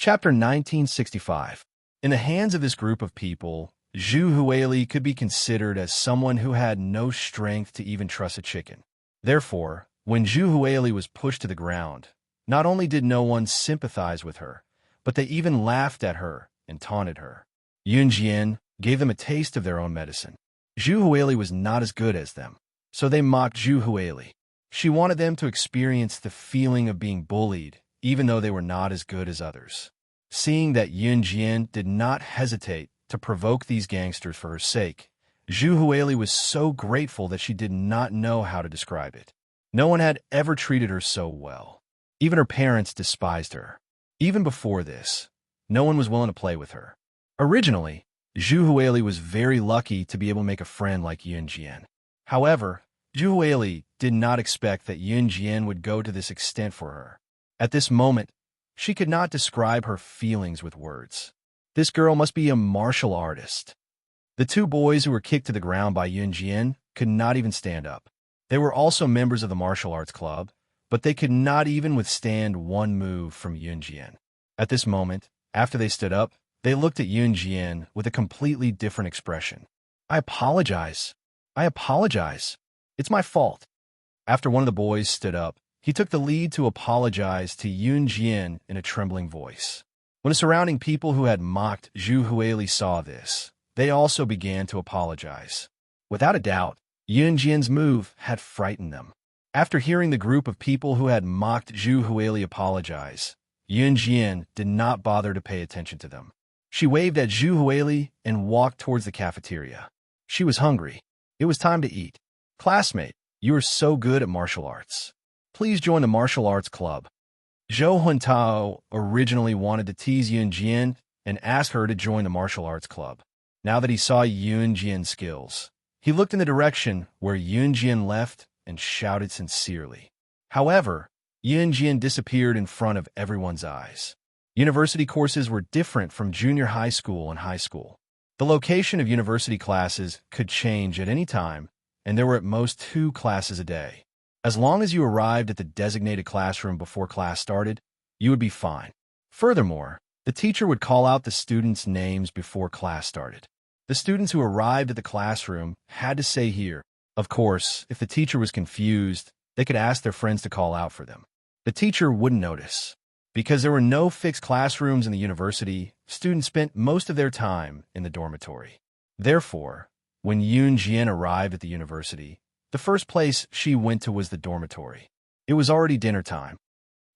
Chapter 1965. In the hands of this group of people, Zhu Huili could be considered as someone who had no strength to even truss a chicken. Therefore, when Zhu Huili was pushed to the ground, not only did no one sympathize with her, but they even laughed at her and taunted her. Yun Jian gave them a taste of their own medicine. Zhu Huili was not as good as them, so they mocked Zhu Huili. She wanted them to experience the feeling of being bullied, even though they were not as good as others. Seeing that Yun Jian did not hesitate to provoke these gangsters for her sake, Zhu Huili was so grateful that she did not know how to describe it. No one had ever treated her so well. Even her parents despised her. Even before this, no one was willing to play with her. Originally, Zhu Huili was very lucky to be able to make a friend like Yun Jian. However, Zhu Huili did not expect that Yun Jian would go to this extent for her. At this moment, she could not describe her feelings with words. This girl must be a martial artist. The two boys who were kicked to the ground by Yun Jian could not even stand up. They were also members of the martial arts club, but they could not even withstand one move from Yun Jian. At this moment, after they stood up, they looked at Yun Jian with a completely different expression. "I apologize. I apologize. It's my fault." After one of the boys stood up, he took the lead to apologize to Yun Jian in a trembling voice. When the surrounding people who had mocked Zhu Huili saw this, they also began to apologize. Without a doubt, Yun Jian's move had frightened them. After hearing the group of people who had mocked Zhu Huili apologize, Yun Jian did not bother to pay attention to them. She waved at Zhu Huili and walked towards the cafeteria. She was hungry. It was time to eat. "Classmate, you are so good at martial arts. Please join the martial arts club." Zhou Huntao originally wanted to tease Yun Jian and ask her to join the martial arts club. Now that he saw Yun Jian's skills, he looked in the direction where Yun Jian left and shouted sincerely. However, Yun Jian disappeared in front of everyone's eyes. University courses were different from junior high school and high school. The location of university classes could change at any time, and there were at most 2 classes a day. As long as you arrived at the designated classroom before class started, you would be fine. Furthermore, the teacher would call out the students' names before class started. The students who arrived at the classroom had to say here. Of course, if the teacher was confused, they could ask their friends to call out for them. The teacher wouldn't notice. Because there were no fixed classrooms in the university, students spent most of their time in the dormitory. Therefore, when Yun Jian arrived at the university, the first place she went to was the dormitory. It was already dinner time.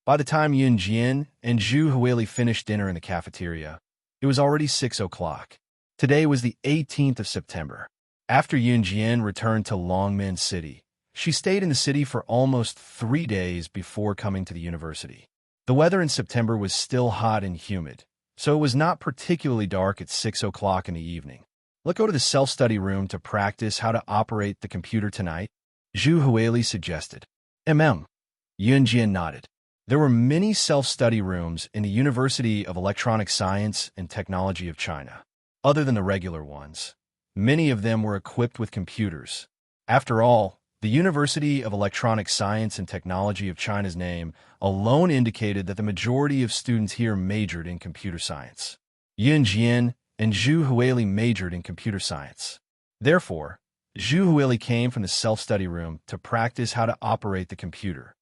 By the time Yun Jian and Zhu Huili finished dinner in the cafeteria, it was already 6 o'clock. Today was the 18th of September. After Yun Jian returned to Longmen City, she stayed in the city for almost 3 days before coming to the university. The weather in September was still hot and humid, so it was not particularly dark at 6 o'clock in the evening. "Let's go to the self-study room to practice how to operate the computer tonight," Zhu Huili suggested. Yun Jian nodded. There were many self-study rooms in the University of Electronic Science and Technology of China. Other than the regular ones, many of them were equipped with computers. After all, the University of Electronic Science and Technology of China's name alone indicated that the majority of students here majored in computer science. Yun Jian and Zhu Huili majored in computer science. Therefore, Zhu Huili came from the self-study room to practice how to operate the computer.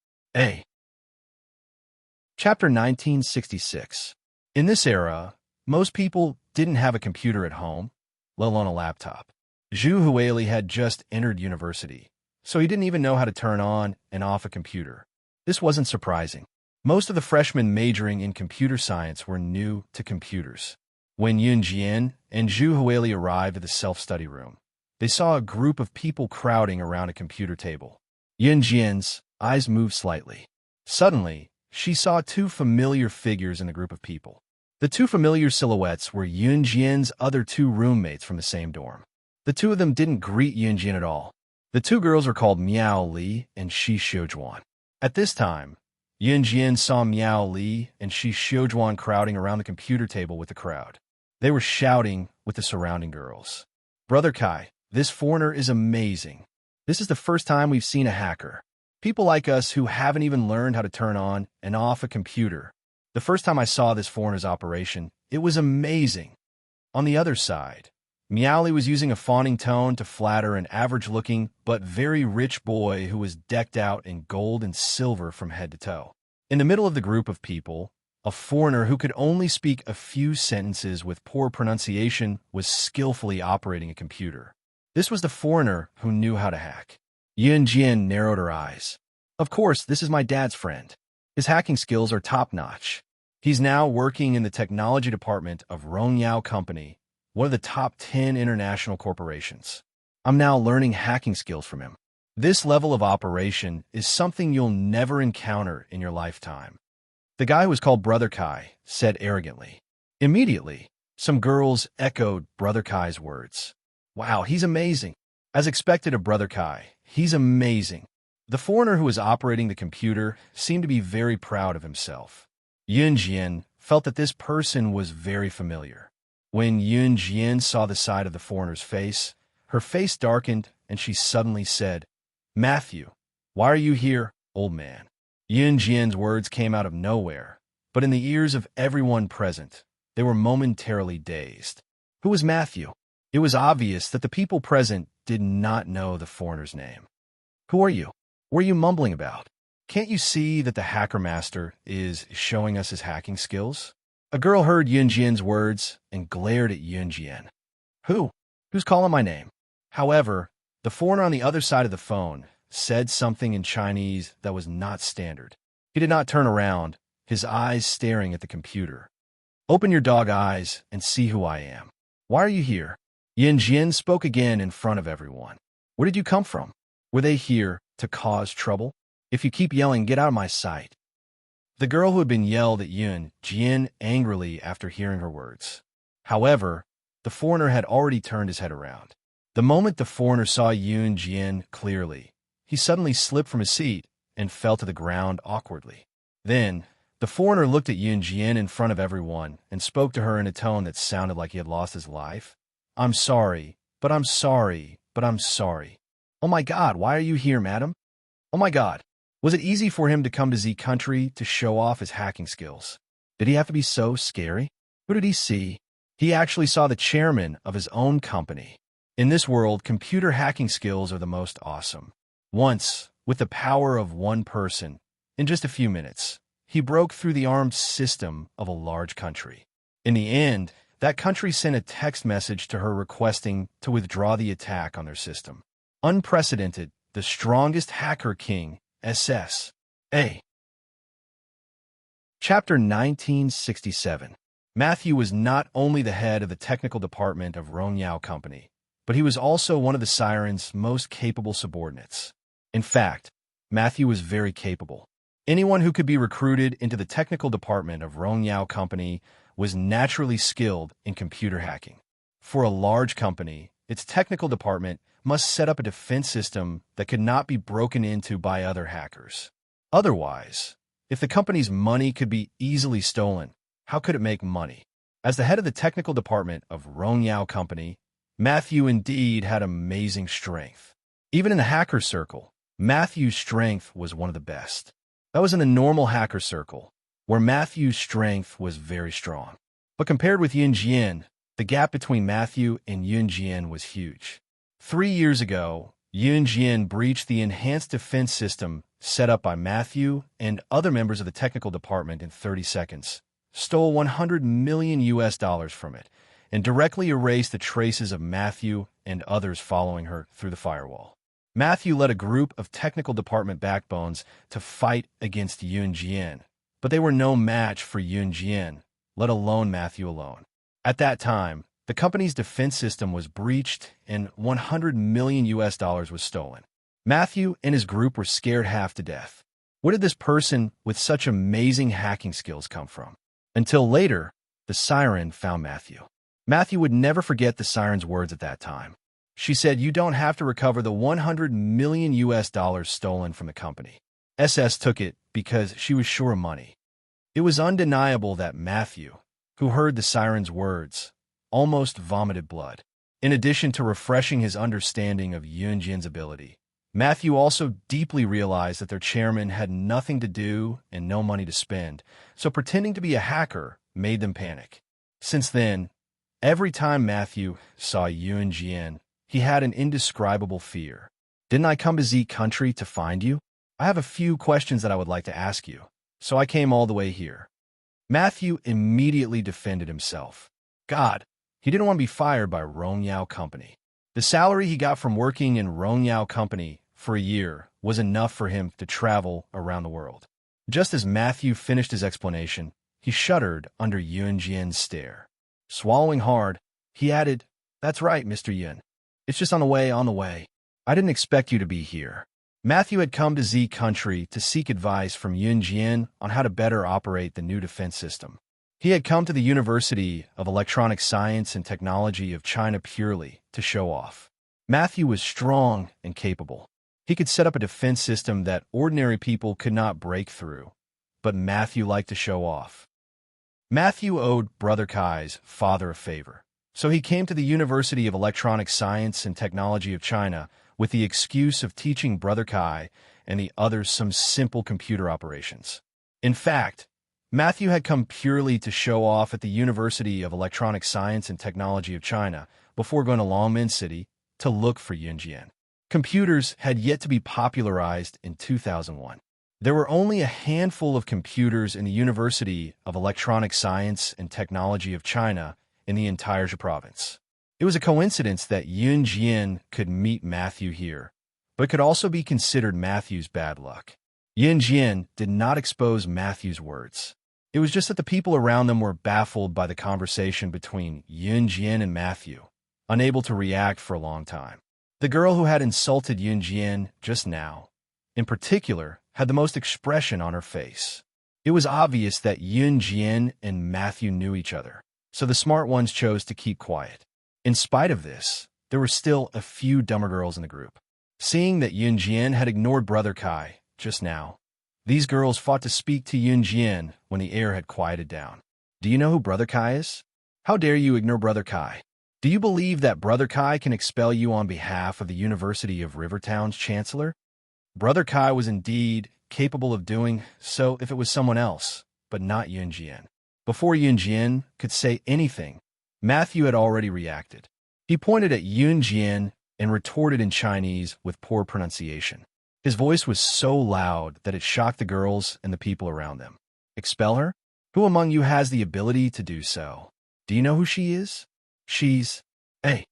Chapter 1966. In this era, most people didn't have a computer at home, let alone a laptop. Zhu Huili had just entered university, so he didn't even know how to turn on and off a computer. This wasn't surprising. Most of the freshmen majoring in computer science were new to computers. When Yun Jian and Zhu Huili arrived at the self-study room, they saw a group of people crowding around a computer table. Yun Jian's eyes moved slightly. Suddenly, she saw 2 familiar figures in the group of people. The 2 familiar silhouettes were Yun Jian's other 2 roommates from the same dorm. The 2 of them didn't greet Yun Jian at all. The 2 girls were called Miao Li and Shi Xiujuan. At this time, Yun Jian saw Miao Li and Shi Xiujuan crowding around the computer table with the crowd. They were shouting with the surrounding girls. "Brother Kai, this foreigner is amazing. This is the first time we've seen a hacker. People like us who haven't even learned how to turn on and off a computer. The first time I saw this foreigner's operation, it was amazing. On the other side, Meowly was using a fawning tone to flatter an average-looking but very rich boy who was decked out in gold and silver from head to toe. In the middle of the group of people, a foreigner who could only speak a few sentences with poor pronunciation was skillfully operating a computer. This was the foreigner who knew how to hack. Yun Jian narrowed her eyes. Of course, this is my dad's friend. His hacking skills are top-notch. He's now working in the technology department of Rongyao Company, one of the top 10 international corporations. I'm now learning hacking skills from him. This level of operation is something you'll never encounter in your lifetime. The guy who was called Brother Kai said arrogantly. Immediately, some girls echoed Brother Kai's words. Wow, he's amazing. As expected of Brother Kai, he's amazing. The foreigner who was operating the computer seemed to be very proud of himself. Yun Jian felt that this person was very familiar. When Yun Jian saw the side of the foreigner's face, her face darkened and she suddenly said, "Matthew, why are you here, old man?" Yun Jian's words came out of nowhere, but in the ears of everyone present, they were momentarily dazed. Who was Matthew? It was obvious that the people present did not know the foreigner's name. Who are you? What are you mumbling about? Can't you see that the hacker master is showing us his hacking skills? A girl heard Yun Jian's words and glared at Yun Jian. Who? Who's calling my name? However, the foreigner on the other side of the phone said something in Chinese that was not standard. He did not turn around, his eyes staring at the computer. Open your dog eyes and see who I am. Why are you here? Yun Jian spoke again in front of everyone. Where did you come from? Were they here to cause trouble? If you keep yelling, get out of my sight. The girl who had been yelled at Yun Jian angrily after hearing her words. However, the foreigner had already turned his head around. The moment the foreigner saw Yun Jian clearly, he suddenly slipped from his seat and fell to the ground awkwardly. Then, the foreigner looked at Yun Jian in front of everyone and spoke to her in a tone that sounded like he had lost his life. I'm sorry, but I'm sorry, but I'm sorry. Oh my God, why are you here, madam? Oh my God. Was it easy for him to come to Z country to show off his hacking skills? Did he have to be so scary? Who did he see? He actually saw the chairman of his own company. In this world, computer hacking skills are the most awesome. Once, with the power of one person, in just a few minutes, he broke through the armed system of a large country. In the end, that country sent a text message to her requesting to withdraw the attack on their system. Unprecedented, the strongest hacker king, S.S.A. Chapter 1967. Matthew was not only the head of the technical department of Rongyao Company, but he was also one of the Siren's most capable subordinates. In fact, Matthew was very capable. Anyone who could be recruited into the technical department of Rongyao Company was naturally skilled in computer hacking. For a large company, its technical department must set up a defense system that could not be broken into by other hackers. Otherwise, if the company's money could be easily stolen, how could it make money? As the head of the technical department of Rongyao Company, Matthew indeed had amazing strength. Even in the hacker circle, Matthew's strength was one of the best. That was in the normal hacker circle, where Matthew's strength was very strong. But compared with Yun Jian, the gap between Matthew and Yun Jian was huge. 3 years ago, Yun Jian breached the enhanced defense system set up by Matthew and other members of the technical department in 30 seconds, stole $100 million from it, and directly erased the traces of Matthew and others following her through the firewall. Matthew led a group of technical department backbones to fight against Yun Jian, but they were no match for Yun Jian, let alone Matthew alone. At that time, the company's defense system was breached and $100 million was stolen. Matthew and his group were scared half to death. Where did this person with such amazing hacking skills come from? Until later, the siren found Matthew. Matthew would never forget the siren's words at that time. She said, "You don't have to recover the $100 million stolen from the company." SS took it because she was sure of money. It was undeniable that Matthew, who heard the siren's words, almost vomited blood. In addition to refreshing his understanding of Yun Jin's ability, Matthew also deeply realized that their chairman had nothing to do and no money to spend, so pretending to be a hacker made them panic. Since then, every time Matthew saw Yuan Jian, he had an indescribable fear. "Didn't I come to Z country to find you? I have a few questions that I would like to ask you, so I came all the way here." Matthew immediately defended himself. God, he didn't want to be fired by Rongyao Company. The salary he got from working in Rongyao Company for a year was enough for him to travel around the world. Just as Matthew finished his explanation, he shuddered under Yuan Jian's stare. Swallowing hard, he added, "That's right, Mr. Yuan. It's just on the way. I didn't expect you to be here." Matthew had come to Z country to seek advice from Yuan Jian on how to better operate the new defense system. He had come to the University of Electronic Science and Technology of China purely to show off. Matthew was strong and capable. He could set up a defense system that ordinary people could not break through, but Matthew liked to show off. Matthew owed Brother Kai's father a favor, so he came to the University of Electronic Science and Technology of China with the excuse of teaching Brother Kai and the others some simple computer operations. In fact, Matthew had come purely to show off at the University of Electronic Science and Technology of China before going to Longmen City to look for Yuan Jian. Computers had yet to be popularized in 2001. There were only a handful of computers in the University of Electronic Science and Technology of China in the entire Zhe province. It was a coincidence that Yuan Jian could meet Matthew here, but it could also be considered Matthew's bad luck. Yuan Jian did not expose Matthew's words. It was just that the people around them were baffled by the conversation between Yuan Jian and Matthew, unable to react for a long time. The girl who had insulted Yuan Jian just now, in particular, had the most expression on her face. It was obvious that Yuan Jian and Matthew knew each other, so the smart ones chose to keep quiet. In spite of this, there were still a few dumber girls in the group. Seeing that Yuan Jian had ignored Brother Kai just now, these girls fought to speak to Yuan Jian when the air had quieted down. "Do you know who Brother Kai is? How dare you ignore Brother Kai? Do you believe that Brother Kai can expel you on behalf of the University of Rivertown's chancellor?" Brother Kai was indeed capable of doing so if it was someone else, but not Yuan Jian. Before Yuan Jian could say anything, Matthew had already reacted. He pointed at Yuan Jian and retorted in Chinese with poor pronunciation. His voice was so loud that it shocked the girls and the people around them. "Expel her? Who among you has the ability to do so? Do you know who she is? She's a..."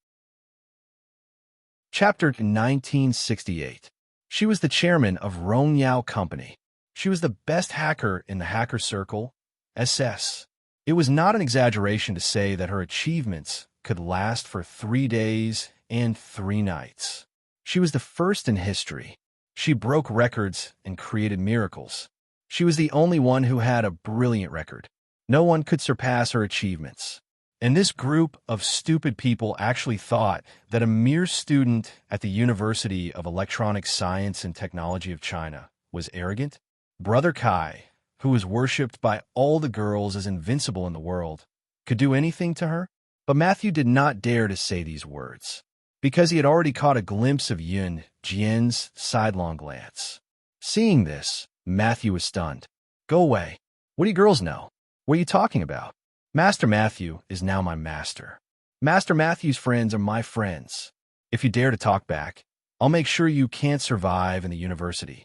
Chapter 1968. She was the chairman of Rongyao Company. She was the best hacker in the hacker circle, SS. It was not an exaggeration to say that her achievements could last for 3 days and 3 nights. She was the first in history. She broke records and created miracles. She was the only one who had a brilliant record. No one could surpass her achievements. And this group of stupid people actually thought that a mere student at the University of Electronic Science and Technology of China was arrogant. Brother Kai, who was worshipped by all the girls as invincible in the world, could do anything to her? But Matthew did not dare to say these words, because he had already caught a glimpse of Yuan Jian's sidelong glance. Seeing this, Matthew was stunned. "Go away. What do you girls know? What are you talking about? Master Matthew is now my master. Master Matthew's friends are my friends. If you dare to talk back, I'll make sure you can't survive in the university."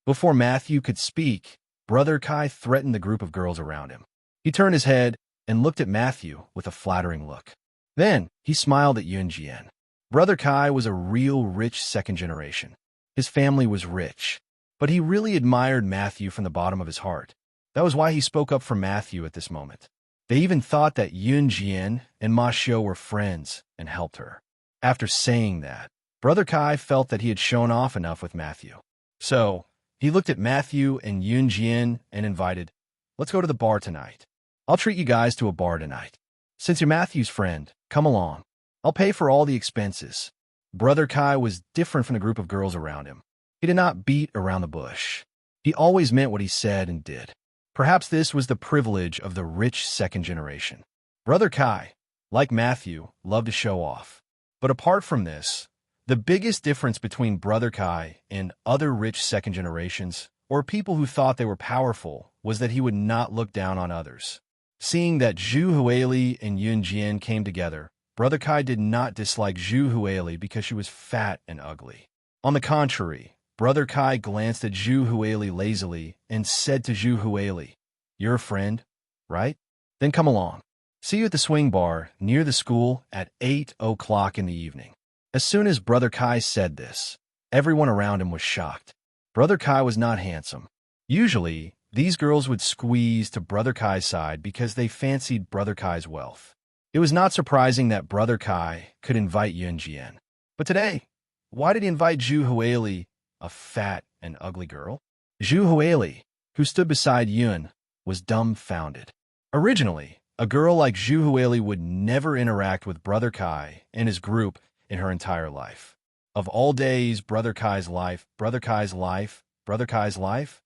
Before Matthew could speak, Brother Kai threatened the group of girls around him. He turned his head and looked at Matthew with a flattering look. Then he smiled at Yuan Jian. Brother Kai was a real rich second generation. His family was rich, but he really admired Matthew from the bottom of his heart. That was why he spoke up for Matthew at this moment. They even thought that Yuan Jian and Ma Xiu were friends and helped her. After saying that, Brother Kai felt that he had shown off enough with Matthew. So, he looked at Matthew and Yuan Jian and invited, "Let's go to the bar tonight. I'll treat you guys to a bar tonight. Since you're Matthew's friend, come along. I'll pay for all the expenses." Brother Kai was different from the group of girls around him. He did not beat around the bush. He always meant what he said and did. Perhaps this was the privilege of the rich second generation. Brother Kai, like Matthew, loved to show off. But apart from this, The biggest difference between Brother Kai and other rich second generations, or people who thought they were powerful, was that he would not look down on others. Seeing that Zhu Huili and Yun Jian came together, Brother Kai did not dislike Zhu Huili because she was fat and ugly. On the contrary, Brother Kai glanced at Zhu Huili lazily and said to Zhu Huili, "You're a friend, right? Then come along. See you at the swing bar near the school at 8 o'clock in the evening." As soon as Brother Kai said this, everyone around him was shocked. Brother Kai was not handsome. Usually, these girls would squeeze to Brother Kai's side because they fancied Brother Kai's wealth. It was not surprising that Brother Kai could invite Yun Jian. But today, why did he invite Zhu Huili, a fat and ugly girl? Zhu Huili, who stood beside Yun, was dumbfounded. Originally, a girl like Zhu Huili would never interact with Brother Kai and his group in her entire life. Of all days, Brother Kai's life, Brother Kai's life, Brother Kai's life?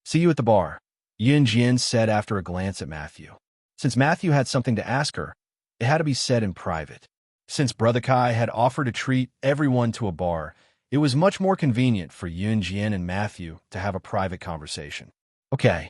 "See you at the bar," Yun Jian said after a glance at Matthew. Since Matthew had something to ask her, it had to be said in private. Since Brother Kai had offered to treat everyone to a bar, it was much more convenient for Yun Jian and Matthew to have a private conversation. Okay,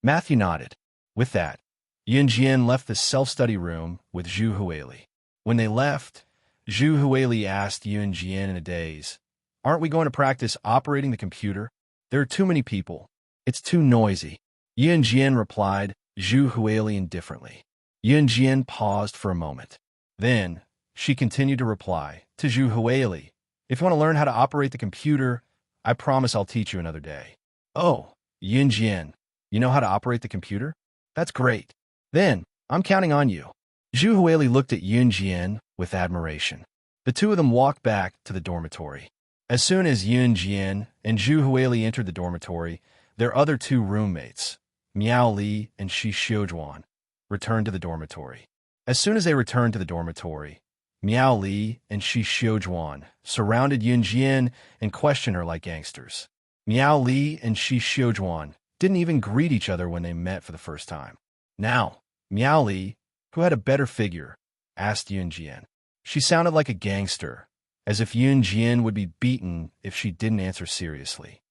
Matthew nodded. With that, Yun Jian left the self-study room with Zhu Huili. When they left, Zhu Huili asked Yun Jian in a daze, "Aren't we going to practice operating the computer? There are too many people. It's too noisy." Yun Jian replied, Zhu Huili indifferently. Yun Jian paused for a moment. Then, she continued to reply to Zhu Huili, "If you want to learn how to operate the computer, I promise I'll teach you another day." "Oh, Yun Jian, you know how to operate the computer? That's great. Then, I'm counting on you." Zhu Huili looked at Yun Jian with admiration. The two of them walked back to the dormitory. As soon as Yun Jian and Zhu Huili entered the dormitory, their other two roommates, Miao Li and Shi Xiujuan, returned to the dormitory. As soon as they returned to the dormitory, Miao Li and Shi Xiujuan surrounded Yun Jian and questioned her like gangsters. Miao Li and Shi Xiujuan didn't even greet each other when they met for the first time. Now, Miao Li, who had a better figure, asked Yun Jian. She sounded like a gangster, as if Yun Jian would be beaten if she didn't answer seriously.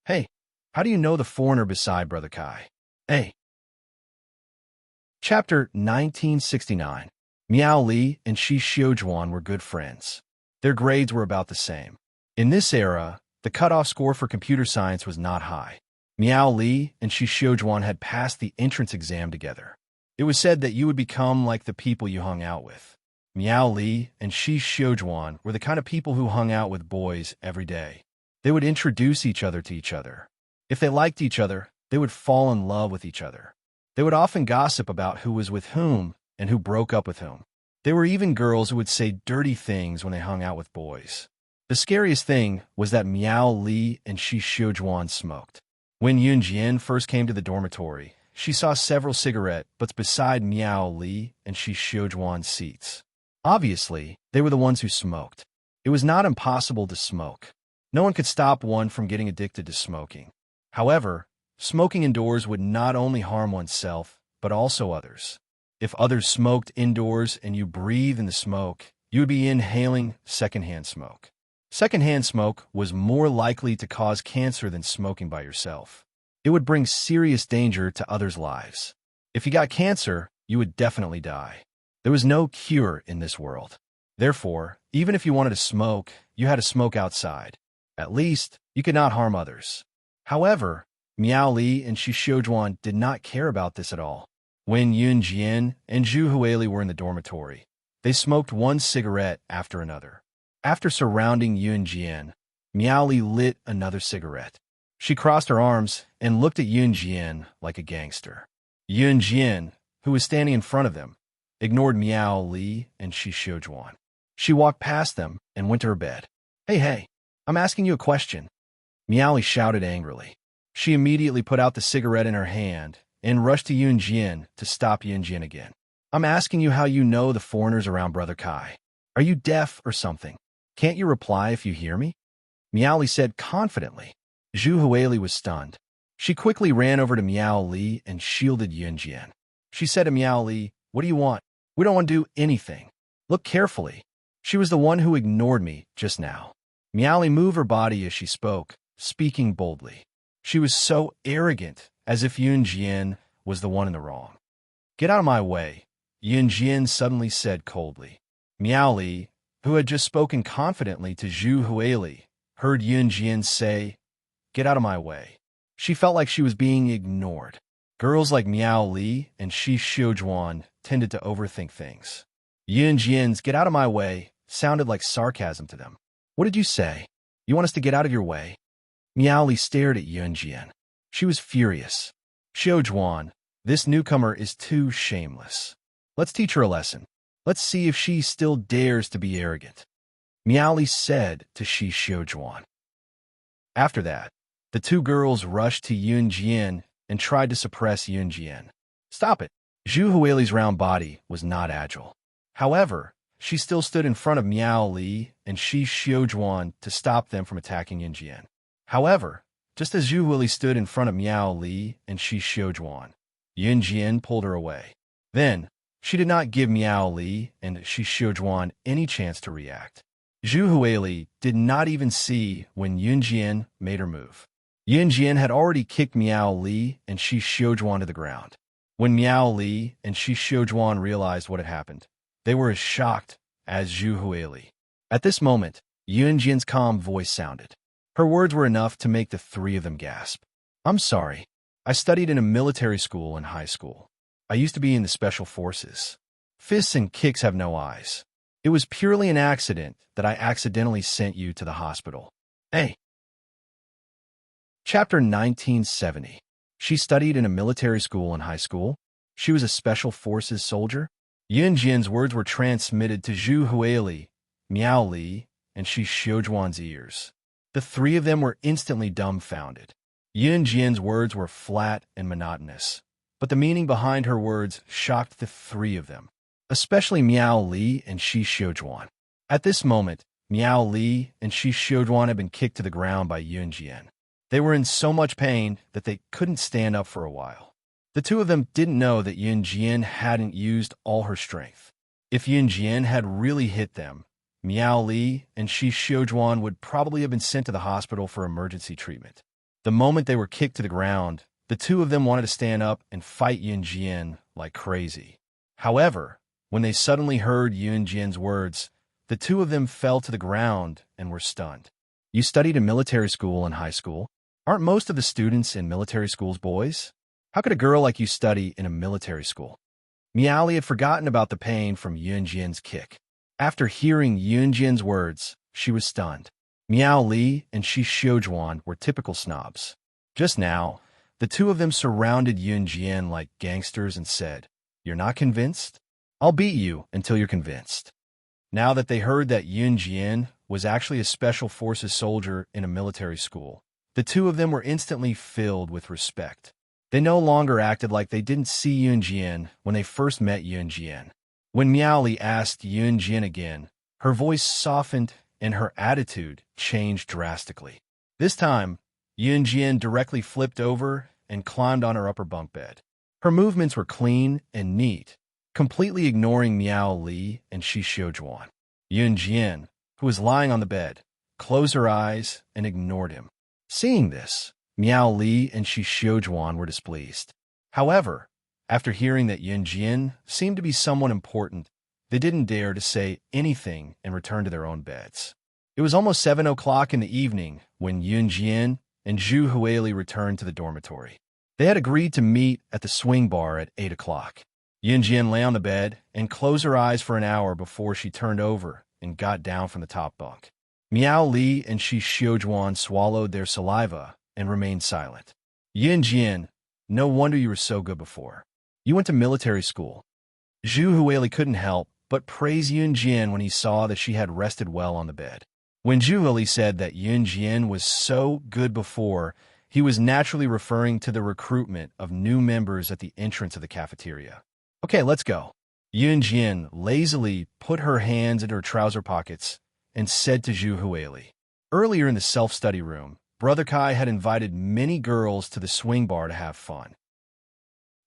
"Hey, how do you know the foreigner beside Brother Kai?" "Hey." Chapter 1969. Miao Li and Shi Xiujuan were good friends. Their grades were about the same. In this era, the cutoff score for computer science was not high. Miao Li and Shi Xiujuan had passed the entrance exam together. It was said that you would become like the people you hung out with. Miao Li and Shi Xiujuan were the kind of people who hung out with boys every day. They would introduce each other to each other. If they liked each other, they would fall in love with each other. They would often gossip about who was with whom and who broke up with whom. There were even girls who would say dirty things when they hung out with boys. The scariest thing was that Miao Li and Shi Xiujuan smoked. When Yun Jian first came to the dormitory, she saw several cigarette butts beside Miao Li and Shi Xiujuan's seats. Obviously, they were the ones who smoked. It was not impossible to smoke. No one could stop one from getting addicted to smoking. However, smoking indoors would not only harm oneself, but also others. If others smoked indoors and you breathe in the smoke, you would be inhaling secondhand smoke. Secondhand smoke was more likely to cause cancer than smoking by yourself. It would bring serious danger to others' lives. If you got cancer, you would definitely die. There was no cure in this world. Therefore, even if you wanted to smoke, you had to smoke outside. At least, you could not harm others. However, Miao Li and Shi Xiujuan did not care about this at all. When Yun Jian and Zhu Huili were in the dormitory, they smoked one cigarette after another. After surrounding Yun Jian, Miao Li lit another cigarette. She crossed her arms and looked at Yun Jian like a gangster. Yun Jian, who was standing in front of them, ignored Miao Li and Shi Xiujuan. She walked past them and went to her bed. Hey, I'm asking you a question," Miao Li shouted angrily. She immediately put out the cigarette in her hand and rushed to Yun Jian to stop Yun Jian again. "I'm asking you how you know the foreigners around Brother Kai. Are you deaf or something? Can't you reply if you hear me?" Miao Li said confidently. Zhu Huili was stunned. She quickly ran over to Miao Li and shielded Yun Jian. She said to Miao Li, "What do you want? We don't want to do anything. Look carefully." She was the one who ignored me just now. Miao Li moved her body as she spoke, speaking boldly. She was so arrogant, as if Yun Jian was the one in the wrong. Get out of my way, Yun Jian suddenly said coldly. Miao Li, who had just spoken confidently to Zhu Huili, heard Yun Jian say, "Get out of my way." She felt like she was being ignored. Girls like Miao Li and Shi Xiujuan tended to overthink things. Yun Jian's "get out of my way" sounded like sarcasm to them. What did you say? You want us to get out of your way? Miao Li stared at Yun Jian. She was furious. Xiujuan, this newcomer is too shameless. Let's teach her a lesson. Let's see if she still dares to be arrogant, Miao Li said to Shi Xiujuan. After that, the two girls rushed to Yun Jian and tried to suppress Yun Jian. Stop it! Zhu Huili's round body was not agile. However, she still stood in front of Miao Li and Shi Xiujuan to stop them from attacking Yun Jian. However, just as Zhu Huili stood in front of Miao Li and Shi Xiujuan, Yun Jian pulled her away. Then, she did not give Miao Li and Shi Xiujuan any chance to react. Zhu Huili did not even see when Yun Jian made her move. Yun Jian had already kicked Miao Li and Shi Xiujuan to the ground. When Miao Li and Shi Xiujuan realized what had happened, they were as shocked as Zhu Huili. At this moment, Yun Jian's calm voice sounded. Her words were enough to make the three of them gasp. I'm sorry. I studied in a military school in high school. I used to be in the special forces. Fists and kicks have no eyes. It was purely an accident that I accidentally sent you to the hospital. Hey. Chapter 1970. She studied in a military school in high school. She was a special forces soldier. Yun Jian's words were transmitted to Zhu Huili, Miao Li, and Shi Xiujuan's ears. The three of them were instantly dumbfounded. Yun Jian's words were flat and monotonous, but the meaning behind her words shocked the three of them, especially Miao Li and Shi Xiujuan. At this moment, Miao Li and Shi Xiujuan had been kicked to the ground by Yun Jian. They were in so much pain that they couldn't stand up for a while. The two of them didn't know that Yun Jian hadn't used all her strength. If Yun Jian had really hit them, Miao Li and Shi Xiujuan would probably have been sent to the hospital for emergency treatment. The moment they were kicked to the ground, the two of them wanted to stand up and fight Yun Jian like crazy. However, when they suddenly heard Yun Jian's words, the two of them fell to the ground and were stunned. You studied in military school in high school? Aren't most of the students in military schools boys? How could a girl like you study in a military school? Miao Li had forgotten about the pain from Yun Jian's kick. After hearing Yun Jian's words, she was stunned. Miao Li and Shi Xiujuan were typical snobs. Just now, the two of them surrounded Yun Jian like gangsters and said, "You're not convinced? I'll beat you until you're convinced." Now that they heard that Yun Jian was actually a special forces soldier in a military school, the two of them were instantly filled with respect. They no longer acted like they didn't see Yun Jian when they first met Yun Jian. When Miao Li asked Yun Jian again, her voice softened and her attitude changed drastically. This time, Yun Jian directly flipped over and climbed on her upper bunk bed. Her movements were clean and neat, completely ignoring Miao Li and Shi Xiujuan. Yun Jian, who was lying on the bed, closed her eyes and ignored him. Seeing this, Miao Li and Shi Xiujuan were displeased. However, after hearing that Yun Jian seemed to be someone important, they didn't dare to say anything and returned to their own beds. It was almost 7 o'clock in the evening when Yun Jian and Zhu Huili returned to the dormitory. They had agreed to meet at the swing bar at 8 o'clock. Yun Jian lay on the bed and closed her eyes for an hour before she turned over and got down from the top bunk. Miao Li and Shi Xiujuan swallowed their saliva and remained silent. Yun Jian, no wonder you were so good before. You went to military school. Zhu Huili couldn't help but praise Yun Jian when he saw that she had rested well on the bed. When Zhu Huili said that Yun Jian was so good before, he was naturally referring to the recruitment of new members at the entrance of the cafeteria. Okay, let's go. Yun Jian lazily put her hands in her trouser pockets and said to Zhu Huili. Earlier in the self-study room, Brother Kai had invited many girls to the swing bar to have fun.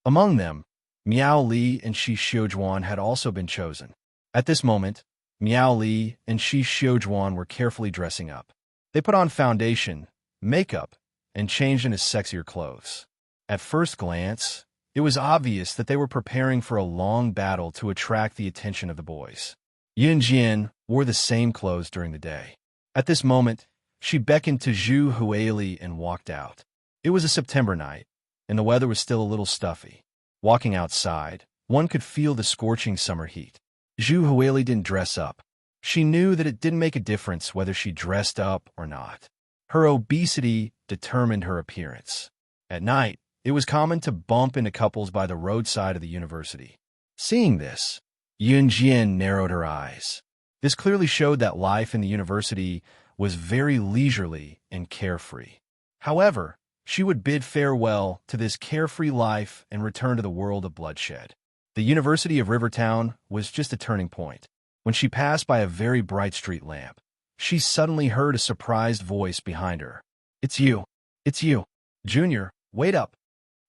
Among them, Miao Li and Shi Xiujuan had also been chosen. At this moment, Miao Li and Shi Xiujuan were carefully dressing up. They put on foundation, makeup, and changed into sexier clothes. At first glance, it was obvious that they were preparing for a long battle to attract the attention of the boys. Yun Jian wore the same clothes during the day. At this moment, she beckoned to Zhu Huili and walked out. It was a September night, and the weather was still a little stuffy. Walking outside, one could feel the scorching summer heat. Zhu Huili didn't dress up. She knew that it didn't make a difference whether she dressed up or not. Her obesity determined her appearance. At night, it was common to bump into couples by the roadside of the university. Seeing this, Yun Jian narrowed her eyes. This clearly showed that life in the university was very leisurely and carefree. However, she would bid farewell to this carefree life and return to the world of bloodshed. The University of Rivertown was just a turning point. When she passed by a very bright street lamp, she suddenly heard a surprised voice behind her. "It's you. It's you. Junior, wait up."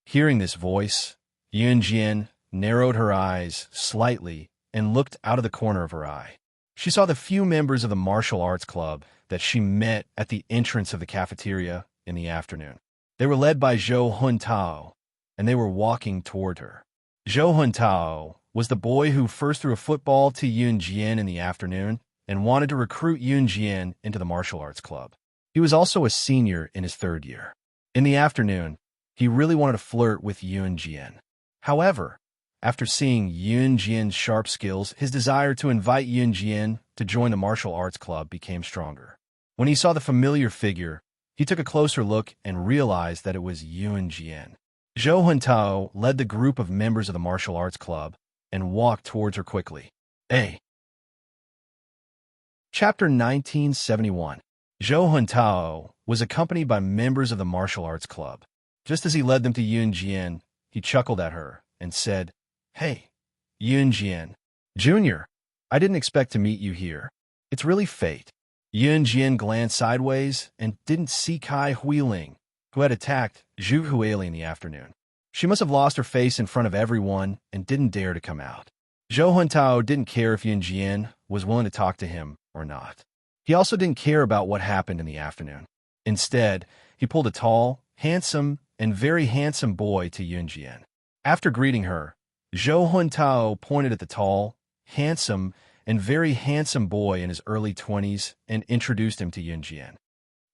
Hearing this voice, Yun Jian narrowed her eyes slightly and looked out of the corner of her eye. She saw the few members of the martial arts club that she met at the entrance of the cafeteria in the afternoon. They were led by Zhou Huntao, and they were walking toward her. Zhou Huntao was the boy who first threw a football to Yun Jian in the afternoon and wanted to recruit Yun Jian into the martial arts club. He was also a senior in his third year. In the afternoon, he really wanted to flirt with Yun Jian. However, after seeing Yun Jian's sharp skills, his desire to invite Yun Jian to join the martial arts club became stronger. When he saw the familiar figure, he took a closer look and realized that it was Yun Jian. Zhou Huntao led the group of members of the martial arts club and walked towards her quickly. A. Chapter 1971. Zhou Huntao was accompanied by members of the martial arts club. Just as he led them to Yun Jian, he chuckled at her and said, "Hey, Yun Jian. Junior, I didn't expect to meet you here. It's really fate." Yun Jian glanced sideways and didn't see Kai Huiling, who had attacked Zhu Huili in the afternoon. She must have lost her face in front of everyone and didn't dare to come out. Zhou Huntao didn't care if Yun Jian was willing to talk to him or not. He also didn't care about what happened in the afternoon. Instead, he pulled a tall, handsome, and very handsome boy to Yun Jian. After greeting her, Zhou Huntao pointed at the tall, handsome, and very handsome boy in his early 20s and introduced him to Yun Jian.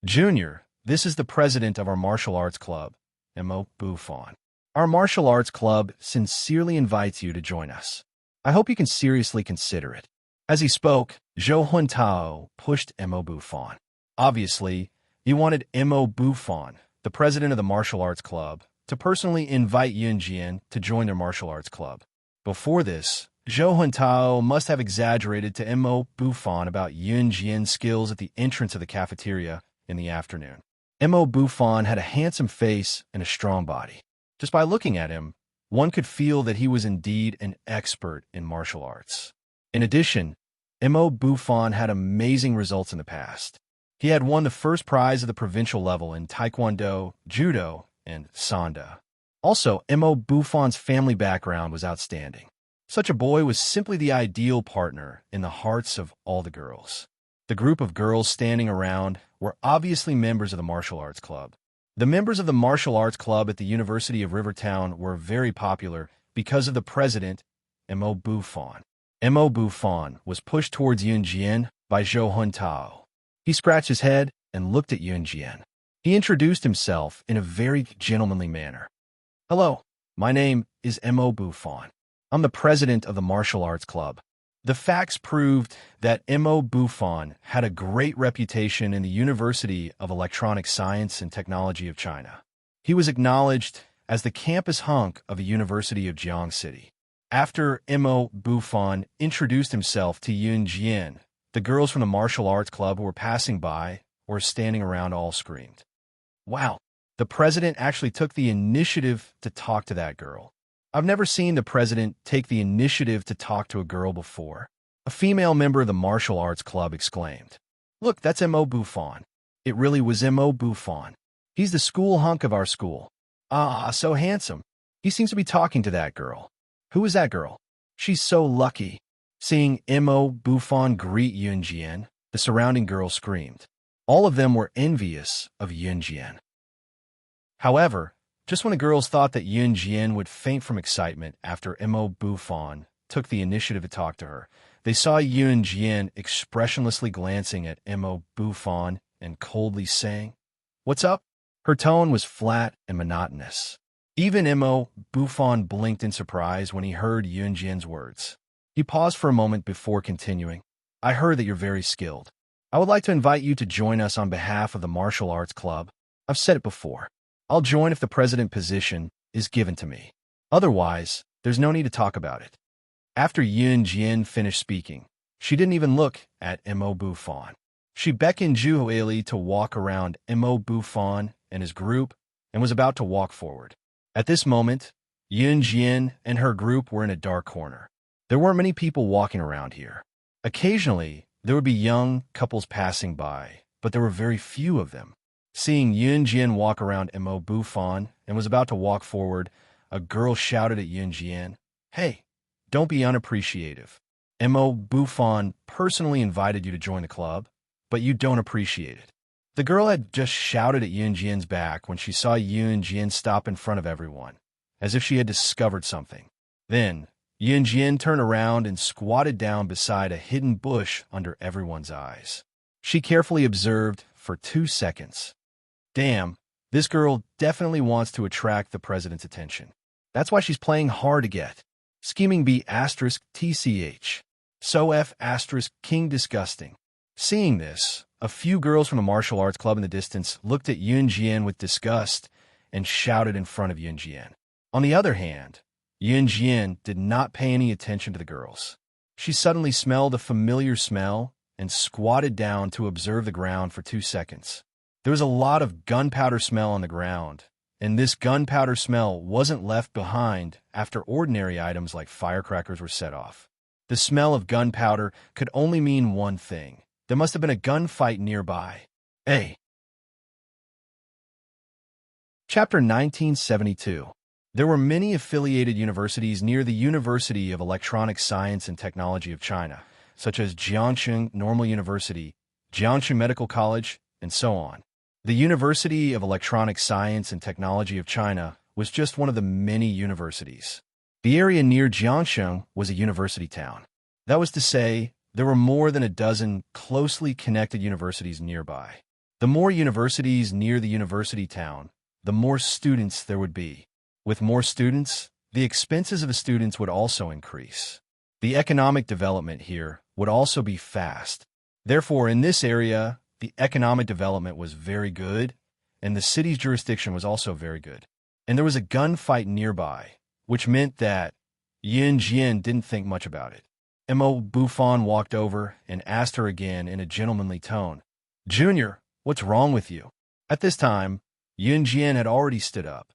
"Junior, this is the president of our martial arts club, Mo Bufan. Our martial arts club sincerely invites you to join us. I hope you can seriously consider it." As he spoke, Zhou Huntao pushed Mo Bufan. Obviously, he wanted Mo Bufan, the president of the martial arts club, to personally invite Yun Jian to join their martial arts club. Before this, Zhou Huntao must have exaggerated to Mo Bufan about Yun Jian's skills at the entrance of the cafeteria in the afternoon. Mo Bufan had a handsome face and a strong body. Just by looking at him, one could feel that he was indeed an expert in martial arts. In addition, Mo Bufan had amazing results in the past. He had won the first prize of the provincial level in Taekwondo, Judo, and Sanda. Also, Mo Bufan's family background was outstanding. Such a boy was simply the ideal partner in the hearts of all the girls. The group of girls standing around were obviously members of the martial arts club. The members of the martial arts club at the University of Rivertown were very popular because of the president, Mo Bufan. Mo Bufan was pushed towards Yun Jian by Zhou Huntao. He scratched his head and looked at Yun Jian. He introduced himself in a very gentlemanly manner. "Hello, my name is Mo Bufan. I'm the president of the martial arts club." The facts proved that Mo Bufan had a great reputation in the University of Electronic Science and Technology of China. He was acknowledged as the campus hunk of the University of Jiang City. After Mo Bufan introduced himself to Yun Jian, the girls from the martial arts club who were passing by or standing around all screamed, "Wow, the president actually took the initiative to talk to that girl. I've never seen the president take the initiative to talk to a girl before." A female member of the martial arts club exclaimed, "Look, that's Mo Bufan." It really was Mo Bufan. He's the school hunk of our school. Ah, so handsome. He seems to be talking to that girl. Who is that girl? She's so lucky. Seeing Mo Buffon greet Yunjian, the surrounding girls screamed. All of them were envious of Yunjian. However, just when the girls thought that Yunjian would faint from excitement after Mo Buffon took the initiative to talk to her, they saw Yunjian expressionlessly glancing at Mo Buffon and coldly saying, "What's up?" Her tone was flat and monotonous. Even Mo Buffon blinked in surprise when he heard Yunjian's words. He paused for a moment before continuing. "I heard that you're very skilled. I would like to invite you to join us on behalf of the martial arts club. I've said it before. I'll join if the president position is given to me. Otherwise, there's no need to talk about it." After Yunjian finished speaking, she didn't even look at Mo Buffon. She beckoned Zhu Huili to walk around Mo Buffon and his group and was about to walk forward. At this moment, Yunjian and her group were in a dark corner. There weren't many people walking around here. Occasionally, there would be young couples passing by, but there were very few of them. Seeing Yunjian walk around Mo Buffon and was about to walk forward, a girl shouted at Yunjian, "Hey, don't be unappreciative. Mo Buffon personally invited you to join the club, but you don't appreciate it." The girl had just shouted at Yunjian's back when she saw Yunjian stop in front of everyone, as if she had discovered something. Then, Yunjian turned around and squatted down beside a hidden bush under everyone's eyes. She carefully observed for 2 seconds. Damn, this girl definitely wants to attract the president's attention. That's why she's playing hard to get. Scheming B *TCH. So F *King disgusting. Seeing this, a few girls from the martial arts club in the distance looked at Yunjian with disgust and shouted in front of Yunjian. On the other hand, Yunjian did not pay any attention to the girls. She suddenly smelled a familiar smell and squatted down to observe the ground for 2 seconds. There was a lot of gunpowder smell on the ground, and this gunpowder smell wasn't left behind after ordinary items like firecrackers were set off. The smell of gunpowder could only mean one thing. There must have been a gunfight nearby. Chapter 1972. There were many affiliated universities near the University of Electronic Science and Technology of China, such as Jiangxing Normal University, Jiangxing Medical College, and so on. The University of Electronic Science and Technology of China was just one of the many universities. The area near Jiangxing was a university town. That was to say, there were more than a dozen closely connected universities nearby. The more universities near the university town, the more students there would be. With more students, the expenses of the students would also increase. The economic development here would also be fast. Therefore, in this area, the economic development was very good, and the city's jurisdiction was also very good. And there was a gunfight nearby, which meant that Yunjian didn't think much about it. Mo Buffon walked over and asked her again in a gentlemanly tone, "Junior, what's wrong with you?" At this time, Yunjian had already stood up.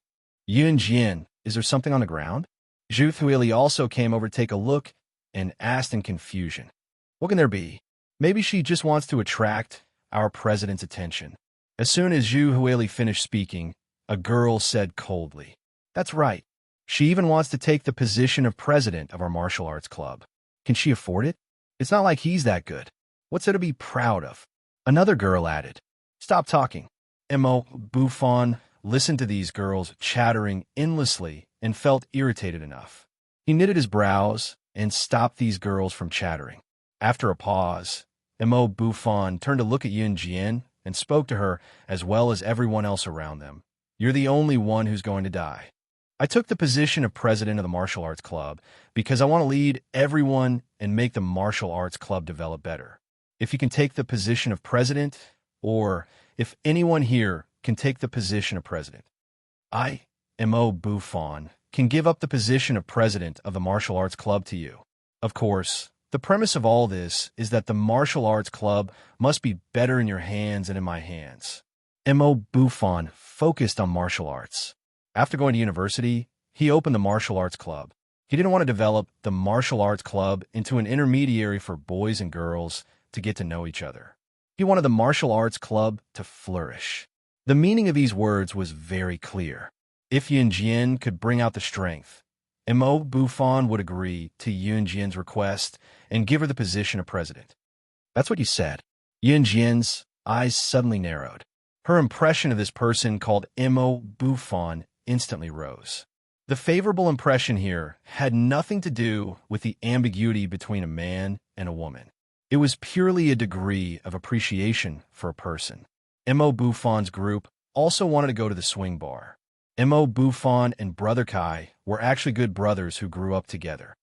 "Yunjian, is there something on the ground?" Zhu Huili also came over to take a look and asked in confusion, "What can there be? Maybe she just wants to attract our president's attention." As soon as Zhu Huili finished speaking, a girl said coldly, "That's right. She even wants to take the position of president of our martial arts club. Can she afford it? It's not like he's that good. What's there to be proud of?" Another girl added, "Stop talking." Mo Buffon listened to these girls chattering endlessly and felt irritated enough. He knitted his brows and stopped these girls from chattering. After a pause, Mo Buffon turned to look at Yunjian and spoke to her as well as everyone else around them. "You're the only one who's going to die. I took the position of president of the martial arts club because I want to lead everyone and make the martial arts club develop better. If you can take the position of president, or if anyone here can take the position of president, I, Mo Buffon, can give up the position of president of the martial arts club to you. Of course, the premise of all this is that the martial arts club must be better in your hands than in my hands." Mo Buffon focused on martial arts. After going to university, he opened the martial arts club. He didn't want to develop the martial arts club into an intermediary for boys and girls to get to know each other. He wanted the martial arts club to flourish. The meaning of these words was very clear. If Yunjian could bring out the strength, Mo Buffon would agree to Yun Jian's request and give her the position of president. That's what you said. Yun Jian's eyes suddenly narrowed. Her impression of this person called Mo Buffon instantly rose. The favorable impression here had nothing to do with the ambiguity between a man and a woman. It was purely a degree of appreciation for a person. Mo Buffon's group also wanted to go to the swing bar. Mo Buffon and Brother Kai were actually good brothers who grew up together.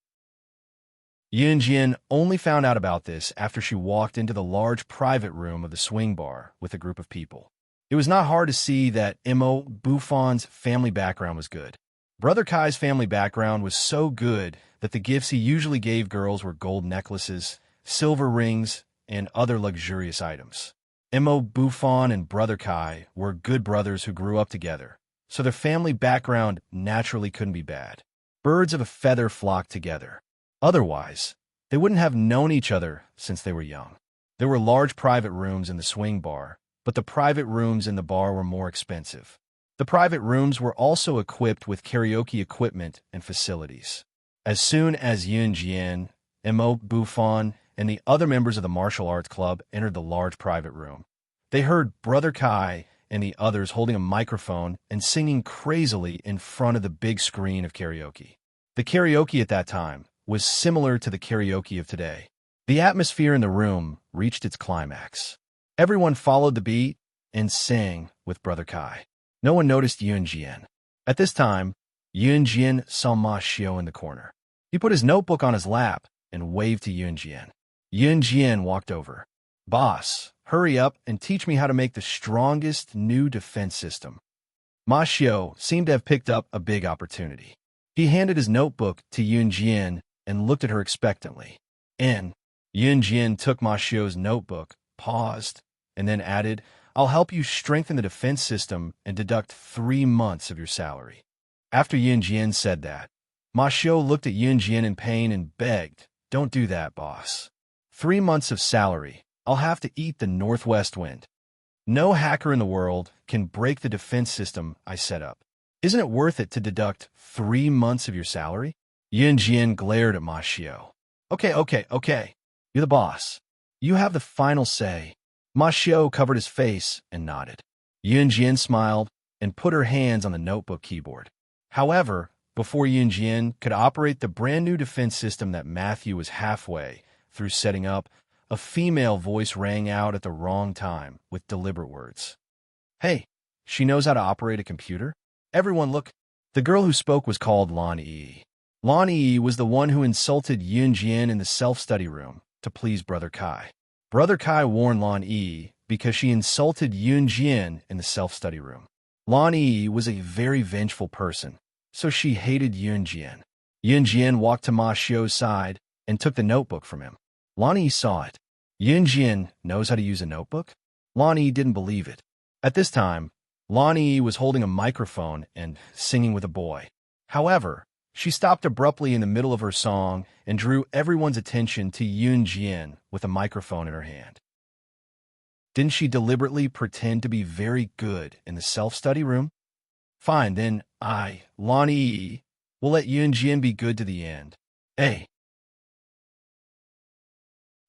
Yun Jian only found out about this after she walked into the large private room of the swing bar with a group of people. It was not hard to see that Mo Buffon's family background was good. Brother Kai's family background was so good that the gifts he usually gave girls were gold necklaces, silver rings, and other luxurious items. Mo Buffon and Brother Kai were good brothers who grew up together, so their family background naturally couldn't be bad. Birds of a feather flocked together. Otherwise, they wouldn't have known each other since they were young. There were large private rooms in the swing bar, but the private rooms in the bar were more expensive. The private rooms were also equipped with karaoke equipment and facilities. As soon as Yun Jian, Mo Buffon, and the other members of the martial arts club entered the large private room, they heard Brother Kai and the others holding a microphone and singing crazily in front of the big screen of karaoke. The karaoke at that time was similar to the karaoke of today. The atmosphere in the room reached its climax. Everyone followed the beat and sang with Brother Kai. No one noticed Yun Jian. At this time, Yun Jian saw Ma Xiao in the corner. He put his notebook on his lap and waved to Yun Jian. Yun Jian walked over. "Boss, hurry up and teach me how to make the strongest new defense system." Ma Xiao seemed to have picked up a big opportunity. He handed his notebook to Yun Jian and looked at her expectantly. Yun Jian took Ma Xiao's notebook, paused, and then added, "I'll help you strengthen the defense system and deduct 3 months of your salary." After Yun Jian said that, Ma Xiao looked at Yun Jian in pain and begged, "Don't do that, boss. 3 months of salary. I'll have to eat the northwest wind. No hacker in the world can break the defense system I set up. Isn't it worth it to deduct 3 months of your salary?" Yun Jian glared at Ma Xiao. Okay. You're the boss. You have the final say." Ma Xiao covered his face and nodded. Yun Jian smiled and put her hands on the notebook keyboard. However, before Yun Jian could operate the brand new defense system that Matthew was halfway through setting up, a female voice rang out at the wrong time with deliberate words. "Hey, she knows how to operate a computer? Everyone look." The girl who spoke was called Lan Yi. Lan Yi was the one who insulted Yun Jian in the self-study room to please Brother Kai. Brother Kai warned Lan Yi because she insulted Yun Jian in the self-study room. Lan Yi was a very vengeful person, so she hated Yun Jian. Yun Jian walked to Ma Xiao's side and took the notebook from him. Lan Yi saw it. Yun Jian knows how to use a notebook? Lan Yi didn't believe it. At this time, Lan Yi was holding a microphone and singing with a boy. However, she stopped abruptly in the middle of her song and drew everyone's attention to Yun Jian with a microphone in her hand. Didn't she deliberately pretend to be very good in the self-study room? Fine, then I, Lan Yi, will let Yun Jian be good to the end. A.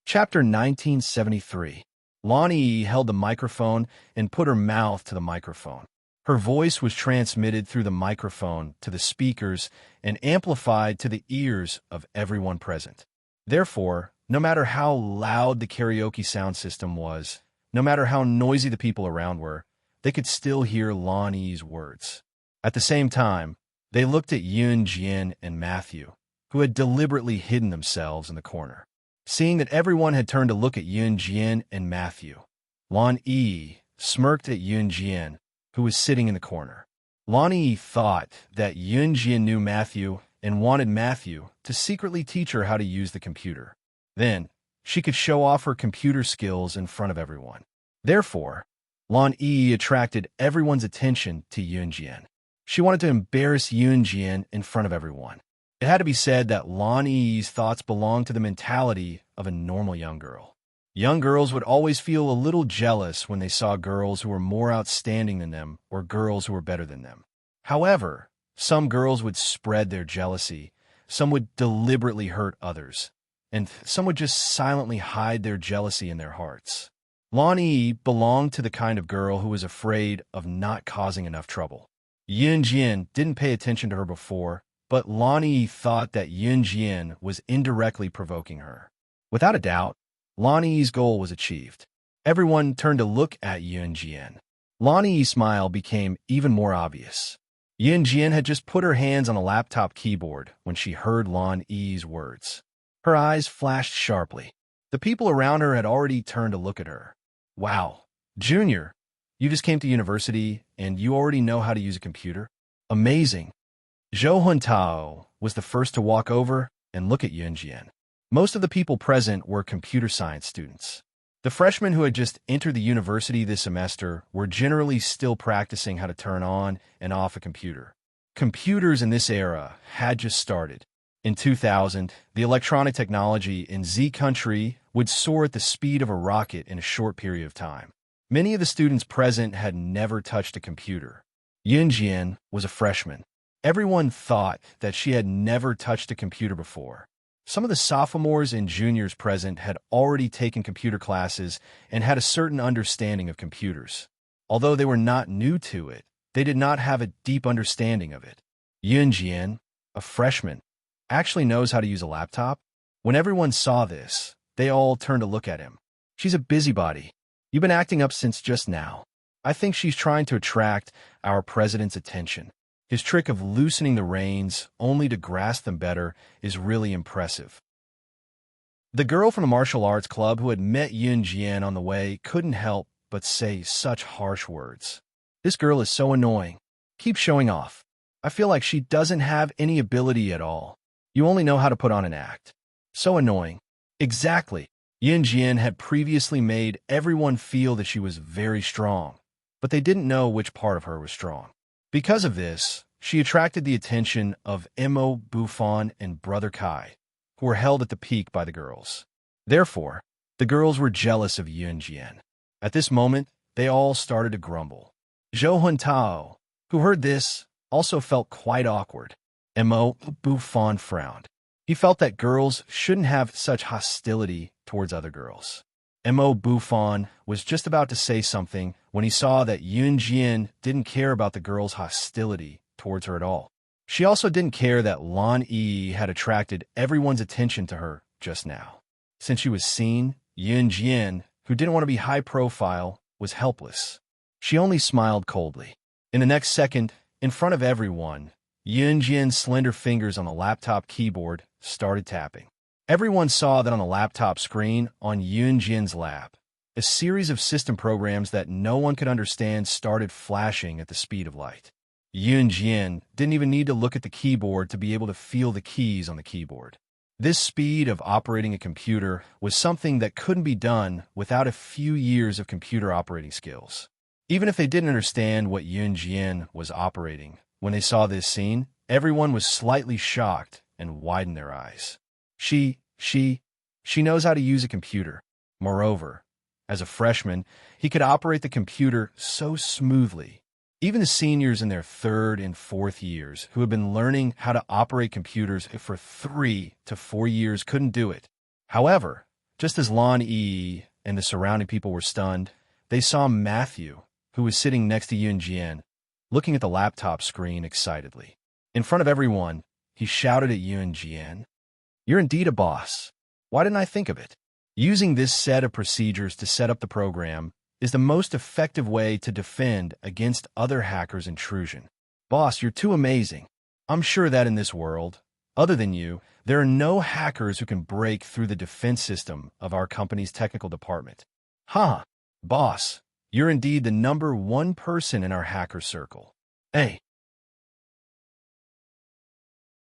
Chapter 1973. Lan Yi held the microphone and put her mouth to the microphone. Her voice was transmitted through the microphone to the speakers and amplified to the ears of everyone present. Therefore, no matter how loud the karaoke sound system was, no matter how noisy the people around were, they could still hear Lan Yi's words. At the same time, they looked at Yun Jian and Matthew, who had deliberately hidden themselves in the corner. Seeing that everyone had turned to look at Yun Jian and Matthew, Lan Yi smirked at Yun Jian, who was sitting in the corner. Lan Yi thought that Yun Jian knew Matthew and wanted Matthew to secretly teach her how to use the computer. Then, she could show off her computer skills in front of everyone. Therefore, Lan Yi attracted everyone's attention to Yun Jian. She wanted to embarrass Yun Jian in front of everyone. It had to be said that Lan Yi's thoughts belonged to the mentality of a normal young girl. Young girls would always feel a little jealous when they saw girls who were more outstanding than them or girls who were better than them. However, Some girls would spread their jealousy, some would deliberately hurt others, and some would just silently hide their jealousy in their hearts. Lan Yi belonged to the kind of girl who was afraid of not causing enough trouble. Yun Jian didn't pay attention to her before, but Lan Yi thought that Yun Jian was indirectly provoking her. Without a doubt, Lan Yi's goal was achieved. Everyone turned to look at Yun Jian. Lan Yi's smile became even more obvious. Yun Jian had just put her hands on a laptop keyboard when she heard Lan Yi's words. Her eyes flashed sharply. The people around her had already turned to look at her. Wow, Junior, you just came to university and you already know how to use a computer? Amazing. Zhou Huntao was the first to walk over and look at Yun Jian. Most of the people present were computer science students. The freshmen who had just entered the university this semester were generally still practicing how to turn on and off a computer. Computers in this era had just started. In 2000, the electronic technology in Z country would soar at the speed of a rocket in a short period of time. Many of the students present had never touched a computer. Yun Jian was a freshman. Everyone thought that she had never touched a computer before. Some of the sophomores and juniors present had already taken computer classes and had a certain understanding of computers. Although they were not new to it, they did not have a deep understanding of it. Yun Jian, a freshman, actually knows how to use a laptop? When everyone saw this, they all turned to look at him. She's a busybody. You've been acting up since just now. I think she's trying to attract our president's attention. His trick of loosening the reins only to grasp them better is really impressive. The girl from the martial arts club who had met Yun Jian on the way couldn't help but say such harsh words. This girl is so annoying. Keep showing off. I feel like she doesn't have any ability at all. You only know how to put on an act. So annoying. Exactly. Yun Jian had previously made everyone feel that she was very strong, but they didn't know which part of her was strong. Because of this, she attracted the attention of Mo Buffon and Brother Kai, who were held at the peak by the girls. Therefore, the girls were jealous of Yun Jian. At this moment, they all started to grumble. Zhou Huntao, who heard this, also felt quite awkward. Mo Buffon frowned. He felt that girls shouldn't have such hostility towards other girls. Mo Buffon was just about to say something when he saw that Yun Jian didn't care about the girl's hostility towards her at all. She also didn't care that Lan Yi had attracted everyone's attention to her just now. Since she was seen, Yun Jian, who didn't want to be high profile, was helpless. She only smiled coldly. In the next second, in front of everyone, Yun Jian's slender fingers on the laptop keyboard started tapping. Everyone saw that on the laptop screen on Yun Jian's lap, a series of system programs that no one could understand started flashing at the speed of light. Yun Jian didn't even need to look at the keyboard to be able to feel the keys on the keyboard. This speed of operating a computer was something that couldn't be done without a few years of computer operating skills. Even if they didn't understand what Yun Jian was operating, when they saw this scene, everyone was slightly shocked and widened their eyes. She knows how to use a computer. Moreover, as a freshman, he could operate the computer so smoothly. Even the seniors in their third and fourth years who had been learning how to operate computers for 3 to 4 years couldn't do it. However, just as Lan Yi and the surrounding people were stunned, they saw Matthew, who was sitting next to Yun Jian, looking at the laptop screen excitedly. In front of everyone, he shouted at Yun Jian, "You're indeed a boss. Why didn't I think of it?" Using this set of procedures to set up the program is the most effective way to defend against other hackers' intrusion. Boss, you're too amazing. I'm sure that in this world, other than you, there are no hackers who can break through the defense system of our company's technical department. Ha! Boss, you're indeed the #1 person in our hacker circle. Hey.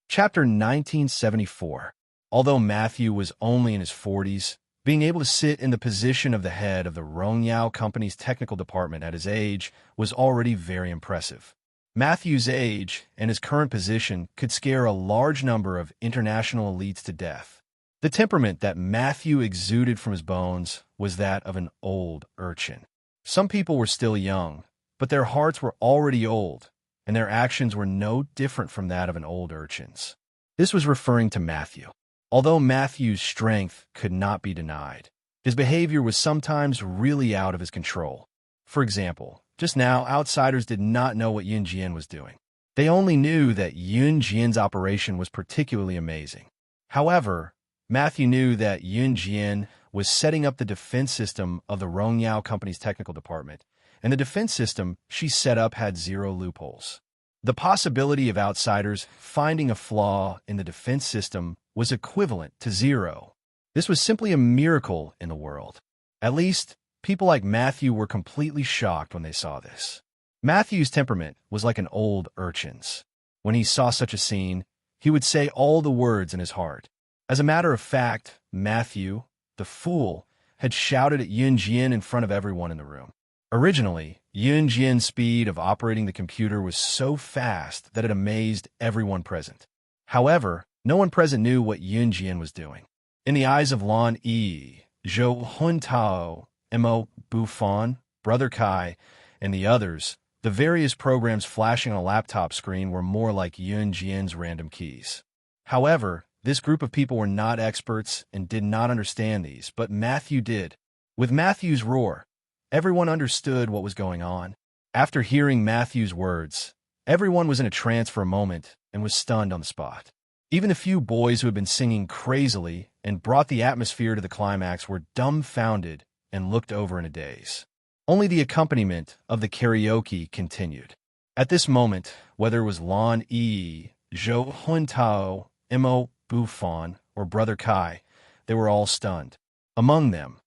Chapter 1974. Although Matthew was only in his 40s, being able to sit in the position of the head of the Rongyao Company's technical department at his age was already very impressive. Matthew's age and his current position could scare a large number of international elites to death. The temperament that Matthew exuded from his bones was that of an old urchin. Some people were still young, but their hearts were already old, and their actions were no different from that of an old urchin's. This was referring to Matthew. Although Matthew's strength could not be denied, his behavior was sometimes really out of his control. For example, just now, outsiders did not know what Yun Jian was doing. They only knew that Yun Jian's operation was particularly amazing. However, Matthew knew that Yun Jian was setting up the defense system of the Rongyao Company's technical department, and the defense system she set up had 0 loopholes. The possibility of outsiders finding a flaw in the defense system was equivalent to 0. This was simply a miracle in the world. At least, people like Matthew were completely shocked when they saw this. Matthew's temperament was like an old urchin's. When he saw such a scene, he would say all the words in his heart. As a matter of fact, Matthew, the fool, had shouted at Yun Jian in front of everyone in the room. Originally, Yun Jian's speed of operating the computer was so fast that it amazed everyone present. However, no one present knew what Yun Jian was doing. In the eyes of Lan Yi, Zhou Huntao, Mo Bufan, Brother Kai, and the others, the various programs flashing on a laptop screen were more like Yun Jian's random keys. However, this group of people were not experts and did not understand these, but Matthew did. With Matthew's roar, everyone understood what was going on. After hearing Matthew's words, everyone was in a trance for a moment and was stunned on the spot. Even the few boys who had been singing crazily and brought the atmosphere to the climax were dumbfounded and looked over in a daze. Only the accompaniment of the karaoke continued. At this moment, whether it was Lan Yi, Zhou Huntao, Mo Bufan, or Brother Kai, they were all stunned. Among them,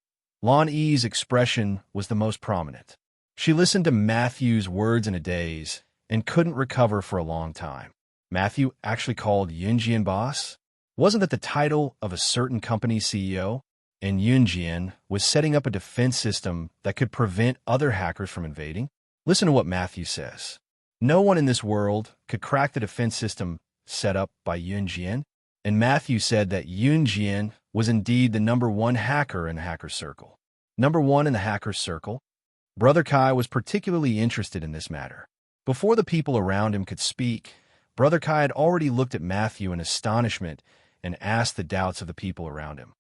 Lan Yi's expression was the most prominent. She listened to Matthew's words in a daze and couldn't recover for a long time. Matthew actually called Yun Jian boss? Wasn't that the title of a certain company's CEO? And Yun Jian was setting up a defense system that could prevent other hackers from invading? Listen to what Matthew says. No one in this world could crack the defense system set up by Yun Jian, and Matthew said that Yun Jian was indeed the #1 hacker in the hacker circle. #1 in the hacker circle? Brother Kai was particularly interested in this matter. Before the people around him could speak, Brother Kai had already looked at Matthew in astonishment and asked the doubts of the people around him.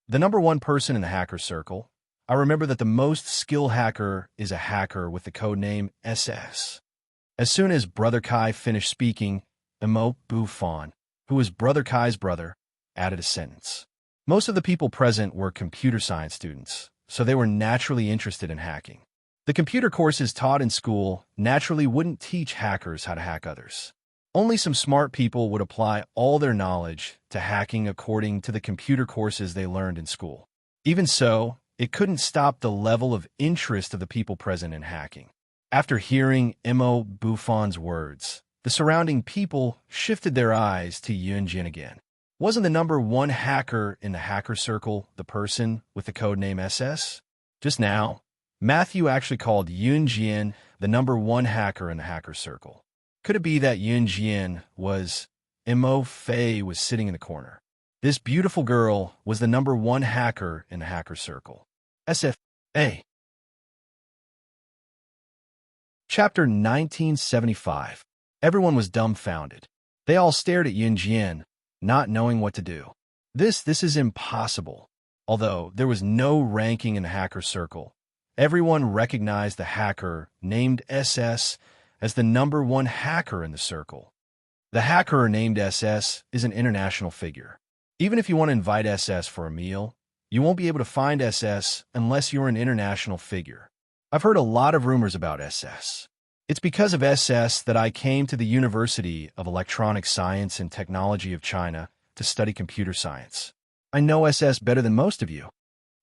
The #1 person in the hacker circle, I remember that the most skilled hacker is a hacker with the codename SS. As soon as Brother Kai finished speaking, Mo Bufan, who was Brother Kai's brother, added a sentence. Most of the people present were computer science students, so they were naturally interested in hacking. The computer courses taught in school naturally wouldn't teach hackers how to hack others. Only some smart people would apply all their knowledge to hacking according to the computer courses they learned in school. Even so, it couldn't stop the level of interest of the people present in hacking. After hearing Mo Bufan's words, the surrounding people shifted their eyes to Yun Jian again. Wasn't the #1 hacker in the hacker circle the person with the codename SS? Just now, Matthew actually called Yun Jian the #1 hacker in the hacker circle. Could it be that Yun Jian was Mo Fei was sitting in the corner? This beautiful girl was the #1 hacker in the hacker circle. SFA. Chapter 1975. Everyone was dumbfounded. They all stared at Yun Jian, not knowing what to do. This is impossible. Although there was no ranking in the hacker circle, everyone recognized the hacker named SS as the #1 hacker in the circle. The hacker named SS is an international figure. Even if you want to invite SS for a meal, you won't be able to find SS unless you're an international figure. I've heard a lot of rumors about SS. It's because of SS that I came to the University of Electronic Science and Technology of China to study computer science. I know SS better than most of you.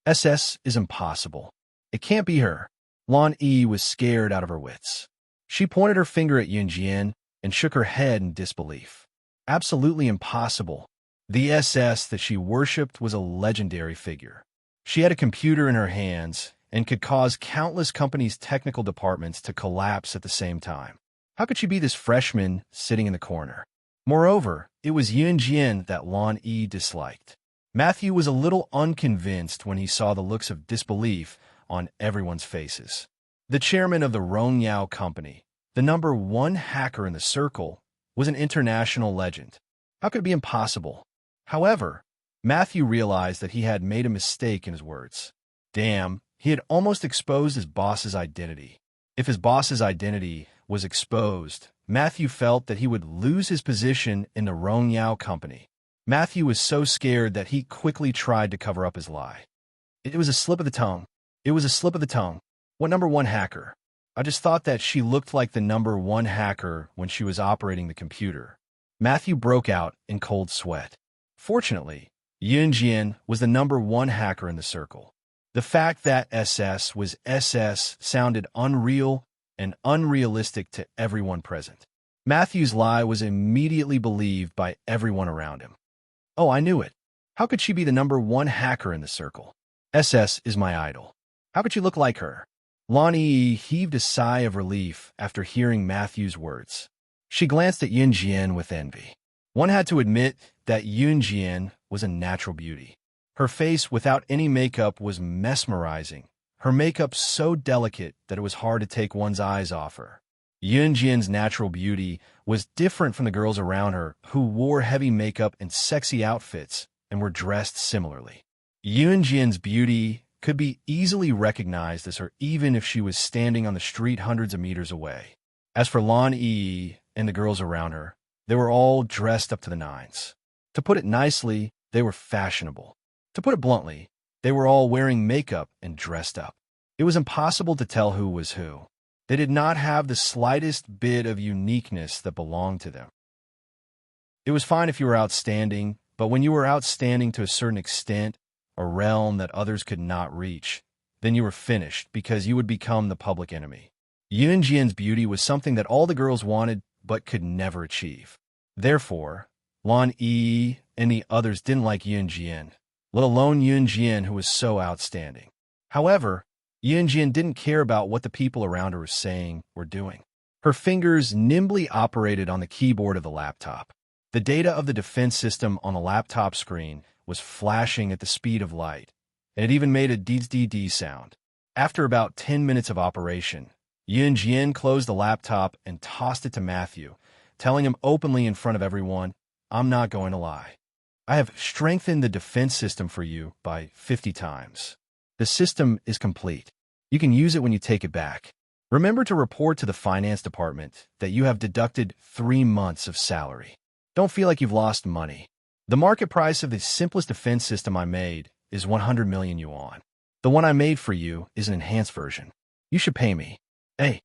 SS is impossible. It can't be her. Lan Yi was scared out of her wits. She pointed her finger at Yun Jian and shook her head in disbelief. Absolutely impossible. The SS that she worshipped was a legendary figure. She had a computer in her hands and could cause countless companies' technical departments to collapse at the same time. How could she be this freshman sitting in the corner? Moreover, it was Yun Jian that Lan Yi disliked. Matthew was a little unconvinced when he saw the looks of disbelief on everyone's faces. The chairman of the Rongyao Company, the number one hacker in the circle, was an international legend. How could it be impossible? However, Matthew realized that he had made a mistake in his words. Damn, he had almost exposed his boss's identity. If his boss's identity was exposed, Matthew felt that he would lose his position in the Rongyao company. Matthew was so scared that he quickly tried to cover up his lie. It was a slip of the tongue. It was a slip of the tongue. What number one hacker? I just thought that she looked like the number one hacker when she was operating the computer. Matthew broke out in cold sweat. Fortunately, Yunjian was the number one hacker in the circle. The fact that SS was SS sounded unreal and unrealistic to everyone present. Matthew's lie was immediately believed by everyone around him. Oh, I knew it. How could she be the number one hacker in the circle? SS is my idol. How could she look like her? Lan Yi heaved a sigh of relief after hearing Matthew's words. She glanced at Yunjian with envy. One had to admit that Yunjian was a natural beauty. Her face without any makeup was mesmerizing. Her makeup so delicate that it was hard to take one's eyes off her. Yunjian's natural beauty was different from the girls around her who wore heavy makeup and sexy outfits and were dressed similarly. Yunjian's beauty could be easily recognized as her even if she was standing on the street hundreds of meters away. As for Lan Yi and the girls around her, they were all dressed up to the nines. To put it nicely, they were fashionable. To put it bluntly, they were all wearing makeup and dressed up. It was impossible to tell who was who. They did not have the slightest bit of uniqueness that belonged to them. It was fine if you were outstanding, but when you were outstanding to a certain extent, a realm that others could not reach, then you were finished because you would become the public enemy. Yunjian's beauty was something that all the girls wanted but could never achieve. Therefore, Lan Yi and the others didn't like Yunjian, let alone Yunjian who was so outstanding. However, Yunjian didn't care about what the people around her were saying or doing. Her fingers nimbly operated on the keyboard of the laptop. The data of the defense system on the laptop screen was flashing at the speed of light, and it even made a dee-dee-dee sound. After about 10 minutes of operation, Yunjian closed the laptop and tossed it to Matthew, telling him openly in front of everyone, "I'm not going to lie. I have strengthened the defense system for you by 50 times. The system is complete. You can use it when you take it back. Remember to report to the finance department that you have deducted 3 months of salary. Don't feel like you've lost money. The market price of the simplest defense system I made is 100 million yuan. The one I made for you is an enhanced version. You should pay me. Hey."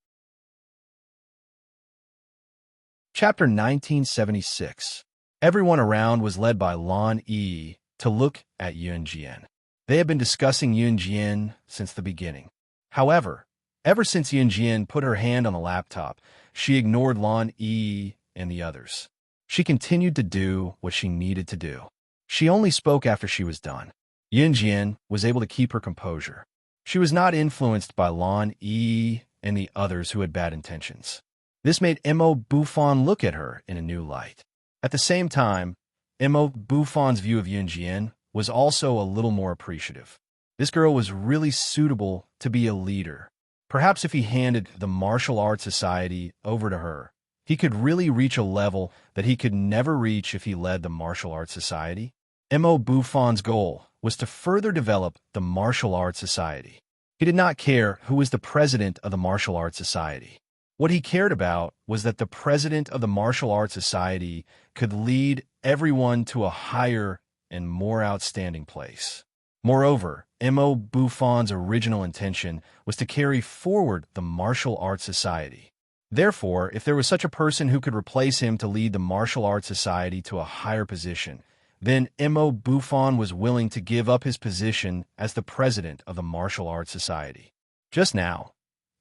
Chapter 1976. Everyone around was led by Lan Yi to look at Yunjian. They had been discussing Yunjian since the beginning. However, ever since Yunjian put her hand on the laptop, she ignored Lan Yi and the others. She continued to do what she needed to do. She only spoke after she was done. Yunjian was able to keep her composure. She was not influenced by Lan Yi and the others who had bad intentions. This made Mo Bufan look at her in a new light. At the same time, Mo Bufan's view of Yunjian was also a little more appreciative. This girl was really suitable to be a leader. Perhaps if he handed the martial arts society over to her, he could really reach a level that he could never reach if he led the martial arts society. Mo Bufan's goal was to further develop the martial arts society. He did not care who was the president of the martial arts society. What he cared about was that the president of the martial arts society could lead everyone to a higher and more outstanding place. Moreover, Mo Bufan's original intention was to carry forward the martial arts society. Therefore, if there was such a person who could replace him to lead the martial arts society to a higher position, then Mo Bufan was willing to give up his position as the president of the martial arts society. Just now,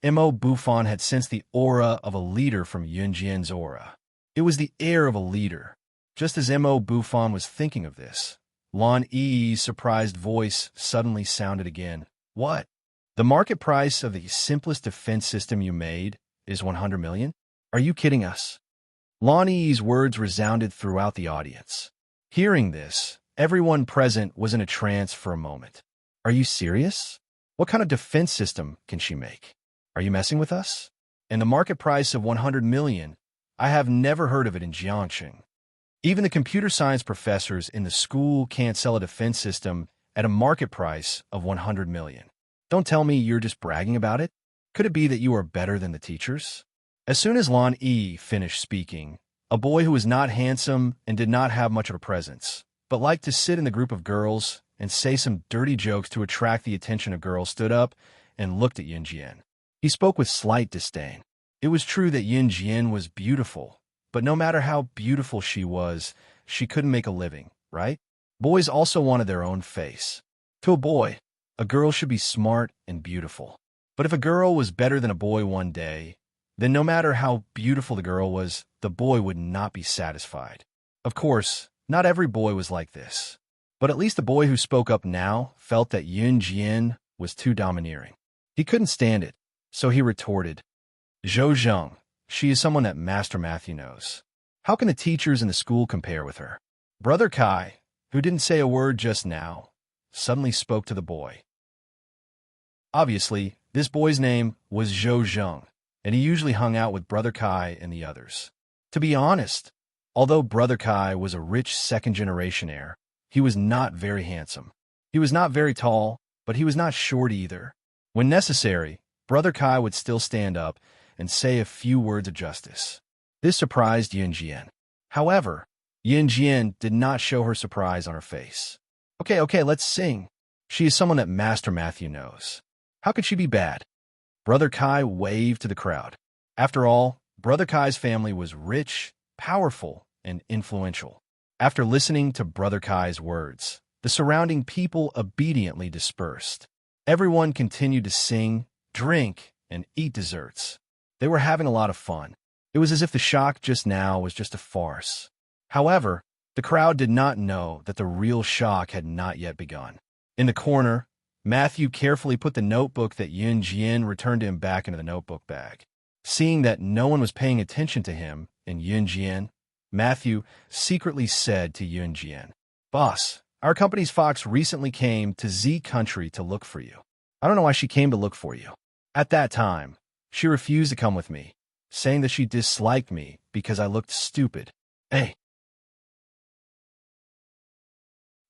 Mo Bufan had sensed the aura of a leader from Yunjian's aura. It was the air of a leader. Just as Mo Bufan was thinking of this, Lan Yi's surprised voice suddenly sounded again. "What? The market price of the simplest defense system you made is 100 million? Are you kidding us?" Lan Yi's words resounded throughout the audience. Hearing this, everyone present was in a trance for a moment. "Are you serious? What kind of defense system can she make? Are you messing with us?" and the market price of 100 million. I have never heard of it in Jiangxing. Even the computer science professors in the school can't sell a defense system at a market price of 100 million. Don't tell me you're just bragging about it. Could it be that you are better than the teachers? As soon as Lan Yi finished speaking, a boy who was not handsome and did not have much of a presence, but liked to sit in the group of girls and say some dirty jokes to attract the attention of girls, stood up and looked at Yin Jian. He spoke with slight disdain. It was true that Yin Jian was beautiful, but no matter how beautiful she was, she couldn't make a living, right? Boys also wanted their own face. To a boy, a girl should be smart and beautiful. But if a girl was better than a boy one day, then no matter how beautiful the girl was, the boy would not be satisfied. Of course, not every boy was like this. But at least the boy who spoke up now felt that Yin Jian was too domineering. He couldn't stand it, so he retorted, "Zhou Zheng, she is someone that Master Matthew knows. How can the teachers in the school compare with her?" Brother Kai, who didn't say a word just now, suddenly spoke to the boy. Obviously, this boy's name was Zhou Zheng, and he usually hung out with Brother Kai and the others. To be honest, although Brother Kai was a rich second-generation heir, he was not very handsome. He was not very tall, but he was not short either. When necessary, Brother Kai would still stand up and say a few words of justice. This surprised Yin Jian. However, Yin Jian did not show her surprise on her face. Okay, let's sing. She is someone that Master Matthew knows. How could she be bad?" Brother Kai waved to the crowd. After all, Brother Kai's family was rich, powerful, and influential. After listening to Brother Kai's words, the surrounding people obediently dispersed. Everyone continued to sing, drink, and eat desserts. They were having a lot of fun. It was as if the shock just now was just a farce. However, the crowd did not know that the real shock had not yet begun. In the corner, Matthew carefully put the notebook that Yin Jian returned to him back into the notebook bag. Seeing that no one was paying attention to him and Yin Jian, Matthew secretly said to Yin Jian, "Boss, our company's fox recently came to Z country to look for you. I don't know why she came to look for you. At that time, she refused to come with me, saying that she disliked me because I looked stupid. Hey."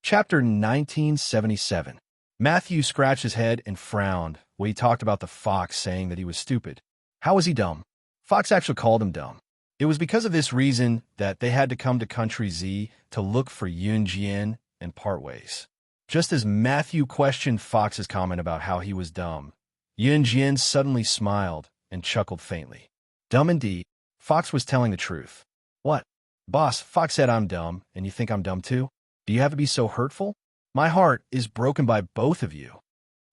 Chapter 1977. Matthew scratched his head and frowned when he talked about the fox saying that he was stupid. How was he dumb? Fox actually called him dumb. It was because of this reason that they had to come to Country Z to look for Yin Jian and part ways. Just as Matthew questioned Fox's comment about how he was dumb, Yin Jian suddenly smiled and chuckled faintly. Dumb indeed. Fox was telling the truth. What? Boss, Fox said I'm dumb, and you think I'm dumb too? Do you have to be so hurtful? My heart is broken by both of you.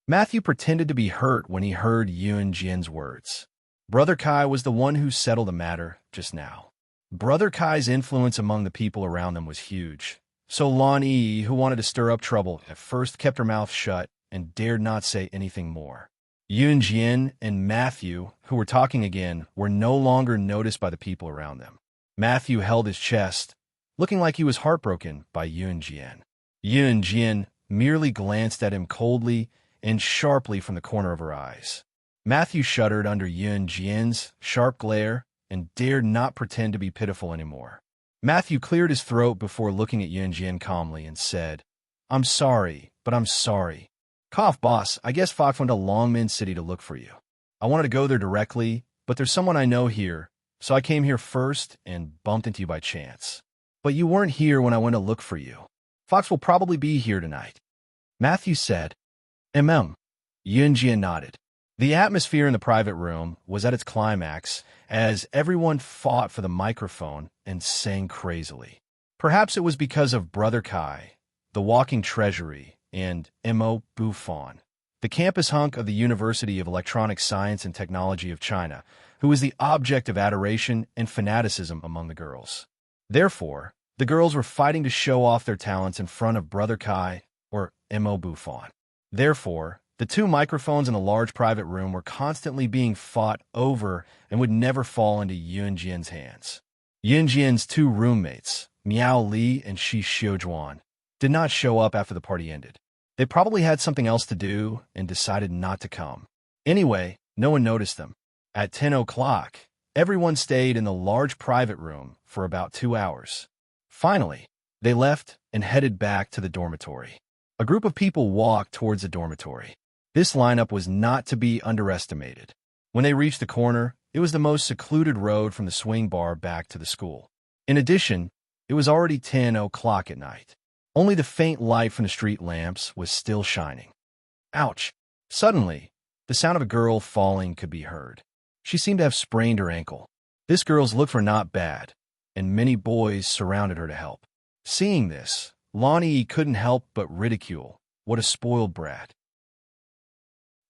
Matthew pretended to be hurt when he heard Yin Jian's words. Brother Kai was the one who settled the matter just now. Brother Kai's influence among the people around them was huge. So Lan Yi, who wanted to stir up trouble, at first kept her mouth shut and dared not say anything more. Yin Jian and Matthew, who were talking again, were no longer noticed by the people around them. Matthew held his chest, looking like he was heartbroken by Yin Jian. Yin Jian merely glanced at him coldly and sharply from the corner of her eyes. Matthew shuddered under Yin Jian's sharp glare and dared not pretend to be pitiful anymore. Matthew cleared his throat before looking at Yin Jian calmly and said, "I'm sorry, but I'm sorry. Cough, boss, I guess Fox went to Longmen City to look for you. I wanted to go there directly, but there's someone I know here, so I came here first and bumped into you by chance. But you weren't here when I went to look for you. Fox will probably be here tonight." Matthew said, "Mm." Yin Jian nodded. The atmosphere in the private room was at its climax as everyone fought for the microphone and sang crazily. Perhaps it was because of Brother Kai, the walking treasury, and Mo Buffon, the campus hunk of the University of Electronic Science and Technology of China, who was the object of adoration and fanaticism among the girls. Therefore, the girls were fighting to show off their talents in front of Brother Kai or Mo Buffon. Therefore, the two microphones in the large private room were constantly being fought over and would never fall into Yin Jian's hands. Yin Jian's two roommates, Miao Li and Shi Xiujuan, did not show up after the party ended. They probably had something else to do and decided not to come. Anyway, no one noticed them. At 10 o'clock, everyone stayed in the large private room for about 2 hours. Finally, they left and headed back to the dormitory. A group of people walked towards the dormitory. This lineup was not to be underestimated. When they reached the corner, it was the most secluded road from the swing bar back to the school. In addition, it was already 10 o'clock at night. Only the faint light from the street lamps was still shining. Ouch! Suddenly, the sound of a girl falling could be heard. She seemed to have sprained her ankle. This girl's looks were not bad, and many boys surrounded her to help. Seeing this, Lonnie couldn't help but ridicule. What a spoiled brat.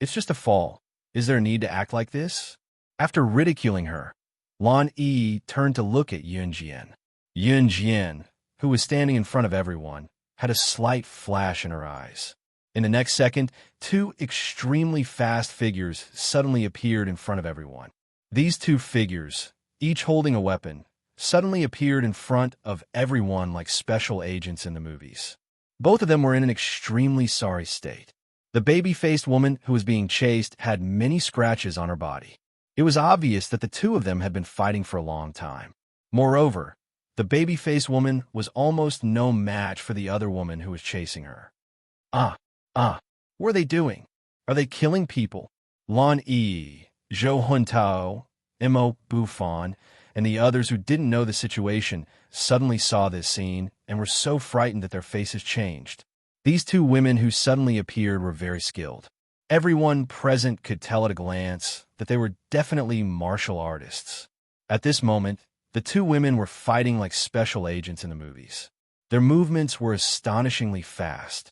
It's just a fall. Is there a need to act like this? After ridiculing her, Lon E turned to look at Yun Jian. Yun Jian, who was standing in front of everyone, had a slight flash in her eyes. In the next second, two extremely fast figures suddenly appeared in front of everyone. These two figures, each holding a weapon, suddenly appeared in front of everyone like special agents in the movies. Both of them were in an extremely sorry state. The baby-faced woman who was being chased had many scratches on her body. It was obvious that the two of them had been fighting for a long time. Moreover, the baby-faced woman was almost no match for the other woman who was chasing her. What are they doing? Are they killing people? Lon E, Zhou Huntao, Mo Buffon, and the others who didn't know the situation suddenly saw this scene and were so frightened that their faces changed. These two women who suddenly appeared were very skilled. Everyone present could tell at a glance that they were definitely martial artists. At this moment, the two women were fighting like special agents in the movies. Their movements were astonishingly fast.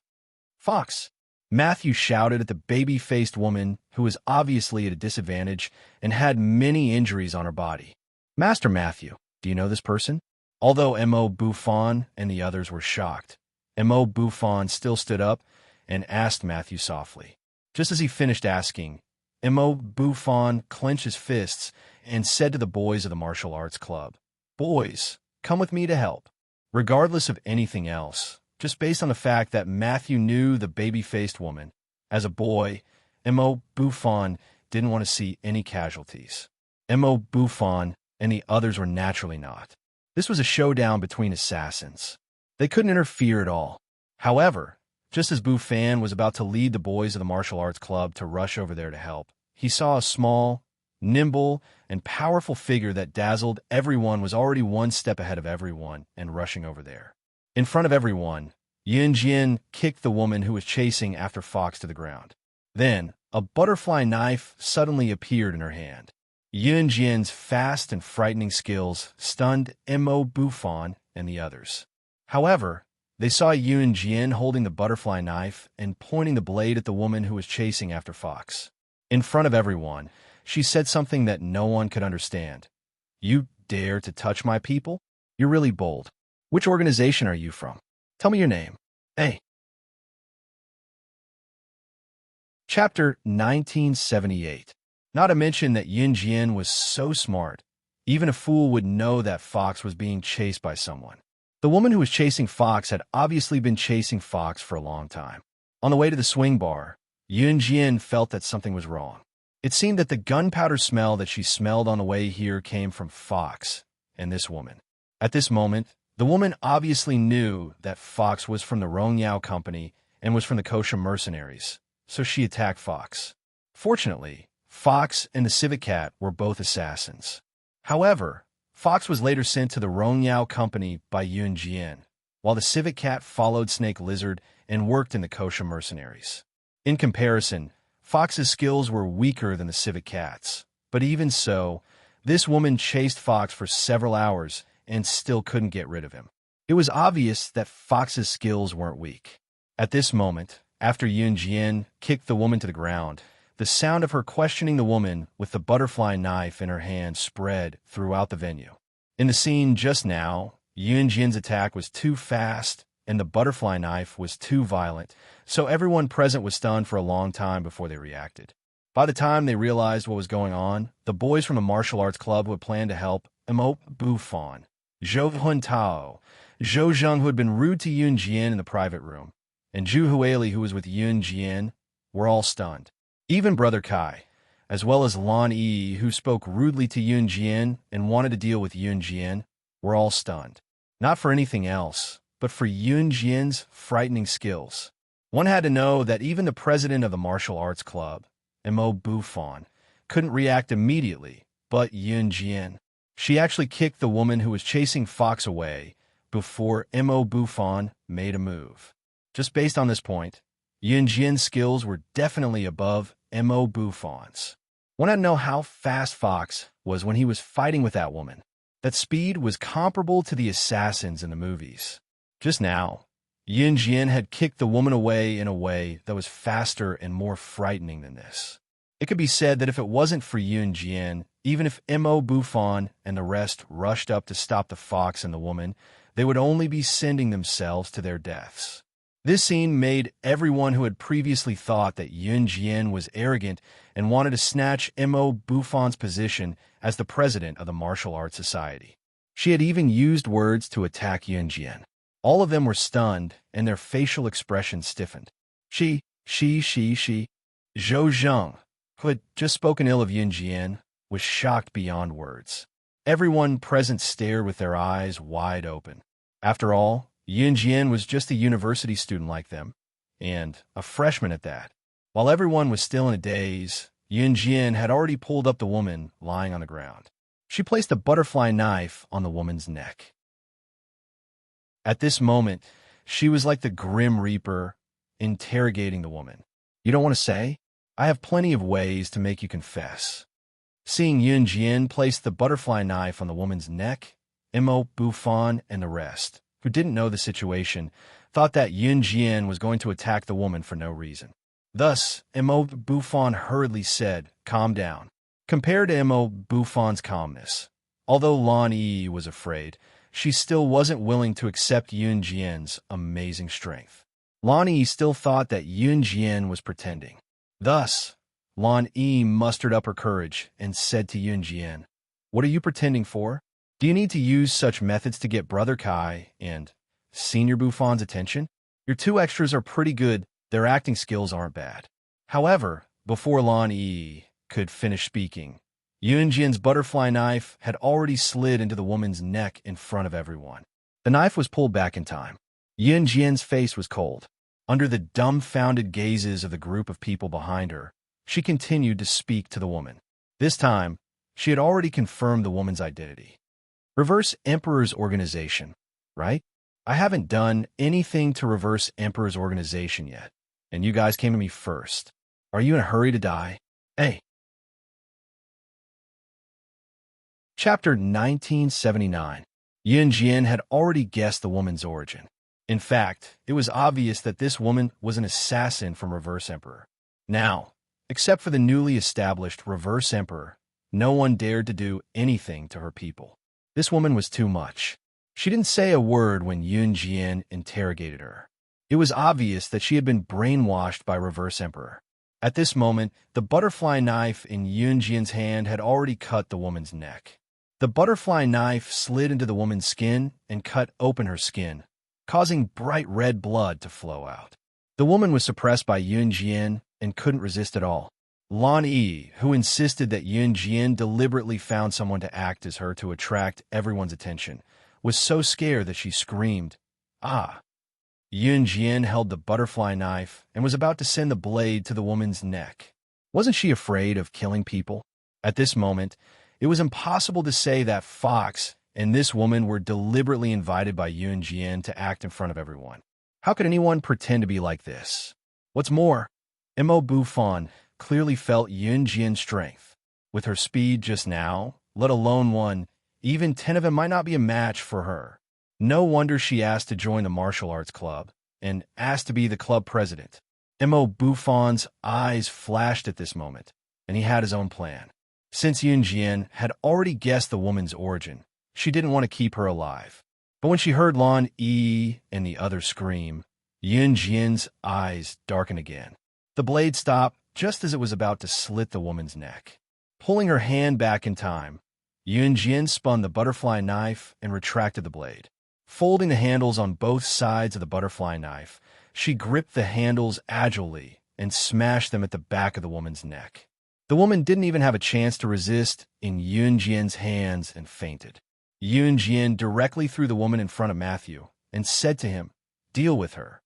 Fox! Matthew shouted at the baby-faced woman who was obviously at a disadvantage and had many injuries on her body. Master Matthew, do you know this person? Although Mo Buffon and the others were shocked, Mo Buffon still stood up and asked Matthew softly. Just as he finished asking, Mo Buffon clenched his fists and said to the boys of the martial arts club, "Boys, come with me to help." Regardless of anything else, just based on the fact that Matthew knew the baby-faced woman, as a boy, Mo Buffon didn't want to see any casualties. Mo Buffon and the others were naturally not. This was a showdown between assassins. They couldn't interfere at all. However, just as Buffon was about to lead the boys of the martial arts club to rush over there to help, he saw a small, nimble, and powerful figure that dazzled everyone was already one step ahead of everyone and rushing over there. In front of everyone, Yun Jian kicked the woman who was chasing after Fox to the ground. Then, a butterfly knife suddenly appeared in her hand. Yun Jian's fast and frightening skills stunned Mo Buffon and the others. However, they saw Yun Jian holding the butterfly knife and pointing the blade at the woman who was chasing after Fox. In front of everyone, she said something that no one could understand. "You dare to touch my people? You're really bold. Which organization are you from? Tell me your name." Hey. Chapter 1978. Not to mention that Yun Jian was so smart. Even a fool would know that Fox was being chased by someone. The woman who was chasing Fox had obviously been chasing Fox for a long time. On the way to the swing bar, Yun Jian felt that something was wrong. It seemed that the gunpowder smell that she smelled on the way here came from Fox and this woman. At this moment, the woman obviously knew that Fox was from the Rongyao Company and was from the kosher mercenaries, so she attacked Fox. Fortunately, Fox and the Civet Cat were both assassins. However, Fox was later sent to the Rongyao Company by Yun Jian, while the Civet Cat followed Snake Lizard and worked in the kosher mercenaries. In comparison, Fox's skills were weaker than the Civet Cat's, but even so, this woman chased Fox for several hours and still couldn't get rid of him. It was obvious that Fox's skills weren't weak. At this moment, after Yun Jian kicked the woman to the ground, the sound of her questioning the woman with the butterfly knife in her hand spread throughout the venue. In the scene just now, Yun Jian's attack was too fast and the butterfly knife was too violent, so everyone present was stunned for a long time before they reacted. By the time they realized what was going on, the boys from the martial arts club who had planned to help Mo Buffon, Zhou Huntao, Zhou Zheng who had been rude to Yun Jian in the private room, and Zhu Huili who was with Yun Jian were all stunned. Even Brother Kai, as well as Lan Yi, who spoke rudely to Yun Jian and wanted to deal with Yun Jian, were all stunned. Not for anything else, but for Yun Jian's frightening skills. One had to know that even the president of the martial arts club, Mo Bufan, couldn't react immediately, but Yun Jian. She actually kicked the woman who was chasing Fox away before Mo Bufan made a move. Just based on this point, Yun Jian's skills were definitely above Mo Bufan's. One had to know how fast Fox was when he was fighting with that woman. That speed was comparable to the assassins in the movies. Just now, Yun Jian had kicked the woman away in a way that was faster and more frightening than this. It could be said that if it wasn't for Yun Jian, even if Mo Bufan and the rest rushed up to stop the fox and the woman, they would only be sending themselves to their deaths. This scene made everyone who had previously thought that Yun Jian was arrogant and wanted to snatch Mo Bufan's position as the president of the Martial Arts Society. She had even used words to attack Yun Jian. All of them were stunned, and their facial expressions stiffened. Zhou Zheng, who had just spoken ill of Yun Jian, was shocked beyond words. Everyone present stared with their eyes wide open. After all, Yun Jian was just a university student like them, and a freshman at that. While everyone was still in a daze, Yun Jian had already pulled up the woman lying on the ground. She placed a butterfly knife on the woman's neck. At this moment, she was like the Grim Reaper, interrogating the woman. "You don't want to say? I have plenty of ways to make you confess." Seeing Yun Jian place the butterfly knife on the woman's neck, Mo Bufan and the rest, who didn't know the situation, thought that Yun Jian was going to attack the woman for no reason. Thus, Mo Bufan hurriedly said, "Calm down." Compared to Mo Bufan's calmness, although Lan Yi was afraid, she still wasn't willing to accept Yun Jian's amazing strength. Lan Yi still thought that Yun Jian was pretending. Thus, Lan Yi mustered up her courage and said to Yun Jian, "What are you pretending for? Do you need to use such methods to get Brother Kai and Senior Bufan's attention? Your two extras are pretty good, their acting skills aren't bad." However, before Lan Yi could finish speaking, Yun Jian's butterfly knife had already slid into the woman's neck in front of everyone. The knife was pulled back in time. Yun Jian's face was cold. Under the dumbfounded gazes of the group of people behind her, she continued to speak to the woman. This time, she had already confirmed the woman's identity. "Reverse Emperor's organization, right? I haven't done anything to Reverse Emperor's organization yet, and you guys came to me first. Are you in a hurry to die? Hey." Chapter 1979. Yun Jian had already guessed the woman's origin. In fact, it was obvious that this woman was an assassin from Reverse Emperor. Now, except for the newly established Reverse Emperor, no one dared to do anything to her people. This woman was too much. She didn't say a word when Yun Jian interrogated her. It was obvious that she had been brainwashed by Reverse Emperor. At this moment, the butterfly knife in Yun Jian's hand had already cut the woman's neck. The butterfly knife slid into the woman's skin and cut open her skin, causing bright red blood to flow out. The woman was suppressed by Yun Jian and couldn't resist at all. Lan Yi, who insisted that Yun Jian deliberately found someone to act as her to attract everyone's attention, was so scared that she screamed, "Ah!" Yun Jian held the butterfly knife and was about to send the blade to the woman's neck. Wasn't she afraid of killing people? At this moment, it was impossible to say that Fox and this woman were deliberately invited by Yun Jian to act in front of everyone. How could anyone pretend to be like this? What's more, Mo Bufan clearly felt Yun Jian's strength. With her speed just now, let alone one, even 10 of them might not be a match for her. No wonder she asked to join the martial arts club and asked to be the club president. Mo Bufan's eyes flashed at this moment, and he had his own plan. Since Yun Jian had already guessed the woman's origin, she didn't want to keep her alive. But when she heard Lan Yi and the others scream, Yun Jian's eyes darkened again. The blade stopped just as it was about to slit the woman's neck. Pulling her hand back in time, Yun Jian spun the butterfly knife and retracted the blade. Folding the handles on both sides of the butterfly knife, she gripped the handles agilely and smashed them at the back of the woman's neck. The woman didn't even have a chance to resist in Yun Jian's hands and fainted. Yun Jian directly threw the woman in front of Matthew and said to him, "Deal with her."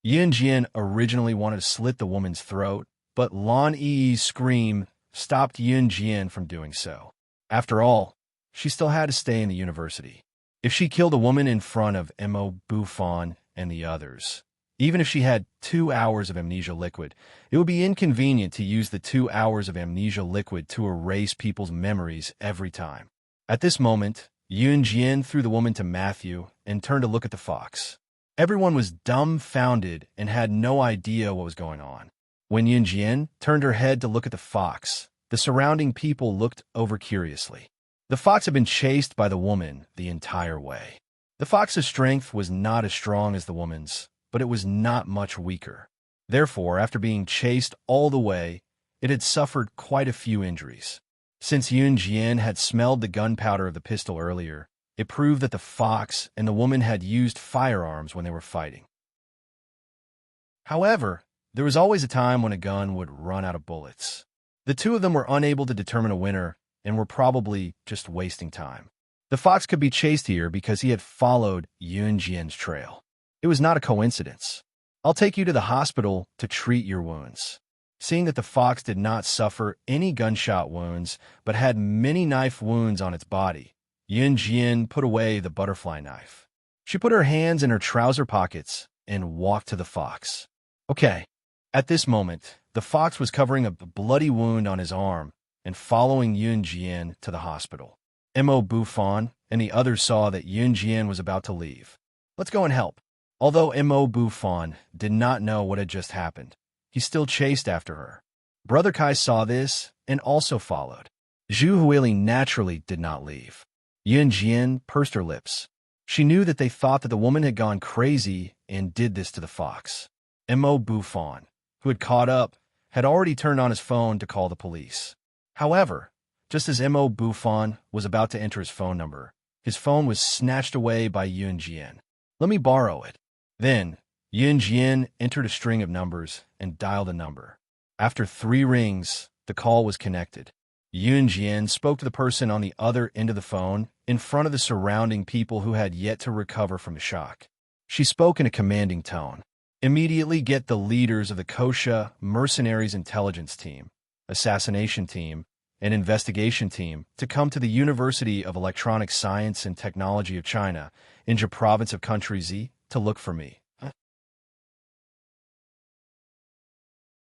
Yun Jian originally wanted to slit the woman's throat, but Lan Yi's scream stopped Yun Jian from doing so. After all, she still had to stay in the university. If she killed a woman in front of Mo Bufan and the others, even if she had 2 hours of amnesia liquid, it would be inconvenient to use the 2 hours of amnesia liquid to erase people's memories every time. At this moment, Yun Jian threw the woman to Matthew and turned to look at the fox. Everyone was dumbfounded and had no idea what was going on. When Yun Jian turned her head to look at the fox, the surrounding people looked over curiously. The fox had been chased by the woman the entire way. The fox's strength was not as strong as the woman's, but it was not much weaker. Therefore, after being chased all the way, it had suffered quite a few injuries. Since Yun Jian had smelled the gunpowder of the pistol earlier, it proved that the fox and the woman had used firearms when they were fighting. However, there was always a time when a gun would run out of bullets. The two of them were unable to determine a winner and were probably just wasting time. The fox could be chased here because he had followed Yun Jian's trail. It was not a coincidence. "I'll take you to the hospital to treat your wounds." Seeing that the fox did not suffer any gunshot wounds but had many knife wounds on its body, Yun Jian put away the butterfly knife. She put her hands in her trouser pockets and walked to the fox. Okay. At this moment, the fox was covering a bloody wound on his arm and following Yun Jian to the hospital. Mo Bufan and the others saw that Yun Jian was about to leave. "Let's go and help." Although Mo Bufan did not know what had just happened, he still chased after her. Brother Kai saw this and also followed. Zhu Huili naturally did not leave. Yun Jian pursed her lips. She knew that they thought that the woman had gone crazy and did this to the fox. Mo Bufan, who had caught up, had already turned on his phone to call the police. However, just as Mo Bufan was about to enter his phone number, his phone was snatched away by Yun Jian. "Let me borrow it." Then, Yun Jian entered a string of numbers and dialed a number. After 3 rings, the call was connected. Yun Jian spoke to the person on the other end of the phone in front of the surrounding people who had yet to recover from the shock. She spoke in a commanding tone. "Immediately get the leaders of the Kosha Mercenaries Intelligence Team, Assassination Team, and Investigation Team to come to the University of Electronic Science and Technology of China, Inja Province of Country Z, to look for me."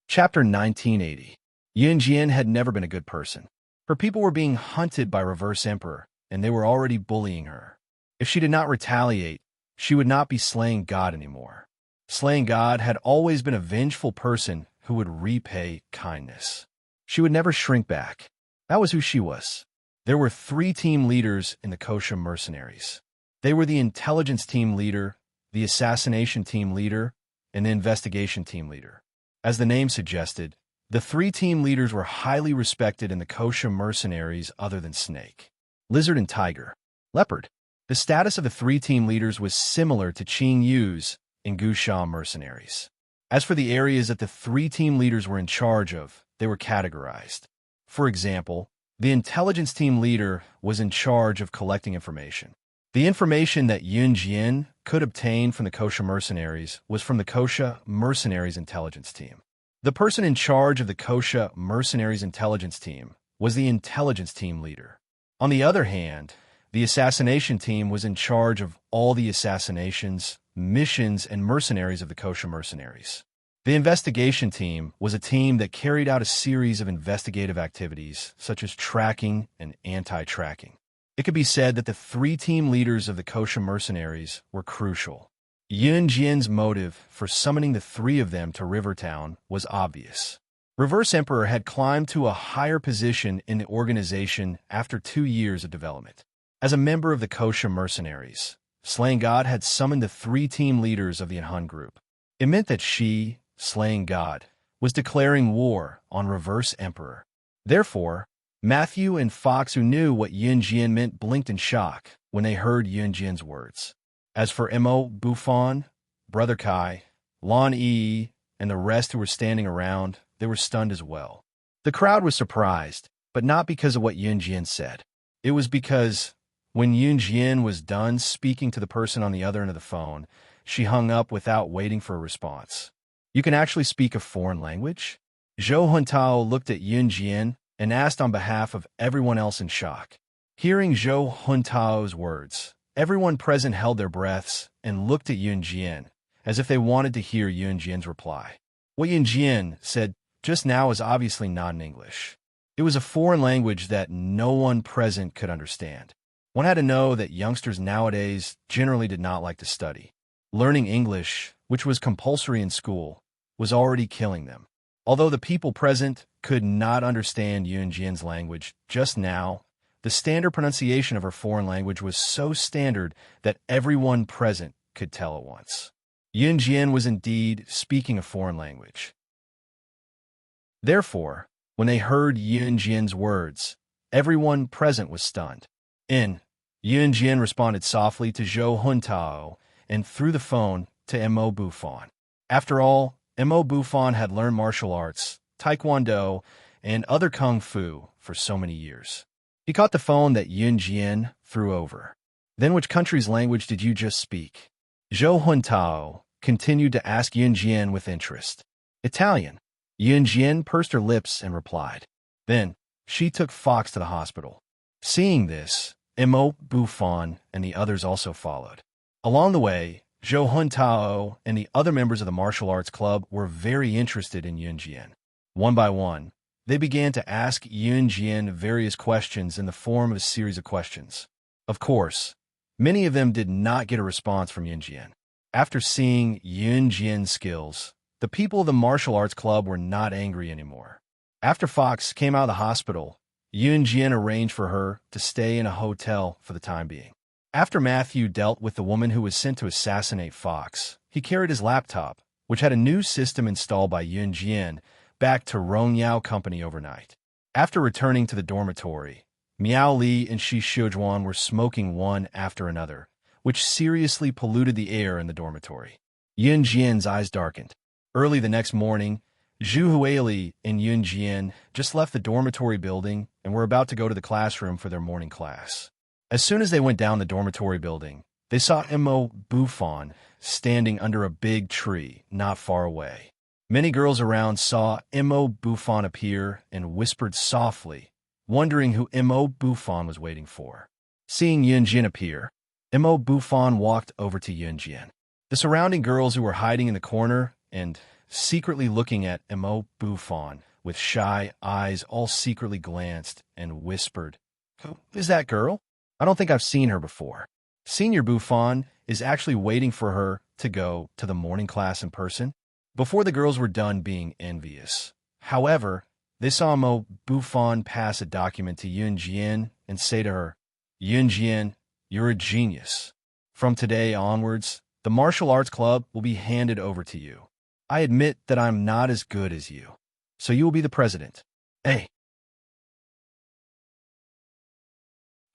Chapter 1980. Yun Jian had never been a good person. Her people were being hunted by Reverse Emperor, and they were already bullying her. If she did not retaliate, she would not be slaying God anymore. Slaying God had always been a vengeful person who would repay kindness. She would never shrink back. That was who she was. There were 3 team leaders in the Kosha mercenaries. They were the intelligence team leader, the assassination team leader, and the investigation team leader. As the name suggested, the 3 team leaders were highly respected in the Kosha mercenaries other than Snake, Lizard, and Tiger. Leopard. The status of the 3 team leaders was similar to Qing Yu's in Gusha mercenaries. As for the areas that the 3 team leaders were in charge of, they were categorized. For example, the intelligence team leader was in charge of collecting information. The information that Yun Jian could obtain from the Kosha mercenaries was from the Kosha mercenaries intelligence team. The person in charge of the Kosha mercenaries intelligence team was the intelligence team leader. On the other hand, the assassination team was in charge of all the assassinations, missions, and mercenaries of the Kosha mercenaries. The investigation team was a team that carried out a series of investigative activities, such as tracking and anti-tracking. It could be said that the 3 team leaders of the Kosha mercenaries were crucial. Yun Jian's motive for summoning the 3 of them to Rivertown was obvious. Reverse Emperor had climbed to a higher position in the organization after 2 years of development. As a member of the Kosha mercenaries, Slaying God had summoned the 3 team leaders of the Enhan group. It meant that she, Slaying God, was declaring war on Reverse Emperor. Therefore, Matthew and Fox, who knew what Yun Jian meant, blinked in shock when they heard Yun Jian's words. As for Mo Bufan, Brother Kai, Lan Yi, and the rest who were standing around, they were stunned as well. The The crowd was surprised, but not because of what Yunjian said. It was because when Yunjian was done speaking to the person on the other end of the phone, she hung up without waiting for a response. You can actually speak a foreign language? Zhou Huntao looked at Yunjian and asked on behalf of everyone else in shock. Hearing Zhou Huntao's words, everyone present held their breaths and looked at Yunjian, as if they wanted to hear Yunjian's reply. What Yunjian said just now was obviously not in English. It was a foreign language that no one present could understand. One had to know that youngsters nowadays generally did not like to study. Learning English, which was compulsory in school, was already killing them. Although the people present could not understand Yunjian's language just now, the standard pronunciation of her foreign language was so standard that everyone present could tell at once. Yunjian was indeed speaking a foreign language. Therefore, when they heard Yunjian's words, everyone present was stunned. Yunjian responded softly to Zhou Huntao and through the phone to Mo Bufan. After all, Mo Bufan had learned martial arts, taekwondo, and other kung fu for so many years. He caught the phone that Yunjian threw over. Then which country's language did you just speak? Zhou Huntao continued to ask Yunjian with interest. Italian. Yunjian pursed her lips and replied. Then she took Fox to the hospital. Seeing this, Mo Bufan and the others also followed. Along the way, Zhou Huntao and the other members of the martial arts club were very interested in Yunjian. One by one, they began to ask Yunjian various questions in the form of a series of questions. Of course, many of them did not get a response from Yunjian. After seeing Yunjian's skills, the people of the martial arts club were not angry anymore. After Fox came out of the hospital, Yunjian arranged for her to stay in a hotel for the time being. After Matthew dealt with the woman who was sent to assassinate Fox, he carried his laptop, which had a new system installed by Yunjian, back to Rongyao Company overnight. After returning to the dormitory, Miao Li and Shi Xiujuan were smoking one after another, which seriously polluted the air in the dormitory. Yunjian's eyes darkened. Early the next morning, Zhu Huili and Yunjian just left the dormitory building and were about to go to the classroom for their morning class. As soon as they went down the dormitory building, they saw Mo Bufan standing under a big tree not far away. Many girls around saw Mo Bufan appear and whispered softly, wondering who Mo Bufan was waiting for. Seeing Yunjian appear, Mo Bufan walked over to Yunjian. The surrounding girls who were hiding in the corner and secretly looking at Mo Bufan with shy eyes all secretly glanced and whispered, "Who is that girl? I don't think I've seen her before." Senior Bufan is actually waiting for her to go to the morning class in person. Before the girls were done being envious, however, they saw Mo Bufan pass a document to Yunjian and say to her, "Yunjian, you're a genius. From today onwards, the martial arts club will be handed over to you. I admit that I'm not as good as you, so you will be the president." Hey.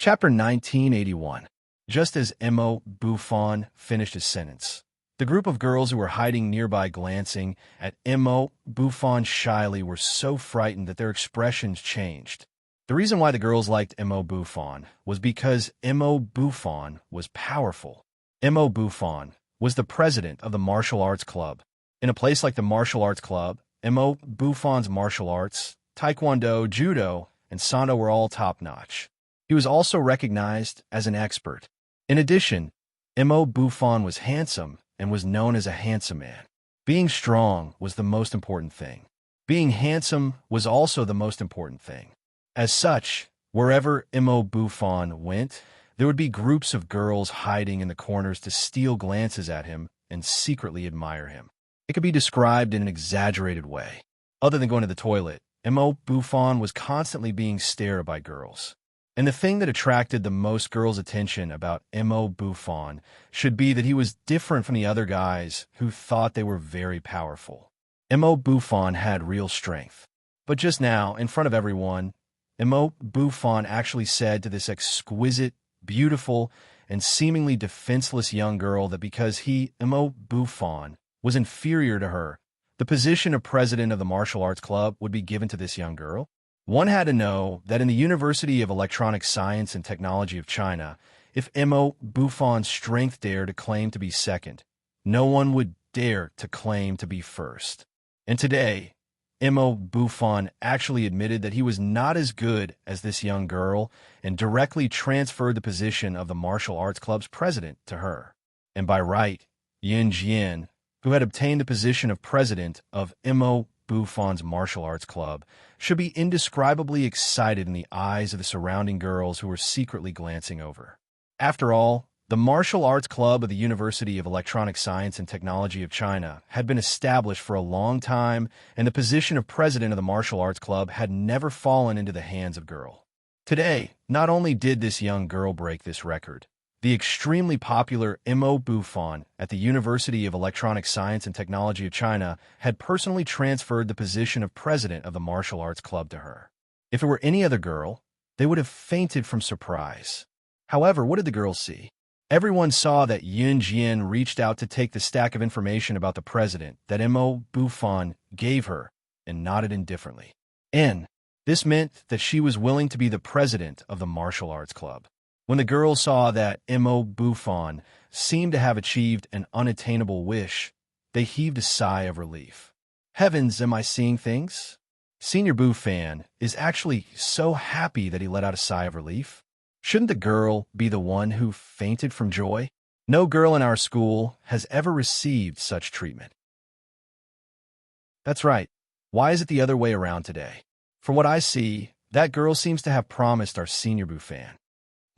Chapter 1981. Just as Mo Bufan finished his sentence, the group of girls who were hiding nearby glancing at Mo Bufan shyly were so frightened that their expressions changed. The reason why the girls liked Mo Bufan was because Mo Bufan was powerful. Mo Bufan was the president of the martial arts club. In a place like the martial arts club, Mo Bufan's martial arts, taekwondo, judo, and sando were all top-notch. He was also recognized as an expert. In addition, Mo Bufan was handsome and was known as a handsome man. Being strong was the most important thing. Being handsome was also the most important thing. As such, wherever Mo Bufan went, there would be groups of girls hiding in the corners to steal glances at him and secretly admire him. It could be described in an exaggerated way. Other than going to the toilet, Mo Bufan was constantly being stared at by girls. And the thing that attracted the most girls' attention about Mo Bufan should be that he was different from the other guys who thought they were very powerful. Mo Bufan had real strength. But just now, in front of everyone, Mo Bufan actually said to this exquisite, beautiful, and seemingly defenseless young girl that because he, Mo Bufan, was inferior to her, the position of president of the martial arts club would be given to this young girl? One had to know that in the University of Electronic Science and Technology of China, if Mo Buffon's strength dared to claim to be second, no one would dare to claim to be first. And today, Mo Buffon actually admitted that he was not as good as this young girl and directly transferred the position of the martial arts club's president to her. And by right, Yun Jian, who had obtained the position of president of Mo Buffon's martial arts club, should be indescribably excited in the eyes of the surrounding girls who were secretly glancing over. After all, the Martial Arts Club of the University of Electronic Science and Technology of China had been established for a long time, and the position of president of the Martial Arts Club had never fallen into the hands of girl. Today, not only did this young girl break this record, the extremely popular Mo Buffon at the University of Electronic Science and Technology of China had personally transferred the position of president of the Martial Arts Club to her. If it were any other girl, they would have fainted from surprise. However, what did the girls see? Everyone saw that Yun Jian reached out to take the stack of information about the president that Mo Buffon gave her and nodded indifferently. This meant that she was willing to be the president of the martial arts club. When the girls saw that Mo Buffon seemed to have achieved an unattainable wish, they heaved a sigh of relief. Heavens, am I seeing things? Senior Buffon is actually so happy that he let out a sigh of relief. Shouldn't the girl be the one who fainted from joy? No girl in our school has ever received such treatment. That's right. Why is it the other way around today? From what I see, that girl seems to have promised our senior Buffon.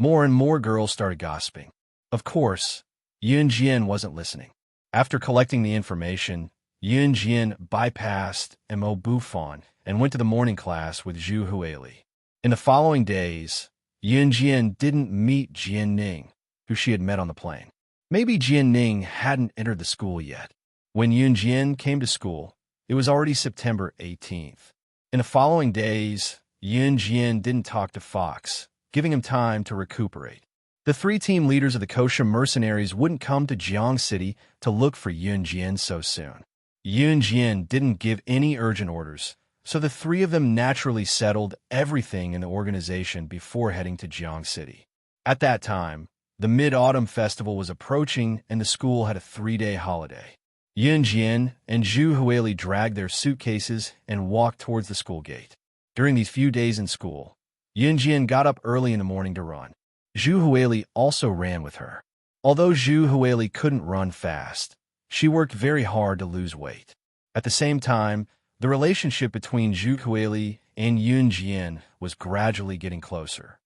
More and more girls started gossiping. Of course, Yun Jian wasn't listening. After collecting the information, Yun Jian bypassed Mo Buffon and went to the morning class with Zhu Huili. In the following days, Yun Jian didn't meet Jian Ning, who she had met on the plane. Maybe Jian Ning hadn't entered the school yet. When Yun Jian came to school, it was already September 18th. In the following days, Yun Jian didn't talk to Fox, giving him time to recuperate. The three team leaders of the Kosha mercenaries wouldn't come to Jiang City to look for Yun Jian so soon. Yun Jian didn't give any urgent orders, so the three of them naturally settled everything in the organization before heading to Jiang City. At that time, the Mid-Autumn Festival was approaching and the school had a 3-day holiday. Yun Jian and Zhu Huili dragged their suitcases and walked towards the school gate. During these few days in school, Yun Jian got up early in the morning to run. Zhu Huili also ran with her. Although Zhu Huili couldn't run fast, she worked very hard to lose weight. At the same time, the relationship between Zhu Huili and Yun Jian was gradually getting closer.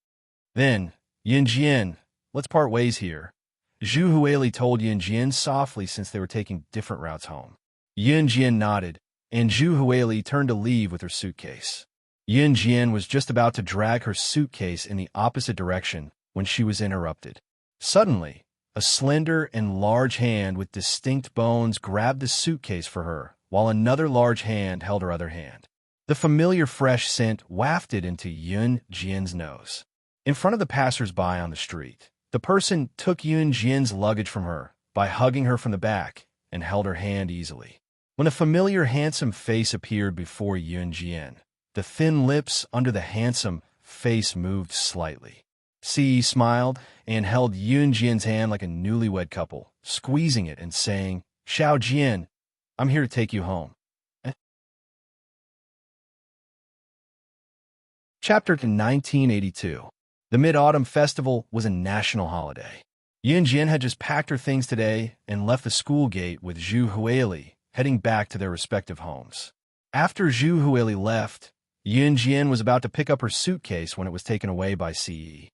Then, Yun Jian, let's part ways here. Zhu Huili told Yun Jian softly since they were taking different routes home. Yun Jian nodded, and Zhu Huili turned to leave with her suitcase. Yun Jian was just about to drag her suitcase in the opposite direction when she was interrupted. Suddenly, a slender and large hand with distinct bones grabbed the suitcase for her, while another large hand held her other hand. The familiar fresh scent wafted into Yun Jian's nose. In front of the passers-by on the street, the person took Yun Jian's luggage from her by hugging her from the back and held her hand easily. When a familiar handsome face appeared before Yun Jian, the thin lips under the handsome face moved slightly. Si smiled and held Yun Jian's hand like a newlywed couple, squeezing it and saying, "Xiao Jian, I'm here to take you home." Chapter 1982. The Mid-Autumn Festival was a national holiday. Yun Jian had just packed her things today and left the school gate with Zhu Huili, heading back to their respective homes. After Zhu Huili left, Yun Jian was about to pick up her suitcase when it was taken away by Ce.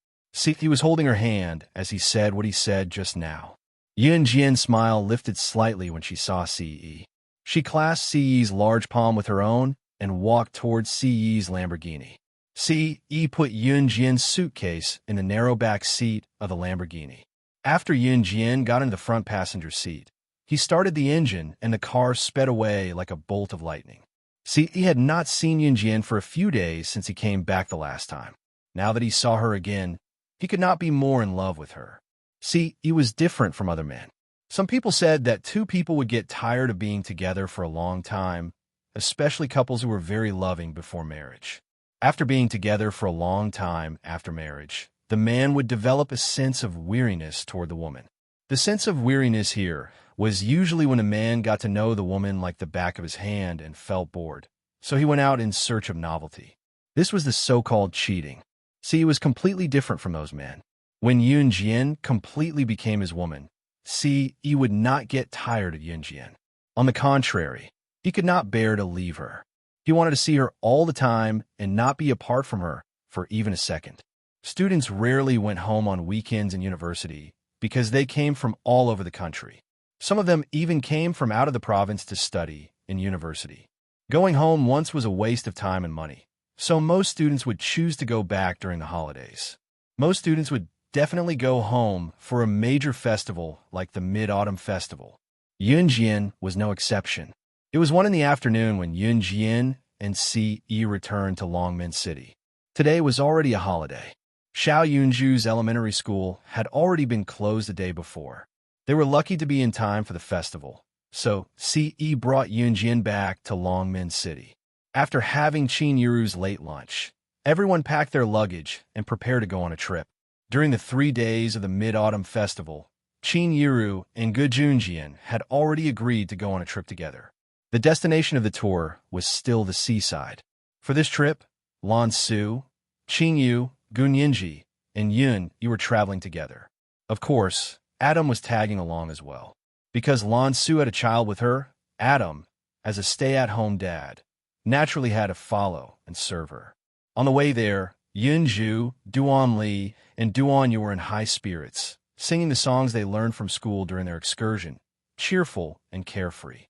He was holding her hand as he said what he said just now. Yun Jian's smile lifted slightly when she saw Ce. She clasped Ce's large palm with her own and walked towards Ce's Lamborghini. Ce put Yun Jian's suitcase in the narrow back seat of the Lamborghini. After Yun Jian got into the front passenger seat, he started the engine and the car sped away like a bolt of lightning. Ce had not seen Yun Jian for a few days since he came back the last time. Now that he saw her again, he could not be more in love with her. Ce was different from other men. Some people said that two people would get tired of being together for a long time, especially couples who were very loving before marriage. After being together for a long time after marriage, the man would develop a sense of weariness toward the woman. The sense of weariness here was usually when a man got to know the woman like the back of his hand and felt bored, so he went out in search of novelty. This was the so-called cheating. See, he was completely different from those men. When Yun Jian completely became his woman, see, he would not get tired of Yun Jian. On the contrary, he could not bear to leave her. He wanted to see her all the time and not be apart from her for even a second. Students rarely went home on weekends in university because they came from all over the country. Some of them even came from out of the province to study in university. Going home once was a waste of time and money, so most students would choose to go back during the holidays. Most students would definitely go home for a major festival like the Mid-Autumn Festival. Yun Jian was no exception. It was 1 in the afternoon when Yun Jian and Si returned to Longmen City. Today was already a holiday. Xiao Yunju's elementary school had already been closed the day before. They were lucky to be in time for the festival, so Si brought Yun Jian back to Longmen City. After having Qin Yuru's late lunch, everyone packed their luggage and prepared to go on a trip. During the 3 days of the Mid-Autumn Festival, Qin Yuru and Ge Junjian had already agreed to go on a trip together. The destination of the tour was still the seaside. For this trip, Lan Su, Qin Yu, Gun Yinji, and Yun Yu were traveling together. Of course, Adam was tagging along as well. Because Lan Su had a child with her, Adam, as a stay-at-home dad, naturally had to follow and serve her. On the way there, Yun Zhu, Duan Li, and Duan Yu were in high spirits, singing the songs they learned from school during their excursion, cheerful and carefree.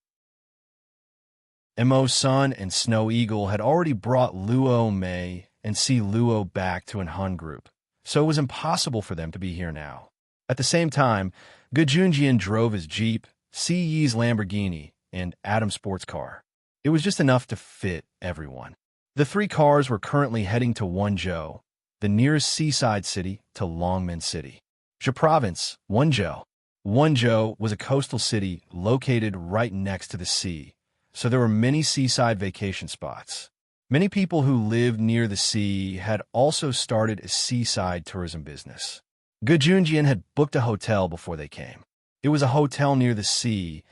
Mo Sun and Snow Eagle had already brought Luo Mei and Si Luo back to an Hun group, so it was impossible for them to be here now. At the same time, Ge Junjian drove his Jeep, Si Yi's Lamborghini, and Adam's sports car. It was just enough to fit everyone. The 3 cars were currently heading to Wenzhou, the nearest seaside city to Longmen City. Zhe Province, Wenzhou. Wenzhou was a coastal city located right next to the sea, so there were many seaside vacation spots. Many people who lived near the sea had also started a seaside tourism business. Ge Junjian had booked a hotel before they came. It was a hotel near the sea,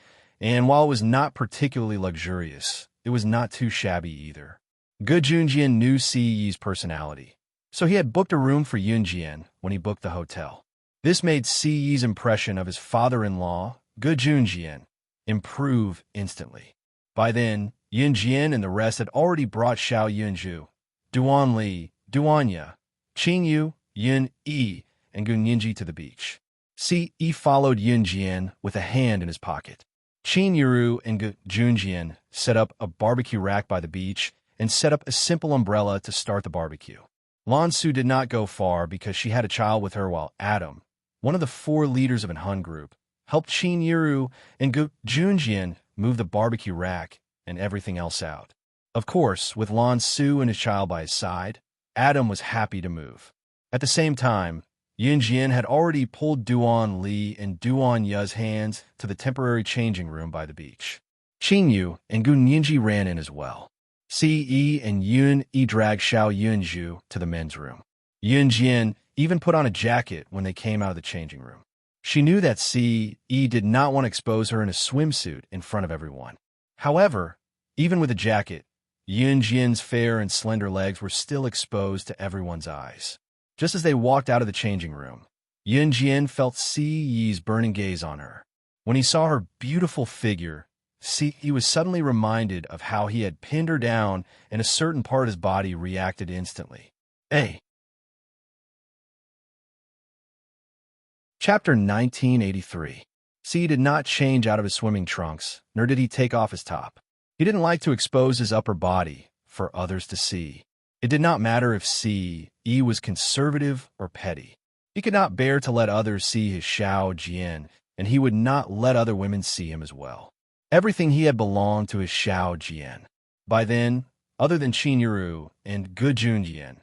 and while it was not particularly luxurious, it was not too shabby either. Ge Junjian knew Si Yi's personality, so he had booked a room for Yun Jian when he booked the hotel. This made Si Yi's impression of his father-in-law, Ge Junjian, improve instantly. By then, Yun Jian and the rest had already brought Xiao Yunju, Duan Li, Duan Ya, Qin Yu, Yun Yi, and Gun Yinji to the beach. Si Yi followed Yun Jian with a hand in his pocket. Qin Yuru and Ge Junjian set up a barbecue rack by the beach and set up a simple umbrella to start the barbecue. Lan Su did not go far because she had a child with her, while Adam, one of the 4 leaders of an Hun group, helped Qin Yuru and Ge Junjian move the barbecue rack and everything else out. Of course, with Lan Su and his child by his side, Adam was happy to move. At the same time, Yun Jian had already pulled Duan Li and Duan Ya's hands to the temporary changing room by the beach. Qin Yu and Gun Yinji ran in as well. Si Yi and Yun Yi dragged Xiao Yunju to the men's room. Yun Jian even put on a jacket when they came out of the changing room. She knew that Si Yi did not want to expose her in a swimsuit in front of everyone. However, even with a jacket, Yun Jian's fair and slender legs were still exposed to everyone's eyes. Just as they walked out of the changing room, Yun Jian felt Si Yi's burning gaze on her. When he saw her beautiful figure, Si Yi was suddenly reminded of how he had pinned her down and a certain part of his body reacted instantly. Hey! Chapter 1983. Si did not change out of his swimming trunks, nor did he take off his top. He didn't like to expose his upper body for others to see. It did not matter if Si Yi was conservative or petty. He could not bear to let others see his Xiao Jian, and he would not let other women see him as well. Everything he had belonged to his Xiao Jian. By then, other than Qin Yuru and Ge Junjian,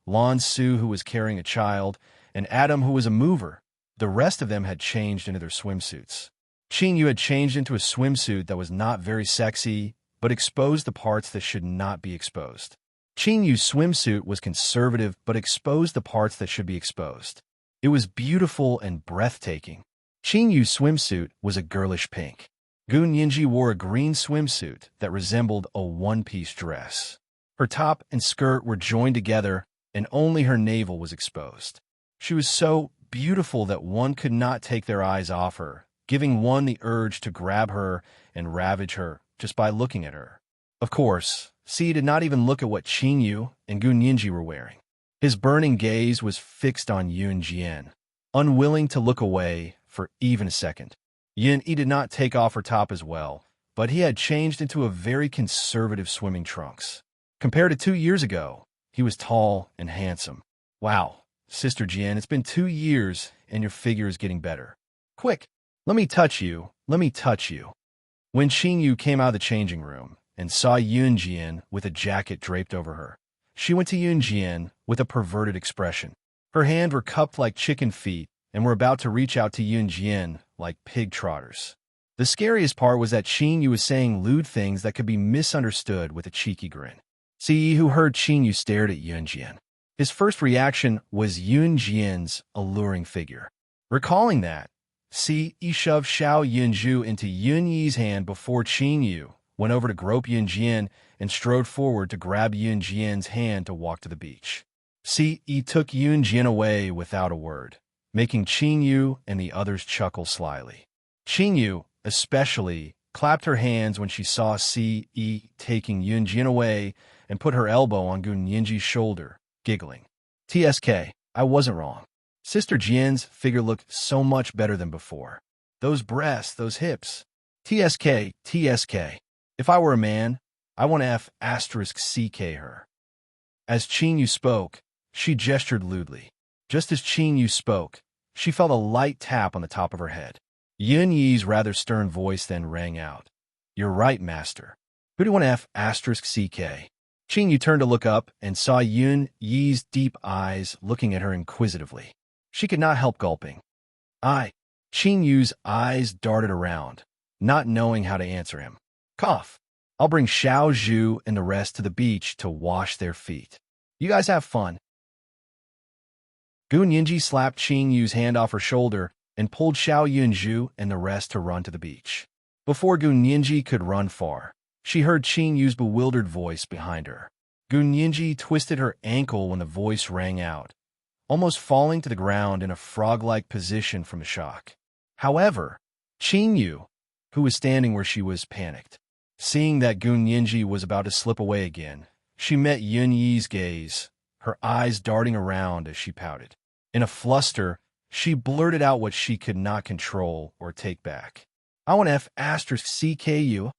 Lan Su, who was carrying a child, and Adam, who was a mover, the rest of them had changed into their swimsuits. Qing Yu had changed into a swimsuit that was not very sexy, but exposed the parts that should not be exposed. Qing Yu's swimsuit was conservative but exposed the parts that should be exposed. It was beautiful and breathtaking. Qing Yu's swimsuit was a girlish pink. Gu Nianji wore a green swimsuit that resembled a one-piece dress. Her top and skirt were joined together, and only her navel was exposed. She was so beautiful that one could not take their eyes off her, giving one the urge to grab her and ravage her just by looking at her. Of course, C did not even look at what Qing Yu and Gu Nianji were wearing. His burning gaze was fixed on Yun Jian, unwilling to look away for even a second. Yun Yi did not take off her top as well, but he had changed into a very conservative swimming trunks. Compared to 2 years ago, he was tall and handsome. Wow, Sister Jian, it's been 2 years and your figure is getting better. Quick, let me touch you, let me touch you. When Qing Yu came out of the changing room and saw Yun Jian with a jacket draped over her, she went to Yun Jian with a perverted expression. Her hands were cupped like chicken feet and were about to reach out to Yun Jian like pig trotters. The scariest part was that Qing Yu was saying lewd things that could be misunderstood with a cheeky grin. Si, who heard Qing Yu, stared at Yun Jian. His first reaction was Yun Jian's alluring figure. Recalling that, Si shoved Xiao Yunzhu into Yun Yi's hand before Qing Yu went over to grope Yun Jian and strode forward to grab Yun Jian's hand to walk to the beach. Si took Yun Jian away without a word, making Qing Yu and the others chuckle slyly. Qing Yu, especially, clapped her hands when she saw Si taking Yun Jian away and put her elbow on Gu Nianji's shoulder, giggling. TSK, I wasn't wrong. Sister Jian's figure looked so much better than before. Those breasts, those hips. TSK. If I were a man, I want to *CK her. As Qing Yu spoke, she gestured lewdly. Just as Qing Yu spoke, she felt a light tap on the top of her head. Yun Yi's rather stern voice then rang out. You're right, master. Who do you want to *CK? Qing Yu turned to look up and saw Yun Yi's deep eyes looking at her inquisitively. She could not help gulping. Qing Yu's eyes darted around, not knowing how to answer him. Cough. I'll bring Xiao Zhu and the rest to the beach to wash their feet. You guys have fun. Gu Nianji slapped Qing Yu's hand off her shoulder and pulled Xiao Yunzhu and the rest to run to the beach. Before Gu Nianji could run far, she heard Qing Yu's bewildered voice behind her. Gu Nianji twisted her ankle when the voice rang out, almost falling to the ground in a frog-like position from the shock. However, Qing Yu, who was standing where she was, panicked. Seeing that Gu Nianji was about to slip away again, she met Yun Yi's gaze, her eyes darting around as she pouted. In a fluster, she blurted out what she could not control or take back. I want to *CKU.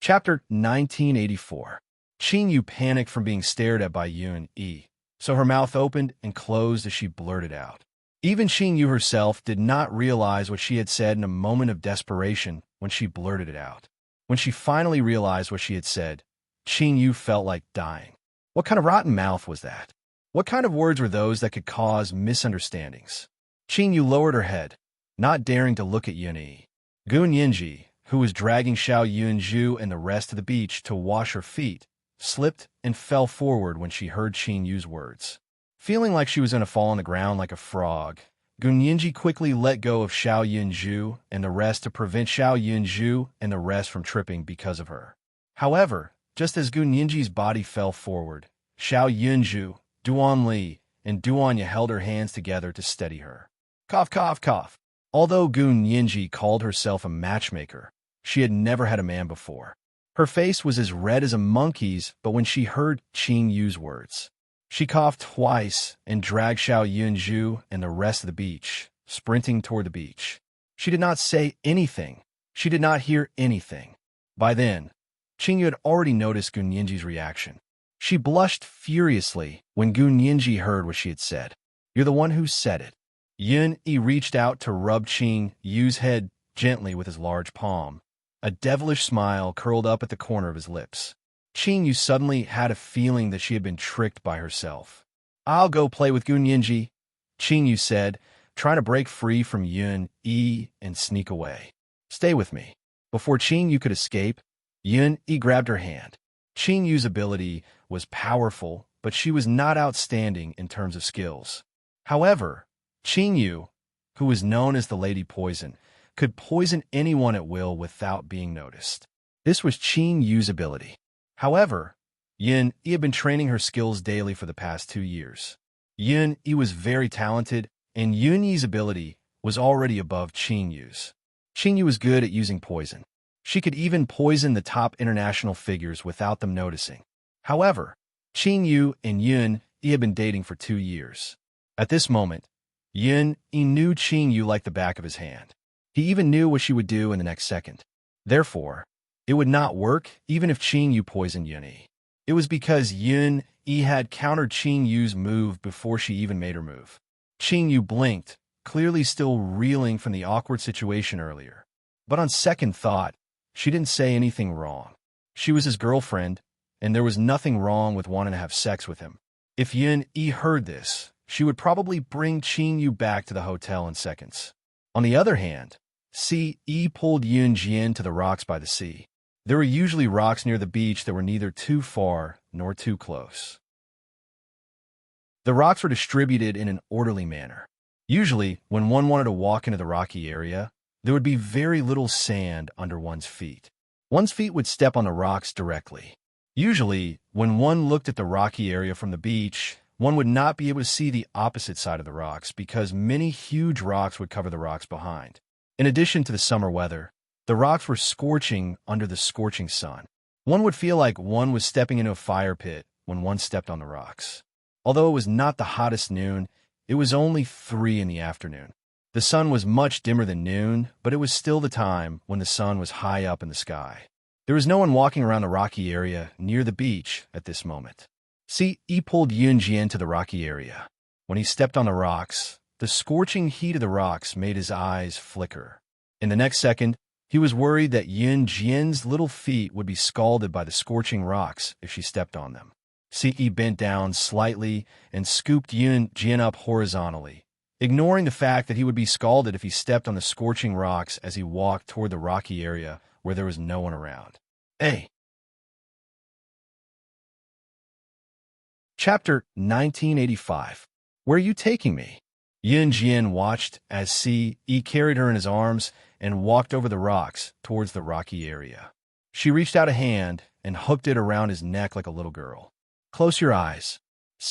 Chapter 1984. Qing Yu panicked from being stared at by Yun Yi, so her mouth opened and closed as she blurted out. Even Qing Yu herself did not realize what she had said in a moment of desperation when she blurted it out. When she finally realized what she had said, Qing Yu felt like dying. What kind of rotten mouth was that? What kind of words were those that could cause misunderstandings? Qing Yu lowered her head, not daring to look at Yun Yi. Gu Nianji, who was dragging Xiao Yunzhu and the rest to the beach to wash her feet, slipped and fell forward when she heard Qing Yu's words. Feeling like she was going to fall on the ground like a frog, Gu Nianji quickly let go of Xiao Yunzhu and the rest to prevent Xiao Yunzhu and the rest from tripping because of her. However, just as Gu Nianji's body fell forward, Xiao Yunzhu, Duan Li, and Duanya held her hands together to steady her. Cough, cough, cough. Although Gu Nianji called herself a matchmaker, she had never had a man before. Her face was as red as a monkey's, but when she heard Qing Yu's words, she coughed twice and dragged Xiao Yunzhu and the rest of the beach, sprinting toward the beach. She did not say anything. She did not hear anything. By then, Qing Yu had already noticed Gu Nianji's reaction. She blushed furiously when Gu Nianji heard what she had said. You're the one who said it. Yun Yi reached out to rub Qing Yu's head gently with his large palm. A devilish smile curled up at the corner of his lips. Qing Yu suddenly had a feeling that she had been tricked by herself. I'll go play with Gu Nianji, Qing Yu said, trying to break free from Yun Yi and sneak away. Stay with me. Before Qin Yu could escape, Yun Yi grabbed her hand. Qin Yu's ability was powerful, but she was not outstanding in terms of skills. However, Qin Yu, who was known as the Lady Poison, could poison anyone at will without being noticed. This was Qin Yu's ability. However, Yun Yi had been training her skills daily for the past 2 years. Yun Yi was very talented, and Yun Yi's ability was already above Qin Yu's. Qin Yu was good at using poison. She could even poison the top international figures without them noticing. However, Qin Yu and Yun Yi had been dating for 2 years. At this moment, Yun Yi knew Qin Yu like the back of his hand. He even knew what she would do in the next second. Therefore, it would not work even if Qin Yu poisoned Yun Yi. It was because Yun Yi had countered Qin Yu's move before she even made her move. Qin Yu blinked, clearly still reeling from the awkward situation earlier. But on second thought, she didn't say anything wrong. She was his girlfriend, and there was nothing wrong with wanting to have sex with him. If Yun Yi heard this, she would probably bring Qin Yu back to the hotel in seconds. On the other hand, Yi pulled Yun Jian to the rocks by the sea. There were usually rocks near the beach that were neither too far nor too close. The rocks were distributed in an orderly manner. Usually, when one wanted to walk into the rocky area, there would be very little sand under one's feet. One's feet would step on the rocks directly. Usually, when one looked at the rocky area from the beach, one would not be able to see the opposite side of the rocks because many huge rocks would cover the rocks behind. In addition to the summer weather, the rocks were scorching under the scorching sun. One would feel like one was stepping into a fire pit when one stepped on the rocks. Although it was not the hottest noon, it was only 3 in the afternoon. The sun was much dimmer than noon, but it was still the time when the sun was high up in the sky. There was no one walking around the rocky area near the beach at this moment. He pulled Yun Jian to the rocky area. When he stepped on the rocks, the scorching heat of the rocks made his eyes flicker. In the next second, he was worried that Yun Jian's little feet would be scalded by the scorching rocks if she stepped on them. Yi bent down slightly and scooped Yun Jian up horizontally, ignoring the fact that he would be scalded if he stepped on the scorching rocks as he walked toward the rocky area where there was no one around. Hey! Chapter 1985. Where are you taking me? Yun Jian watched as Yi carried her in his arms and walked over the rocks towards the rocky area. She reached out a hand and hooked it around his neck like a little girl. Close your eyes.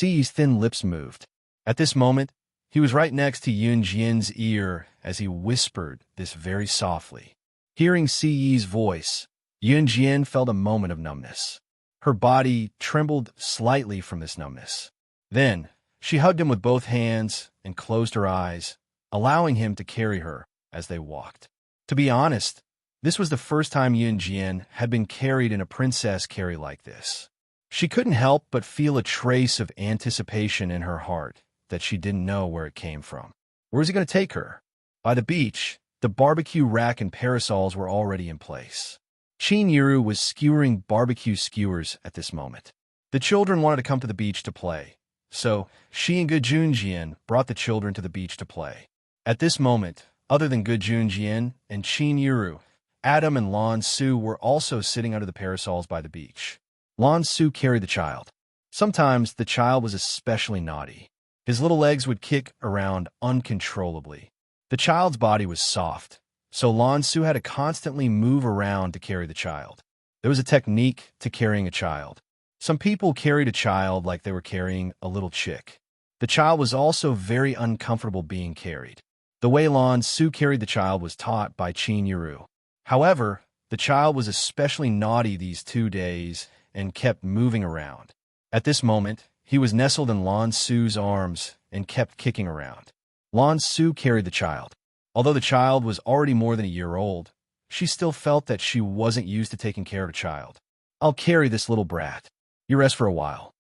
Yi's thin lips moved. At this moment, he was right next to Yun Jian's ear as he whispered this very softly. Hearing Yi's voice, Yun Jian felt a moment of numbness. Her body trembled slightly from this numbness. Then, she hugged him with both hands and closed her eyes, allowing him to carry her as they walked. To be honest, this was the first time Yun Jian had been carried in a princess carry like this. She couldn't help but feel a trace of anticipation in her heart that she didn't know where it came from. Where was he going to take her? By the beach, the barbecue rack and parasols were already in place. Qin Yu was skewering barbecue skewers at this moment. The children wanted to come to the beach to play, so she and Good Junjian brought the children to the beach to play. At this moment, other than Good Junjian and Qin Yu, Adam and Lan Su were also sitting under the parasols by the beach. Lan Su carried the child. Sometimes the child was especially naughty. His little legs would kick around uncontrollably. The child's body was soft, so Lan Su had to constantly move around to carry the child. There was a technique to carrying a child. Some people carried a child like they were carrying a little chick. The child was also very uncomfortable being carried. The way Lan Su carried the child was taught by Qin Yu. However, the child was especially naughty these 2 days and kept moving around. At this moment, he was nestled in Lan Su's arms and kept kicking around. Lan Su carried the child. Although the child was already more than a year old, she still felt that she wasn't used to taking care of a child. I'll carry this little brat. You rest for a while.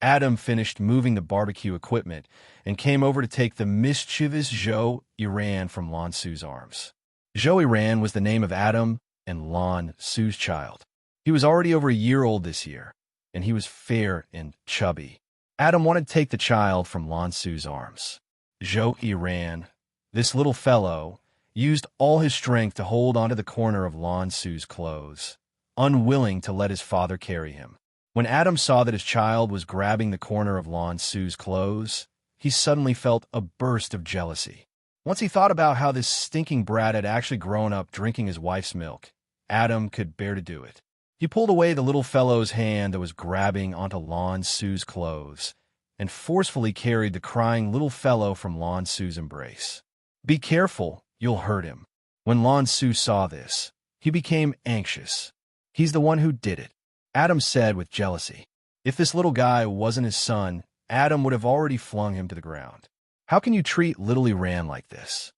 Adam finished moving the barbecue equipment and came over to take the mischievous Zhou Iran from Lan Su's arms. Zhou Iran was the name of Adam and Lan Su's child. He was already over a year old this year, and he was fair and chubby. Adam wanted to take the child from Lan Su's arms. Zhou Iran This little fellow used all his strength to hold onto the corner of Lan Su's clothes, unwilling to let his father carry him. When Adam saw that his child was grabbing the corner of Lan Su's clothes, he suddenly felt a burst of jealousy. Once he thought about how this stinking brat had actually grown up drinking his wife's milk, Adam could bear to do it. He pulled away the little fellow's hand that was grabbing onto Lan Su's clothes and forcefully carried the crying little fellow from Lan Su's embrace. "Be careful, you'll hurt him." When Lan Su saw this, he became anxious. "He's the one who did it," Adam said with jealousy. If this little guy wasn't his son, Adam would have already flung him to the ground. "How can you treat little Iran like this?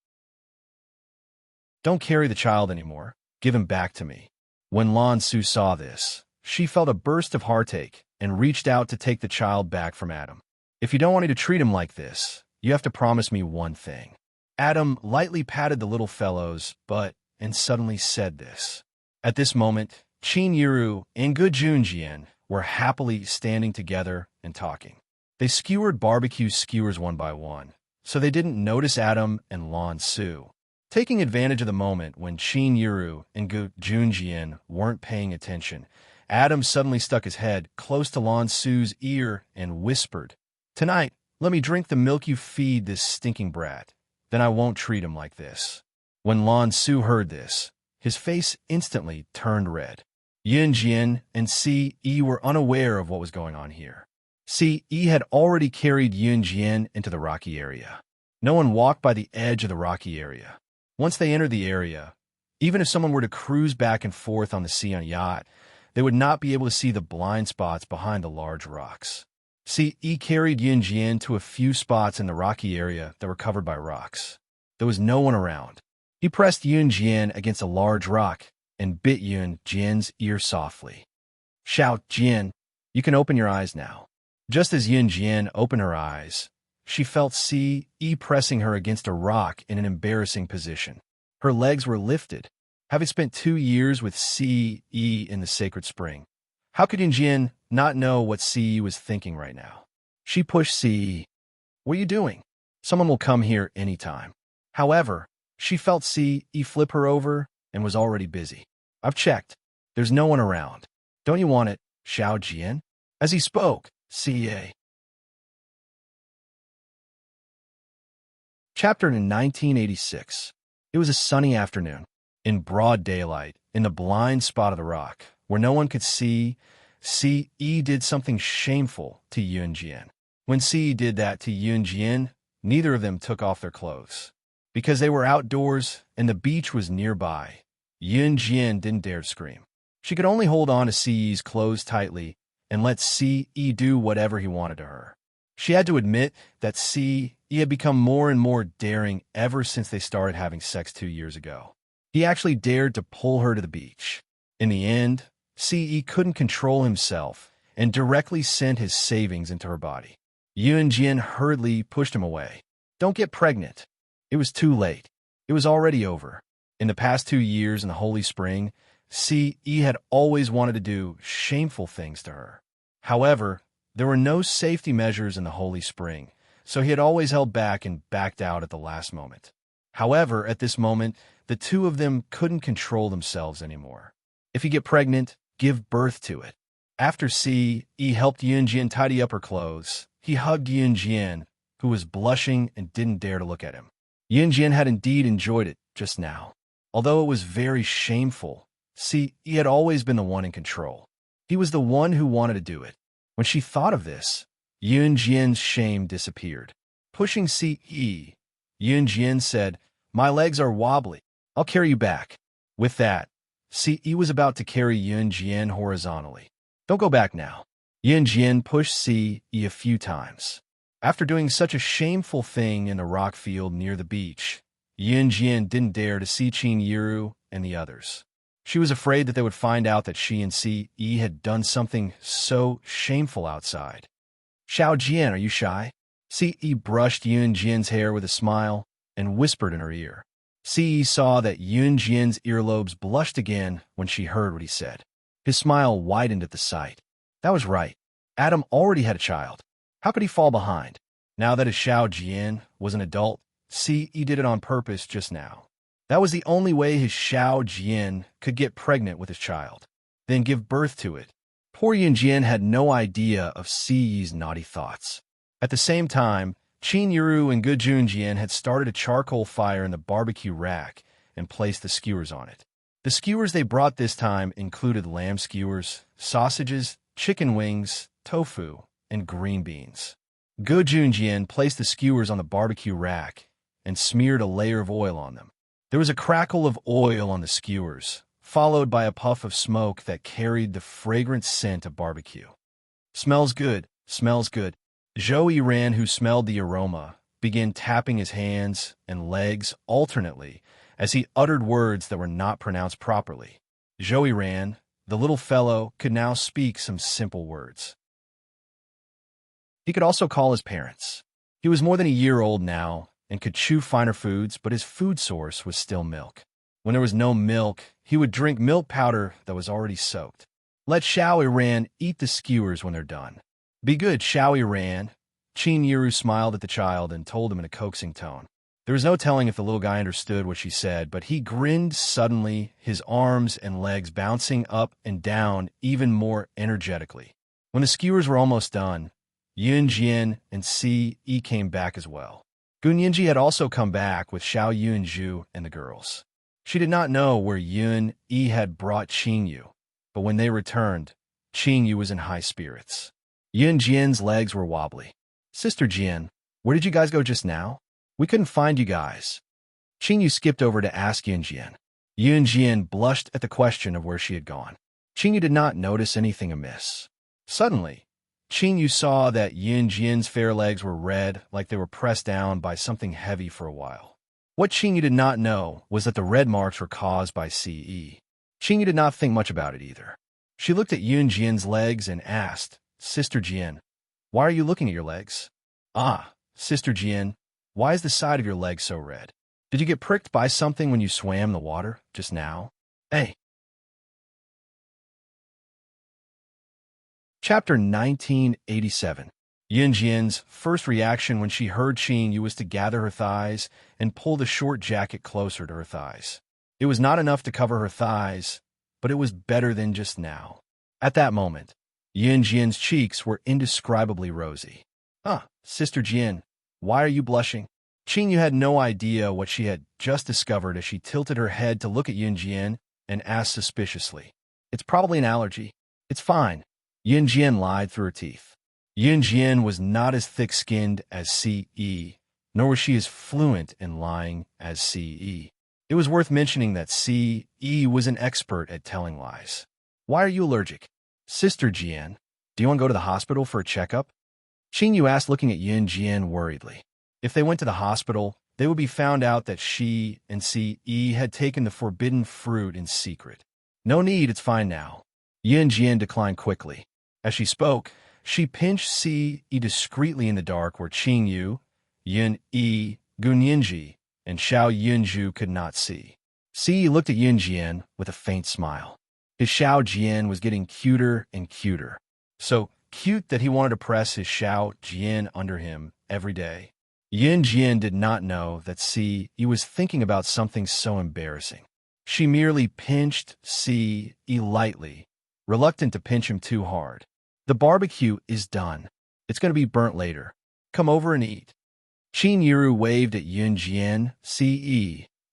Don't carry the child anymore. Give him back to me." When Lan Su saw this, she felt a burst of heartache and reached out to take the child back from Adam. "If you don't want me to treat him like this, you have to promise me one thing." Adam lightly patted the little fellow's butt and suddenly said this. At this moment, Qin Yiru and Gu Junjian were happily standing together and talking. They skewered barbecue skewers one by one, so they didn't notice Adam and Lan Su. Taking advantage of the moment when Qin Yiru and Gu Junjian weren't paying attention, Adam suddenly stuck his head close to Lan Su's ear and whispered, "Tonight, let me drink the milk you feed this stinking brat. Then I won't treat him like this." When Lan Su heard this, his face instantly turned red. Yunjian and Ce were unaware of what was going on here. Ce had already carried Yunjian into the rocky area. No one walked by the edge of the rocky area. Once they entered the area, even if someone were to cruise back and forth on the sea on a yacht, they would not be able to see the blind spots behind the large rocks. Ce carried Yunjian to a few spots in the rocky area that were covered by rocks. There was no one around. He pressed Yunjian against a large rock and bit Yunjian's ear softly. "Shout, Jian, you can open your eyes now." Just as Yunjian opened her eyes, she felt Ce pressing her against a rock in an embarrassing position. Her legs were lifted. Having spent 2 years with Ce in the sacred spring, how could Yunjian not know what Ce was thinking right now? She pushed Ce. "What are you doing? Someone will come here anytime." However, she felt Ce flip her over and was already busy. "I've checked. There's no one around. Don't you want it, Xiao Jian?" As he spoke, CA. Chapter in 1986. It was a sunny afternoon. In broad daylight, in the blind spot of the rock, where no one could see, Ce did something shameful to Yunjian. When Ce did that to Yunjian, neither of them took off their clothes. Because they were outdoors and the beach was nearby, Yunjian didn't dare scream. She could only hold on to Ce's clothes tightly and let Ce do whatever he wanted to her. She had to admit that Ce had become more and more daring ever since they started having sex 2 years ago. He actually dared to pull her to the beach. In the end, Ce couldn't control himself and directly sent his savings into her body. Yunjian hurriedly pushed him away. "Don't get pregnant." It was too late. It was already over. In the past 2 years in the Holy Spring, Ce had always wanted to do shameful things to her. However, there were no safety measures in the Holy Spring, so he had always held back and backed out at the last moment. However, at this moment, the two of them couldn't control themselves anymore. If you get pregnant, give birth to it. After Ce helped Yunjian tidy up her clothes, he hugged Yunjian, who was blushing and didn't dare to look at him. Yunjian had indeed enjoyed it just now. Although it was very shameful, Ce had always been the one in control. He was the one who wanted to do it. When she thought of this, Yunjian's shame disappeared. Pushing Ce, Yunjian said, "My legs are wobbly. I'll carry you back." With that, Ce was about to carry Yunjian horizontally. "Don't go back now." Yunjian pushed Ce a few times. After doing such a shameful thing in the rock field near the beach, Yunjian didn't dare to see Qin Yiru and the others. She was afraid that they would find out that she and Ce had done something so shameful outside. "Xiao Jian, are you shy?" Ce brushed Yunjian's hair with a smile and whispered in her ear. Ce saw that Yunjian's earlobes blushed again when she heard what he said. His smile widened at the sight. That was right. Adam already had a child. How could he fall behind? Now that his Xiao Jian was an adult, See, he did it on purpose just now. That was the only way his Xiao Jian could get pregnant with his child, then give birth to it. Poor Yin Jian had no idea of Si Yi's naughty thoughts. At the same time, Qin Yuru and Gujun Jian had started a charcoal fire in the barbecue rack and placed the skewers on it. The skewers they brought this time included lamb skewers, sausages, chicken wings, tofu, and green beans. Gujun Jian placed the skewers on the barbecue rack and smeared a layer of oil on them. There was a crackle of oil on the skewers, followed by a puff of smoke that carried the fragrant scent of barbecue. Smells good, smells good. Zhou Yiran, who smelled the aroma, began tapping his hands and legs alternately as he uttered words that were not pronounced properly. Zhou Yiran, the little fellow, could now speak some simple words. He could also call his parents. He was more than a year old now and could chew finer foods, but his food source was still milk. When there was no milk, he would drink milk powder that was already soaked. Let Xiao Yiran eat the skewers when they're done. Be good, Xiao Yiran. Qin Yuru smiled at the child and told him in a coaxing tone. There was no telling if the little guy understood what she said, but he grinned suddenly, his arms and legs bouncing up and down even more energetically. When the skewers were almost done, Yun Jian and Si Yi came back as well. Gun Yinji had also come back with Xiao Yunju and the girls. She did not know where Yun Yi had brought Qing Yu, but when they returned, Qing Yu was in high spirits. Yun Jian's legs were wobbly. Sister Jian, where did you guys go just now? We couldn't find you guys. Qing Yu skipped over to ask Yun Jian. Yun Jian blushed at the question of where she had gone. Qing Yu did not notice anything amiss. Suddenly, Qing Yu saw that Yun Jian's fair legs were red, like they were pressed down by something heavy for a while. What Qing Yu did not know was that the red marks were caused by CE. Qing Yu did not think much about it either. She looked at Yun Jian's legs and asked, Sister Jian, why are you looking at your legs? Ah, Sister Jian, why is the side of your leg so red? Did you get pricked by something when you swam the water just now? Hey. Chapter 1987. Yin Jian's first reaction when she heard Qing Yu was to gather her thighs and pull the short jacket closer to her thighs. It was not enough to cover her thighs, but it was better than just now. At that moment, Yin Jian's cheeks were indescribably rosy. Sister Jian, why are you blushing? Qing Yu had no idea what she had just discovered as she tilted her head to look at Yin Jian and asked suspiciously, It's probably an allergy. It's fine. Yin Jian lied through her teeth. Yin Jian was not as thick-skinned as Ce, nor was she as fluent in lying as Ce. It was worth mentioning that Ce was an expert at telling lies. Why are you allergic? Sister Jian, do you want to go to the hospital for a checkup? Qing Yu asked, looking at Yin Jian worriedly. If they went to the hospital, they would be found out that she and Ce had taken the forbidden fruit in secret. No need, it's fine now. Yin Jian declined quickly. As she spoke, she pinched Ce discreetly in the dark where Qing Yu, Yin Yi, Gun Yinji, and Xiao Yunju could not see. Ce looked at Yin Jian with a faint smile. His Xiao Jian was getting cuter and cuter. So cute that he wanted to press his Xiao Jian under him every day. Yin Jian did not know that Ce was thinking about something so embarrassing. She merely pinched Ce lightly, reluctant to pinch him too hard. The barbecue is done. It's going to be burnt later. Come over and eat. Qin Yuru waved at Yin Jian, Ce,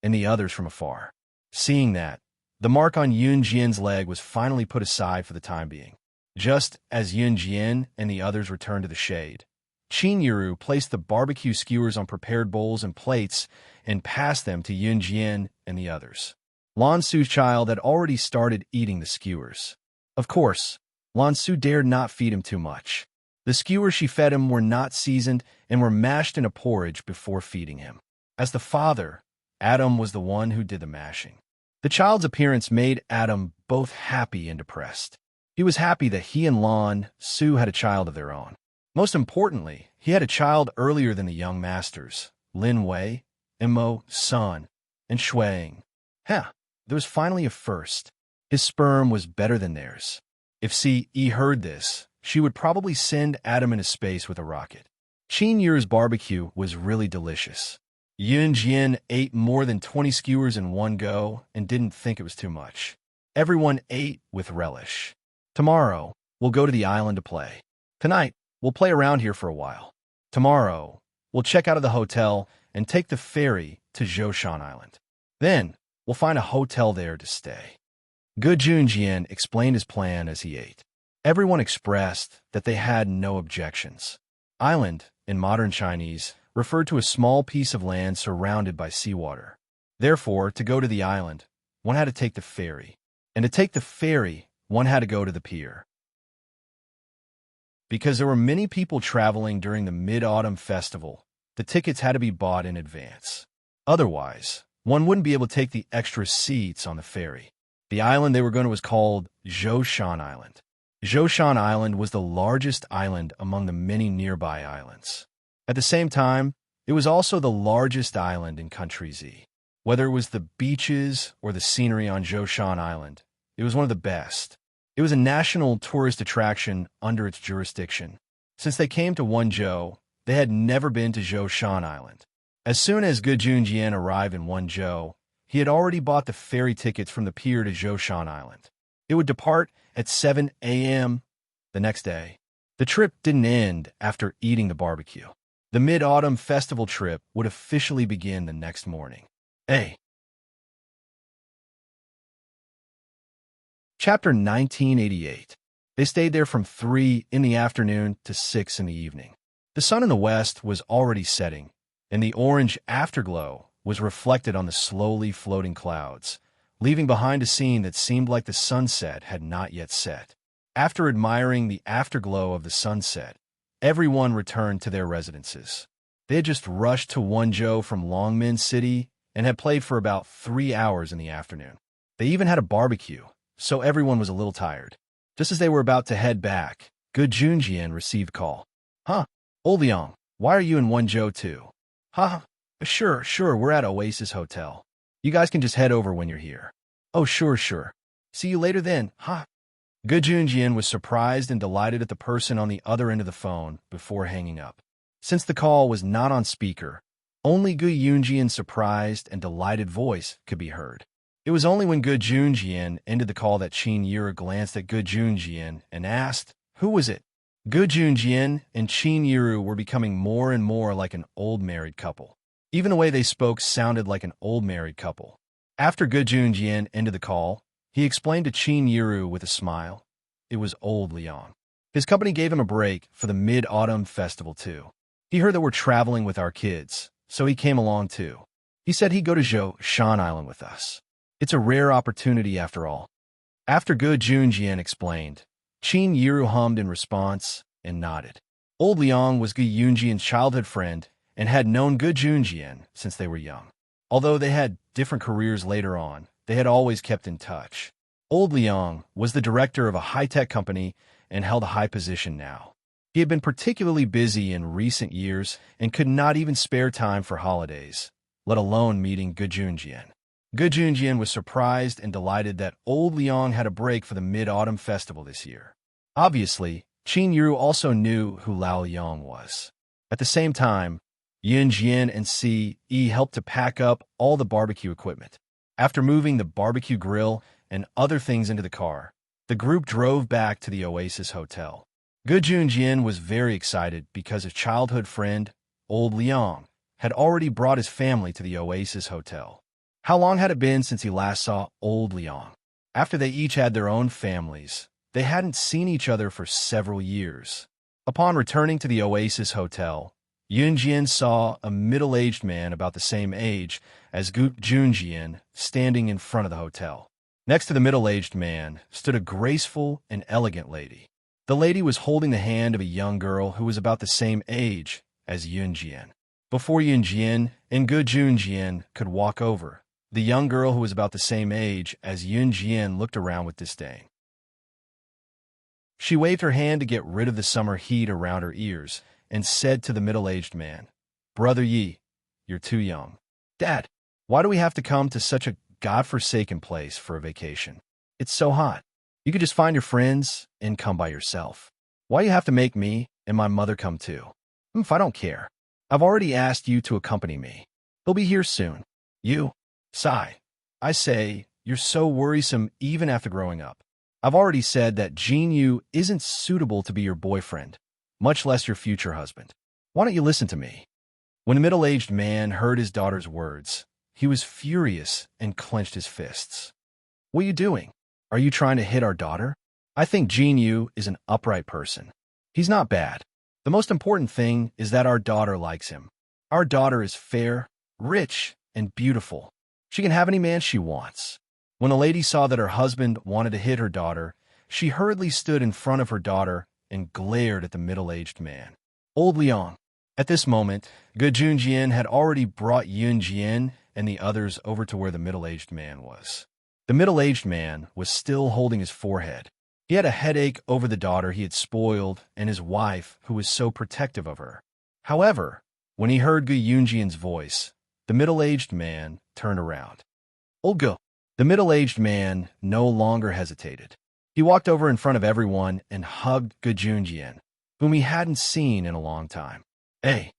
and the others from afar. Seeing that, the mark on Yin Jian's leg was finally put aside for the time being. Just as Yin Jian and the others returned to the shade, Qin Yuru placed the barbecue skewers on prepared bowls and plates and passed them to Yin Jian and the others. Lan Su's child had already started eating the skewers. Of course, Lan Su dared not feed him too much. The skewers she fed him were not seasoned and were mashed in a porridge before feeding him. As the father, Adam was the one who did the mashing. The child's appearance made Adam both happy and depressed. He was happy that he and Lan Su had a child of their own. Most importantly, he had a child earlier than the young masters, Lin Wei, Mo Sun, and Shuang. There was finally a first. His sperm was better than theirs. If Ce heard this, she would probably send Adam into space with a rocket. Qin Yu's barbecue was really delicious. Yun Jian ate more than 20 skewers in one go and didn't think it was too much. Everyone ate with relish. Tomorrow, we'll go to the island to play. Tonight, we'll play around here for a while. Tomorrow, we'll check out of the hotel and take the ferry to Zhoushan Island. Then, we'll find a hotel there to stay. Gu Junjian explained his plan as he ate. Everyone expressed that they had no objections. Island, in modern Chinese, referred to a small piece of land surrounded by seawater. Therefore, to go to the island, one had to take the ferry. And to take the ferry, one had to go to the pier. Because there were many people traveling during the Mid-Autumn Festival, the tickets had to be bought in advance. Otherwise, one wouldn't be able to take the extra seats on the ferry. The island they were going to was called Zhoushan Island. Zhoushan Island was the largest island among the many nearby islands. At the same time, it was also the largest island in Country Z. Whether it was the beaches or the scenery on Zhoushan Island, it was one of the best. It was a national tourist attraction under its jurisdiction. Since they came to Wenzhou, they had never been to Zhoushan Island. As soon as Gu Junjian arrived in Wenzhou, he had already bought the ferry tickets from the pier to Zhoushan Island. It would depart at 7 a.m. the next day. The trip didn't end after eating the barbecue. The Mid-Autumn Festival trip would officially begin the next morning. Chapter 1988. They stayed there from 3 in the afternoon to 6 in the evening. The sun in the west was already setting, and the orange afterglow was reflected on the slowly floating clouds, leaving behind a scene that seemed like the sunset had not yet set. After admiring the afterglow of the sunset, everyone returned to their residences. They had just rushed to Wenzhou from Longmen City and had played for about 3 hours in the afternoon. They even had a barbecue, so everyone was a little tired. Just as they were about to head back, Gu Junjian received a call. Old Liang, why are you in Wenzhou too? Sure, we're at Oasis Hotel. You guys can just head over when you're here. Oh, sure. See you later then, Gu Junjian was surprised and delighted at the person on the other end of the phone before hanging up. Since the call was not on speaker, only Gu Junjian's surprised and delighted voice could be heard. It was only when Gu Junjian ended the call that Qin Yiru glanced at Gu Junjian and asked, "Who was it?" Gu Junjian and Qin Yiru were becoming more and more like an old married couple. Even the way they spoke sounded like an old married couple. After Gu Junjian ended the call, he explained to Qin Yiru with a smile. It was old Liang. His company gave him a break for the Mid-Autumn Festival too. He heard that we're traveling with our kids, so he came along too. He said he'd go to Zhoushan Island with us. It's a rare opportunity after all. After Gu Junjian explained, Qin Yiru hummed in response and nodded. Old Liang was Gu Junjian's childhood friend and had known Gu Junjian since they were young. Although they had different careers later on, they had always kept in touch. Old Liang was the director of a high-tech company and held a high position now. He had been particularly busy in recent years and could not even spare time for holidays, let alone meeting Gu Junjian. Gu Junjian was surprised and delighted that old Liang had a break for the Mid-Autumn Festival this year. Obviously, Qin Yiru also knew who Lao Liang was. At the same time, Yun Jian and C.E. helped to pack up all the barbecue equipment. After moving the barbecue grill and other things into the car, the group drove back to the Oasis Hotel. Gu Junjian was very excited because his childhood friend, old Liang, had already brought his family to the Oasis Hotel. How long had it been since he last saw old Liang? After they each had their own families, they hadn't seen each other for several years. Upon returning to the Oasis Hotel, Yun Jian saw a middle-aged man about the same age as Gu Junjian standing in front of the hotel. Next to the middle-aged man stood a graceful and elegant lady. The lady was holding the hand of a young girl who was about the same age as Yun Jian. Before Yun Jian and Gu Junjian could walk over, the young girl who was about the same age as Yun Jian looked around with disdain. She waved her hand to get rid of the summer heat around her ears and said to the middle-aged man, "Brother Yi, you're too young." "Dad, why do we have to come to such a godforsaken place for a vacation? It's so hot. You could just find your friends and come by yourself. Why do you have to make me and my mother come too? If I don't care. I've already asked you to accompany me." He'll be here soon. You? Sigh. I say, you're so worrisome even after growing up. I've already said that Jin Yu isn't suitable to be your boyfriend, much less your future husband. Why don't you listen to me? When the middle-aged man heard his daughter's words, he was furious and clenched his fists. What are you doing? Are you trying to hit our daughter? I think Jin Yu is an upright person. He's not bad. The most important thing is that our daughter likes him. Our daughter is fair, rich, and beautiful. She can have any man she wants. When a lady saw that her husband wanted to hit her daughter, she hurriedly stood in front of her daughter and glared at the middle-aged man. Old Liang. At this moment, Ge Junjian had already brought Yun Jian and the others over to where the middle-aged man was. The middle-aged man was still holding his forehead. He had a headache over the daughter he had spoiled and his wife, who was so protective of her. However, when he heard Ge Yunjian's voice, the middle-aged man turned around. Old Ge. The middle-aged man no longer hesitated. He walked over in front of everyone and hugged Ge Junjian, whom he hadn't seen in a long time. Hey.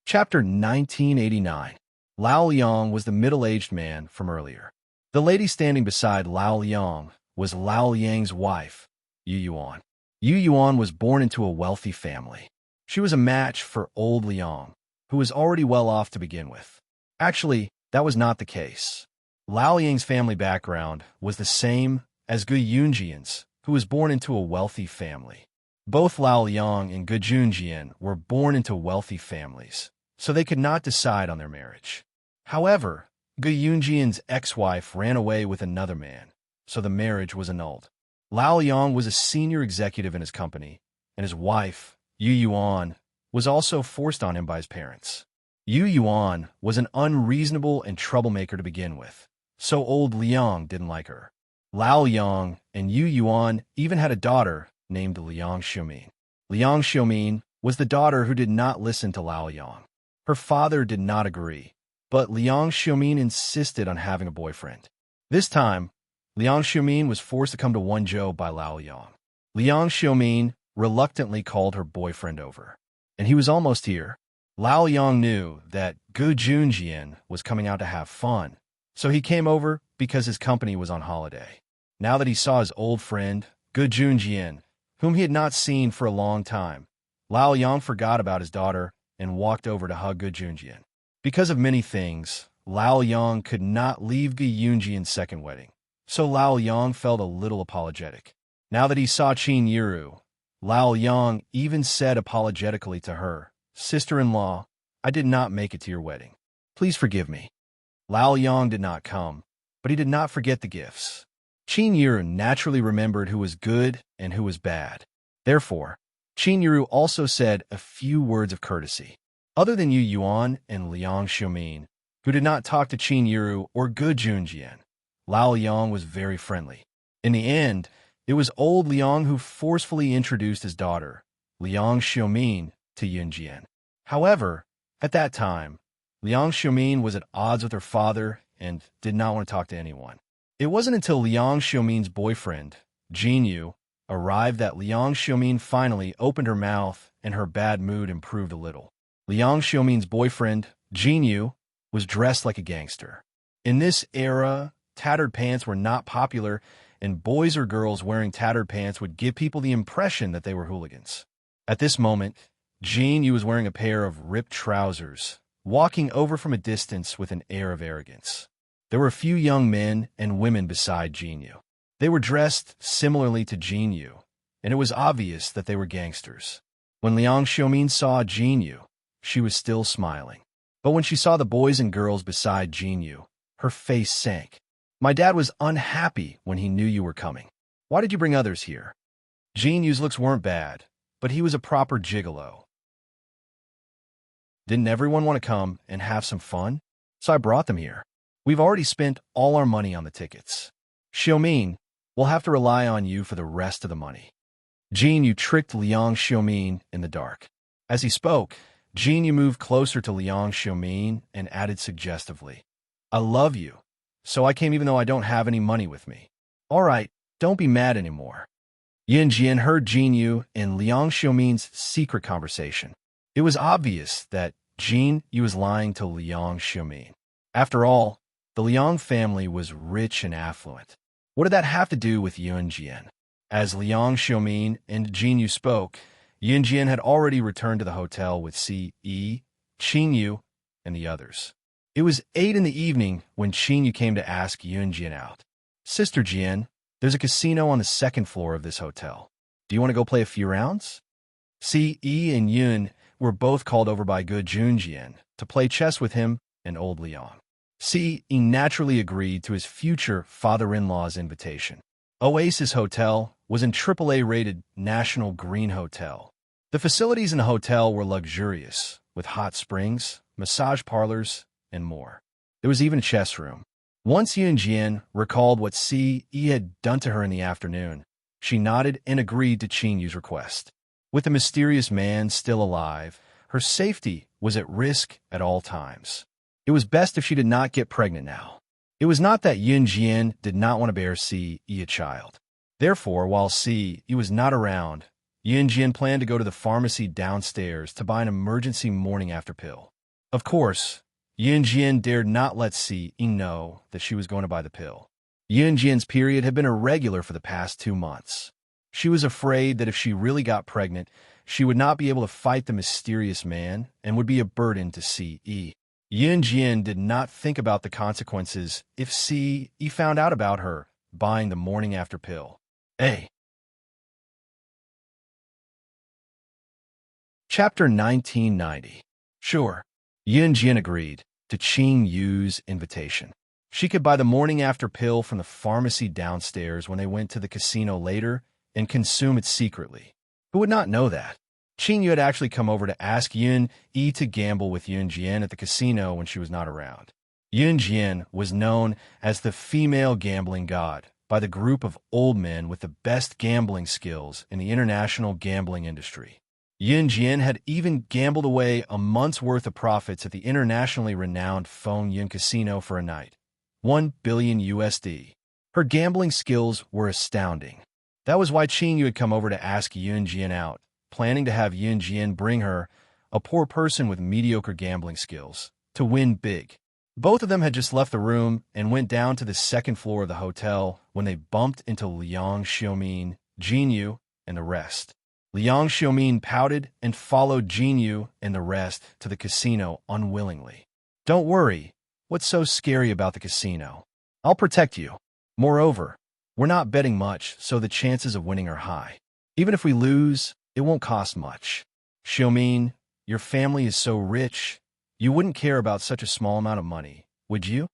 Chapter 1989. Lao Liang was the middle-aged man from earlier. The lady standing beside Lao Liang was Lao Liang's wife, Yu Yuan. Yu Yuan was born into a wealthy family. She was a match for old Liang, who was already well off to begin with. Actually, that was not the case. Lao Liang's family background was the same as Ge Yunjian's, who was born into a wealthy family. Both Lao Liang and Ge Junjian were born into wealthy families, so they could not decide on their marriage. However, Ge Yunjian's ex-wife ran away with another man, so the marriage was annulled. Lao Liang was a senior executive in his company, and his wife, Yu Yuan, was also forced on him by his parents. Yu Yuan was an unreasonable and troublemaker to begin with, so old Liang didn't like her. Lao Liang and Yu Yuan even had a daughter named Liang Xiumin. Liang Xiumin was the daughter who did not listen to Lao Liang. Her father did not agree, but Liang Xiumin insisted on having a boyfriend. This time, Liang Xiumin was forced to come to Wenzhou by Lao Liang. Liang Xiumin reluctantly called her boyfriend over, and he was almost here. Lao Liang knew that Ge Junjian was coming out to have fun, so he came over because his company was on holiday. Now that he saw his old friend, Ge Junjian, whom he had not seen for a long time, Lao Liang forgot about his daughter and walked over to hug Ge Junjian. Because of many things, Lao Liang could not leave Ge Yunjian's second wedding, so Lao Liang felt a little apologetic. Now that he saw Qin Yiru, Lao Liang even said apologetically to her, "Sister-in-law, I did not make it to your wedding. Please forgive me." Lao Liang did not come, but he did not forget the gifts. Qin Yiru naturally remembered who was good and who was bad. Therefore, Qin Yiru also said a few words of courtesy. Other than Yu Yuan and Liang Xiumin, who did not talk to Qin Yiru or Ge Junjian, Lao Liang was very friendly. In the end, it was old Liang who forcefully introduced his daughter, Liang Xiumin, to Yunjian. However, at that time, Liang Xiumin was at odds with her father and did not want to talk to anyone. It wasn't until Liang Xiumin's boyfriend, Jin Yu, arrived that Liang Xiumin finally opened her mouth and her bad mood improved a little. Liang Xiumin's boyfriend, Jin Yu, was dressed like a gangster. In this era, tattered pants were not popular, and boys or girls wearing tattered pants would give people the impression that they were hooligans. At this moment, Jin Yu was wearing a pair of ripped trousers, walking over from a distance with an air of arrogance. There were a few young men and women beside Jin Yu. They were dressed similarly to Jin Yu, and it was obvious that they were gangsters. When Liang Xiumin saw Jin Yu, she was still smiling. But when she saw the boys and girls beside Jin Yu, her face sank. "My dad was unhappy when he knew you were coming. Why did you bring others here?" Jin Yu's looks weren't bad, but he was a proper gigolo. "Didn't everyone want to come and have some fun? So I brought them here. We've already spent all our money on the tickets. Xiumin, we'll have to rely on you for the rest of the money." Jin Yu tricked Liang Xiumin in the dark. As he spoke, Jin Yu moved closer to Liang Xiumin and added suggestively, "I love you, so I came even though I don't have any money with me. All right, don't be mad anymore." Yin Jian heard Jin Yu and Liang Xiumin's secret conversation. It was obvious that Jin Yu was lying to Liang Xiaomin. After all, the Liang family was rich and affluent. What did that have to do with Yun Jian? As Liang Xiaomin and Jin Yu spoke, Yun Jian had already returned to the hotel with C.E., Qin Yu, and the others. It was 8 in the evening when Qin Yu came to ask Yun Jian out. "Sister Jian, there's a casino on the second floor of this hotel. Do you want to go play a few rounds?" C.E. and Yun were both called over by good Jun Jian to play chess with him and old Liang. C.E. naturally agreed to his future father-in-law's invitation. Oasis Hotel was an AAA-rated National Green Hotel. The facilities in the hotel were luxurious, with hot springs, massage parlors, and more. There was even a chess room. Once Yun Jian recalled what C.E. had done to her in the afternoon, she nodded and agreed to Qin Yu's request. With the mysterious man still alive, her safety was at risk at all times. It was best if she did not get pregnant now. It was not that Yun Jian did not want to bear C.E. a child. Therefore, while C.E. was not around, Yun Jian planned to go to the pharmacy downstairs to buy an emergency morning-after pill. Of course, Yun Jian dared not let C.E. know that she was going to buy the pill. Yun Jian's period had been irregular for the past 2 months. She was afraid that if she really got pregnant, she would not be able to fight the mysterious man and would be a burden to C.E. Yun Jian did not think about the consequences if C.E. found out about her buying the morning-after pill. Chapter 1990. Sure, Yun Jian agreed to Qin Yu's invitation. She could buy the morning-after pill from the pharmacy downstairs when they went to the casino later and consume it secretly. Who would not know that? Qin Yu had actually come over to ask Yun Yi to gamble with Yun Jian at the casino when she was not around. Yun Jian was known as the female gambling god by the group of old men with the best gambling skills in the international gambling industry. Yun Jian had even gambled away a month's worth of profits at the internationally renowned Feng Yun Casino for a night. 1 billion USD. Her gambling skills were astounding. That was why Qin Yu had come over to ask Yun Jian out, planning to have Yun Jian bring her, a poor person with mediocre gambling skills, to win big. Both of them had just left the room and went down to the second floor of the hotel when they bumped into Liang Xiaomin, Jin Yu, and the rest. Liang Xiaomin pouted and followed Jin Yu and the rest to the casino unwillingly. "Don't worry. What's so scary about the casino? I'll protect you. Moreover, we're not betting much, so the chances of winning are high. Even if we lose, it won't cost much. Xiaomin, your family is so rich, you wouldn't care about such a small amount of money, would you?"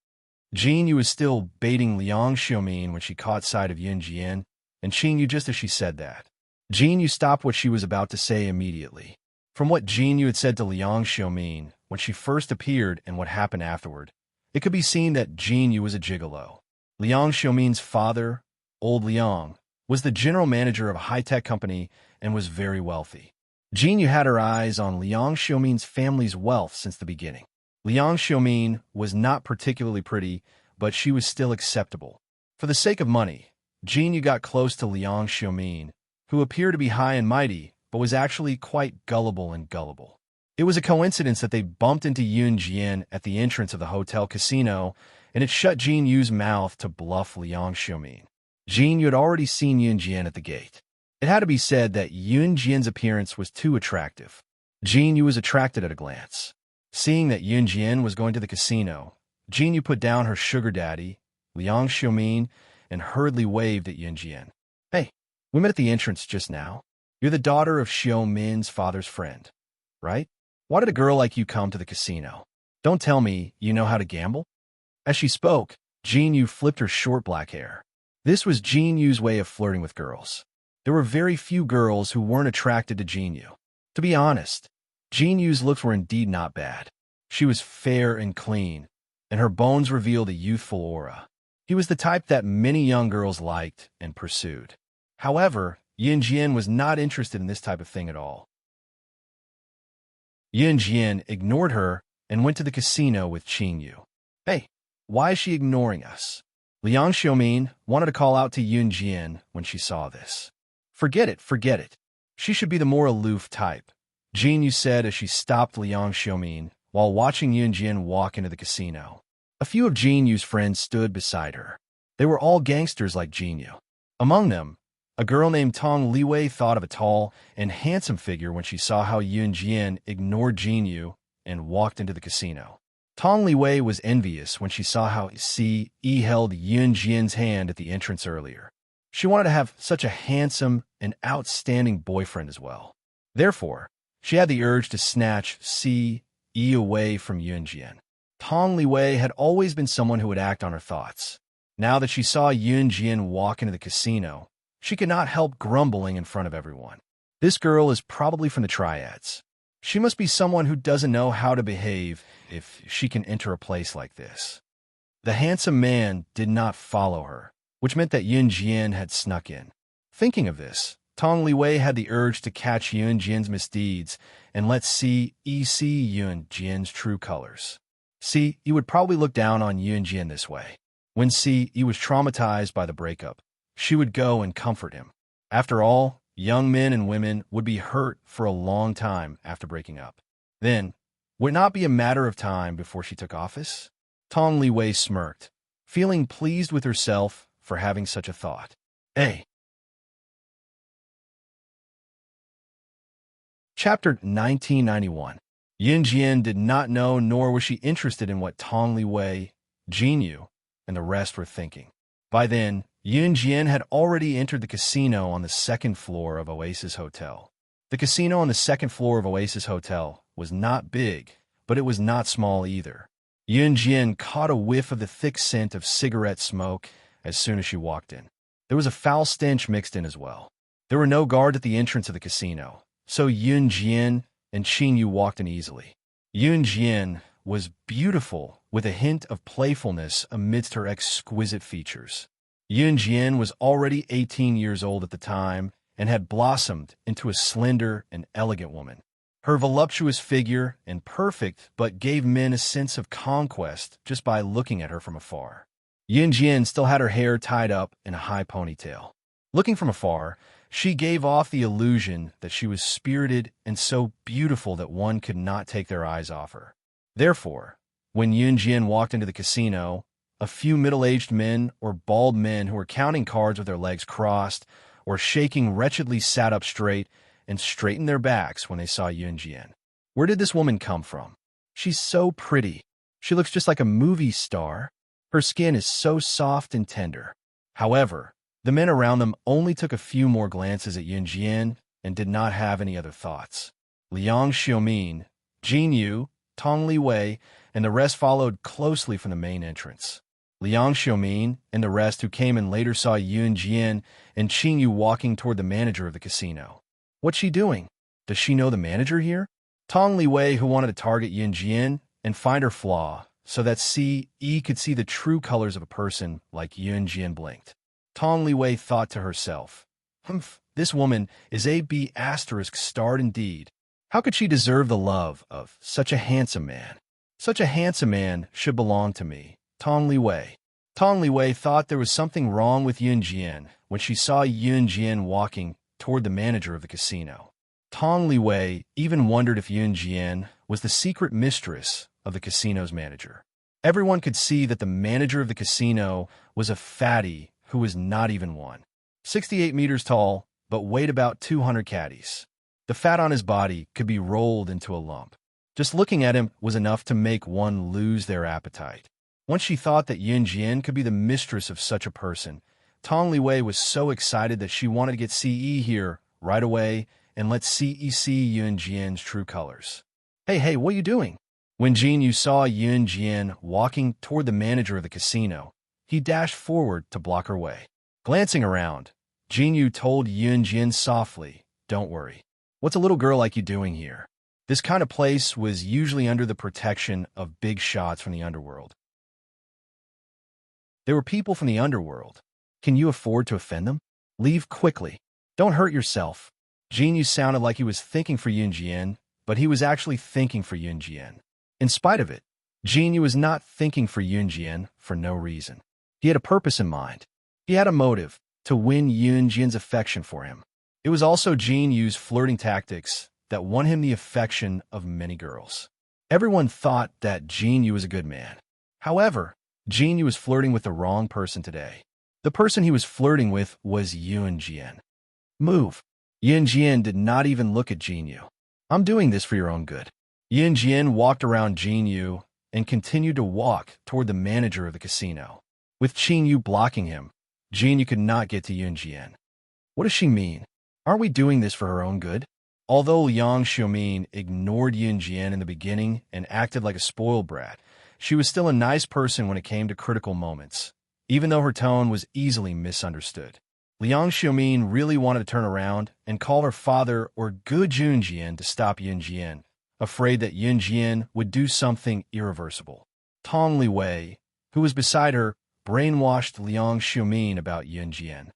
Jin Yu was still baiting Liang Xiaomin when she caught sight of Yun Jian, and Qin Yu just as she said that. Jin Yu stopped what she was about to say immediately. From what Jin Yu had said to Liang Xiaomin when she first appeared and what happened afterward, it could be seen that Jin Yu was a gigolo. Liang Xiaomin's father, old Liang, was the general manager of a high-tech company and was very wealthy. Jin Yu had her eyes on Liang Xiaomin's family's wealth since the beginning. Liang Xiaomin was not particularly pretty, but she was still acceptable. For the sake of money, Jin Yu got close to Liang Xiaomin, who appeared to be high and mighty, but was actually quite gullible. It was a coincidence that they bumped into Yun Jian at the entrance of the hotel casino, and it shut Jin Yu's mouth to bluff Liang Xiaomin. Jin Yu had already seen Yun Jian at the gate. It had to be said that Yun Jian's appearance was too attractive. Jin Yu was attracted at a glance. Seeing that Yun Jian was going to the casino, Jin Yu put down her sugar daddy, Liang Xiaomin, and hurriedly waved at Yun Jian. "Hey, we met at the entrance just now. You're the daughter of Xiaomin's father's friend, right? Why did a girl like you come to the casino? Don't tell me you know how to gamble?" As she spoke, Jin Yu flipped her short black hair. This was Jin Yu's way of flirting with girls. There were very few girls who weren't attracted to Jin Yu. To be honest, Jin Yu's looks were indeed not bad. She was fair and clean, and her bones revealed a youthful aura. He was the type that many young girls liked and pursued. However, Yun Jian was not interested in this type of thing at all. Yun Jian ignored her and went to the casino with Qin Yu. "Hey, why is she ignoring us?" Liang Xiaomin wanted to call out to Yun Jian when she saw this. Forget it. She should be the more aloof type." Jin Yu said as she stopped Liang Xiaomin while watching Yun Jin walk into the casino. A few of Jin Yu's friends stood beside her. They were all gangsters like Jin Yu. Among them, a girl named Tong Liwei thought of a tall and handsome figure when she saw how Yun Jin ignored Jin Yu and walked into the casino. Tong Liwei was envious when she saw how Si Yi held Yun Jin's hand at the entrance earlier. She wanted to have such a handsome and outstanding boyfriend as well. Therefore, she had the urge to snatch Si Yi away from Yun Jin. Tong Liwei had always been someone who would act on her thoughts. Now that she saw Yun Jin walk into the casino, she could not help grumbling in front of everyone. This girl is probably from the triads. She must be someone who doesn't know how to behave if she can enter a place like this. The handsome man did not follow her, which meant that Yun Jin had snuck in. Thinking of this, Tong Liwei had the urge to catch Yun Jin's misdeeds and let Si Yi see Yun Jin's true colors. Si Yi would probably look down on Yun Jin this way. When Si Yi was traumatized by the breakup, she would go and comfort him. After all, young men and women would be hurt for a long time after breaking up. Then, would it not be a matter of time before she took office? Tong Liwei smirked, feeling pleased with herself for having such a thought. Chapter 1991. Yun Jin did not know nor was she interested in what Tong Liwei, Jin Yu, and the rest were thinking. By then, Yun Jin had already entered the casino on the second floor of Oasis Hotel. The casino on the second floor of Oasis Hotel was not big, but it was not small either. Yun Jin caught a whiff of the thick scent of cigarette smoke as soon as she walked in. There was a foul stench mixed in as well. There were no guards at the entrance of the casino, so Yun Jin and Qin Yu walked in easily. Yun Jin was beautiful with a hint of playfulness amidst her exquisite features. Yun Jin was already 18 years old at the time and had blossomed into a slender and elegant woman. Her voluptuous figure and perfect but gave men a sense of conquest just by looking at her from afar. Yun Jin still had her hair tied up in a high ponytail. Looking from afar, she gave off the illusion that she was spirited and so beautiful that one could not take their eyes off her. Therefore, when Yun Jin walked into the casino, a few middle-aged men or bald men who were counting cards with their legs crossed or shaking wretchedly sat up straight and straightened their backs when they saw Yun Jin. Where did this woman come from? She's so pretty. She looks just like a movie star. Her skin is so soft and tender. However, the men around them only took a few more glances at Yun Jin and did not have any other thoughts. Liang Xiaomin, Jin Yu, Tong Liwei, and the rest followed closely from the main entrance. Liang Xiaomin and the rest who came in later saw Yun Jin and Qin Yu walking toward the manager of the casino. What's she doing? Does she know the manager here? Tong Liwei, who wanted to target Yun Jin and find her flaw so that Si Yi could see the true colors of a person like Yun Jin, blinked. Tong Liwei thought to herself, this woman is a B** starred indeed. How could she deserve the love of such a handsome man? Such a handsome man should belong to me, Tong Liwei. Tong Liwei thought there was something wrong with Yun Jin when she saw Yun Jin walking toward the manager of the casino. Tong Liwei even wondered if Yun Jin was the secret mistress of the casino's manager. Everyone could see that the manager of the casino was a fatty who was not even 168 meters tall, but weighed about 200 caddies. The fat on his body could be rolled into a lump. Just looking at him was enough to make one lose their appetite. Once she thought that Yun Jin could be the mistress of such a person, Tong Liwei was so excited that she wanted to get Si here right away and let Si see Yun Jin's true colors. Hey, what are you doing? When Jin Yu saw Yun Jin walking toward the manager of the casino, he dashed forward to block her way. Glancing around, Jin Yu told Yun Jin softly, "Don't worry. What's a little girl like you doing here?" This kind of place was usually under the protection of big shots from the underworld. There were people from the underworld. Can you afford to offend them? Leave quickly. Don't hurt yourself. Jin Yu sounded like he was thinking for Yun Jin, but he was actually thinking for Yun Jin. In spite of it, Jin Yu was not thinking for Yun Jin for no reason. He had a purpose in mind. He had a motive to win Yun Jin's affection for him. It was also Jin Yu's flirting tactics that won him the affection of many girls. Everyone thought that Jin Yu was a good man. However, Jin Yu was flirting with the wrong person today. The person he was flirting with was Yun Jian. Move. Yun Jian did not even look at Jin Yu. I'm doing this for your own good. Yun Jian walked around Jin Yu and continued to walk toward the manager of the casino. With Jin Yu blocking him, Jin Yu could not get to Yun Jian. What does she mean? Aren't we doing this for her own good? Although Liang Xiaomin ignored Yun Jian in the beginning and acted like a spoiled brat, she was still a nice person when it came to critical moments, even though her tone was easily misunderstood. Liang Xiaomin really wanted to turn around and call her father or good Yun Jian to stop Yun Jian, afraid that Yun Jian would do something irreversible. Tong Liwei, who was beside her, brainwashed Liang Xiaomin about Yun Jian.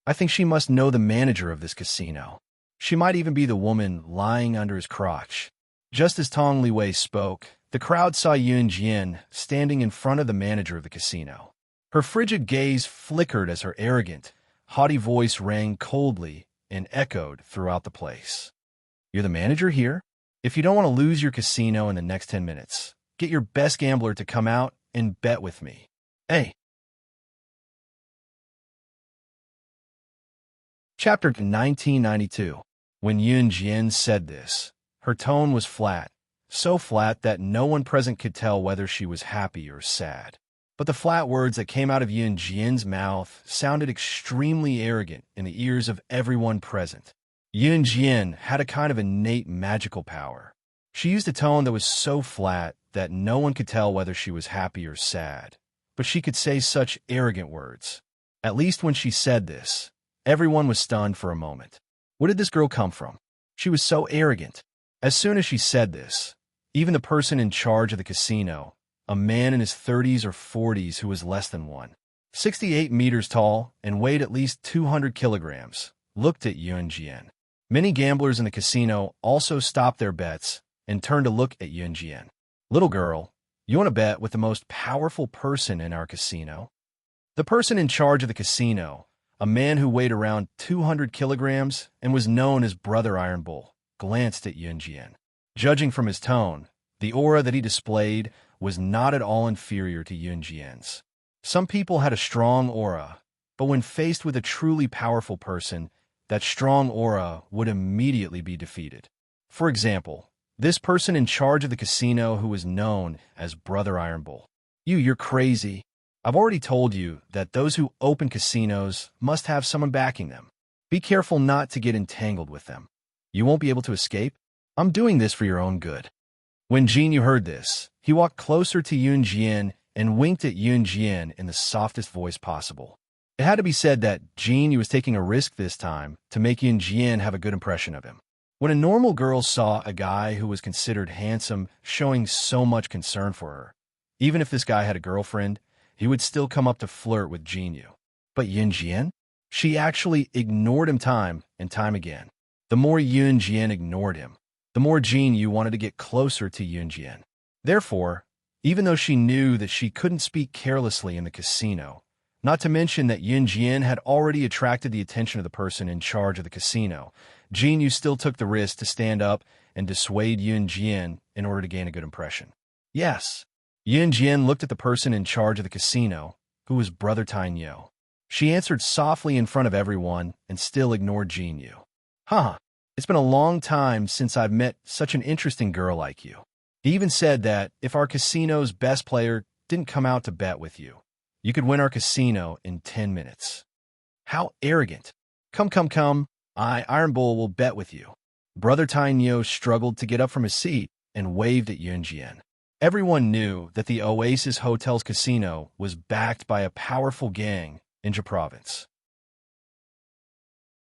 I think she must know the manager of this casino. She might even be the woman lying under his crotch. Just as Tong Liwei spoke, the crowd saw Yun Jian standing in front of the manager of the casino. Her frigid gaze flickered as her arrogant, haughty voice rang coldly and echoed throughout the place. You're the manager here? If you don't want to lose your casino in the next 10 minutes, get your best gambler to come out and bet with me. Hey. Chapter 1992. When Yun Jian said this, her tone was flat, so flat that no one present could tell whether she was happy or sad. But the flat words that came out of Yun Jian's mouth sounded extremely arrogant in the ears of everyone present. Yun Jian had a kind of innate magical power. She used a tone that was so flat that no one could tell whether she was happy or sad, but she could say such arrogant words. At least when she said this, everyone was stunned for a moment. Where did this girl come from? She was so arrogant. As soon as she said this, even the person in charge of the casino, a man in his 30s or 40s who was less than 168 meters tall and weighed at least 200 kilograms, looked at Yun Jian. Many gamblers in the casino also stopped their bets and turned to look at Yun Jian. Little girl, you want to bet with the most powerful person in our casino? The person in charge of the casino, a man who weighed around 200 kilograms and was known as Brother Iron Bull, glanced at Yun Jian. Judging from his tone, the aura that he displayed was not at all inferior to Yun Jian's. Some people had a strong aura, but when faced with a truly powerful person, that strong aura would immediately be defeated. For example, this person in charge of the casino who was known as Brother Iron Bull. You're crazy. I've already told you that those who open casinos must have someone backing them. Be careful not to get entangled with them. You won't be able to escape. I'm doing this for your own good. When Jin Yu heard this, he walked closer to Yun Jian and winked at Yun Jian in the softest voice possible. It had to be said that Jin Yu was taking a risk this time to make Yun Jian have a good impression of him. When a normal girl saw a guy who was considered handsome showing so much concern for her, even if this guy had a girlfriend, he would still come up to flirt with Jin Yu. But Yun Jian? She actually ignored him time and time again. The more Yun Jian ignored him, the more Jin Yu wanted to get closer to Yun Jian. Therefore, even though she knew that she couldn't speak carelessly in the casino, not to mention that Yun Jian had already attracted the attention of the person in charge of the casino, Jin Yu still took the risk to stand up and dissuade Yun Jian in order to gain a good impression. Yes. Yun Jian looked at the person in charge of the casino, who was Brother Tainyo. She answered softly in front of everyone and still ignored Jin Yu. It's been a long time since I've met such an interesting girl like you. He even said that if our casino's best player didn't come out to bet with you, you could win our casino in 10 minutes. How arrogant. Come. Iron Bull will bet with you. Brother Tainyo struggled to get up from his seat and waved at Yun Jian. Everyone knew that the Oasis Hotel's casino was backed by a powerful gang in Jia Province.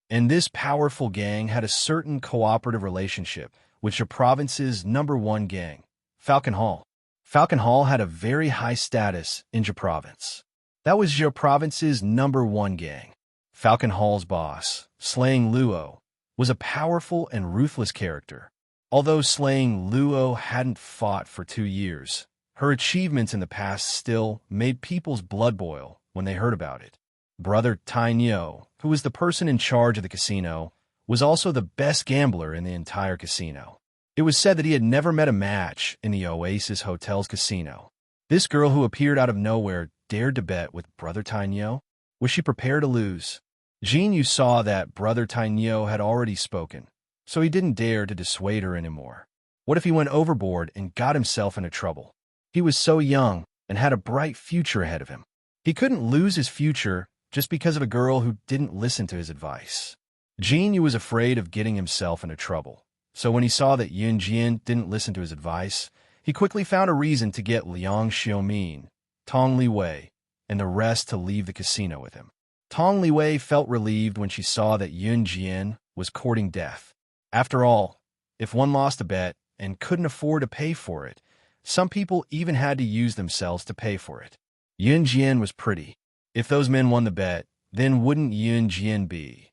And this powerful gang had a certain cooperative relationship with Jia Province's #1 gang, Falcon Hall. Falcon Hall had a very high status in Jia Province. That was Jia Province's #1 gang. Falcon Hall's boss, Slaying Luo, was a powerful and ruthless character. Although Slaying Luo hadn't fought for 2 years, her achievements in the past still made people's blood boil when they heard about it. Brother Tainyo, who was the person in charge of the casino, was also the best gambler in the entire casino. It was said that he had never met a match in the Oasis Hotel's casino. This girl who appeared out of nowhere dared to bet with Brother Tainio. Was she prepared to lose? Jinyu saw that Brother Tainio had already spoken, so he didn't dare to dissuade her anymore. What if he went overboard and got himself into trouble? He was so young and had a bright future ahead of him. He couldn't lose his future just because of a girl who didn't listen to his advice. Jinyu was afraid of getting himself into trouble, so when he saw that Yun Jian didn't listen to his advice, he quickly found a reason to get Liang Xiaomin, Tong Liwei, and the rest to leave the casino with him. Tong Liwei felt relieved when she saw that Yun Jian was courting death. After all, if one lost a bet and couldn't afford to pay for it, some people even had to use themselves to pay for it. Yun Jian was pretty. If those men won the bet, then wouldn't Yun Jian be?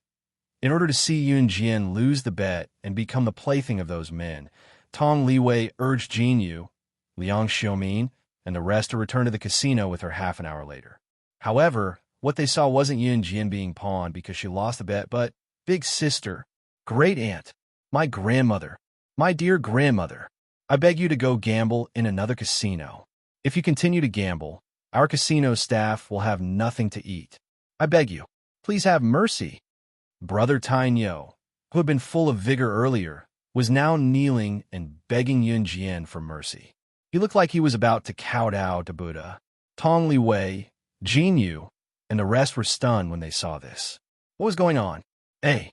In order to see Yun Jian lose the bet and become the plaything of those men, Tong Liwei urged Jinyu, Liang Xiaomin, and the rest to return to the casino with her half an hour later. However, what they saw wasn't Yun Jian being pawned because she lost the bet, but big sister, great aunt, my grandmother, my dear grandmother. I beg you to go gamble in another casino. If you continue to gamble, our casino staff will have nothing to eat. I beg you, please have mercy. Brother Tainio, who had been full of vigor earlier, was now kneeling and begging Yun Jian for mercy. He looked like he was about to kowtow to Buddha. Tong Liwei, Jinyu, and the rest were stunned when they saw this. What was going on? Hey.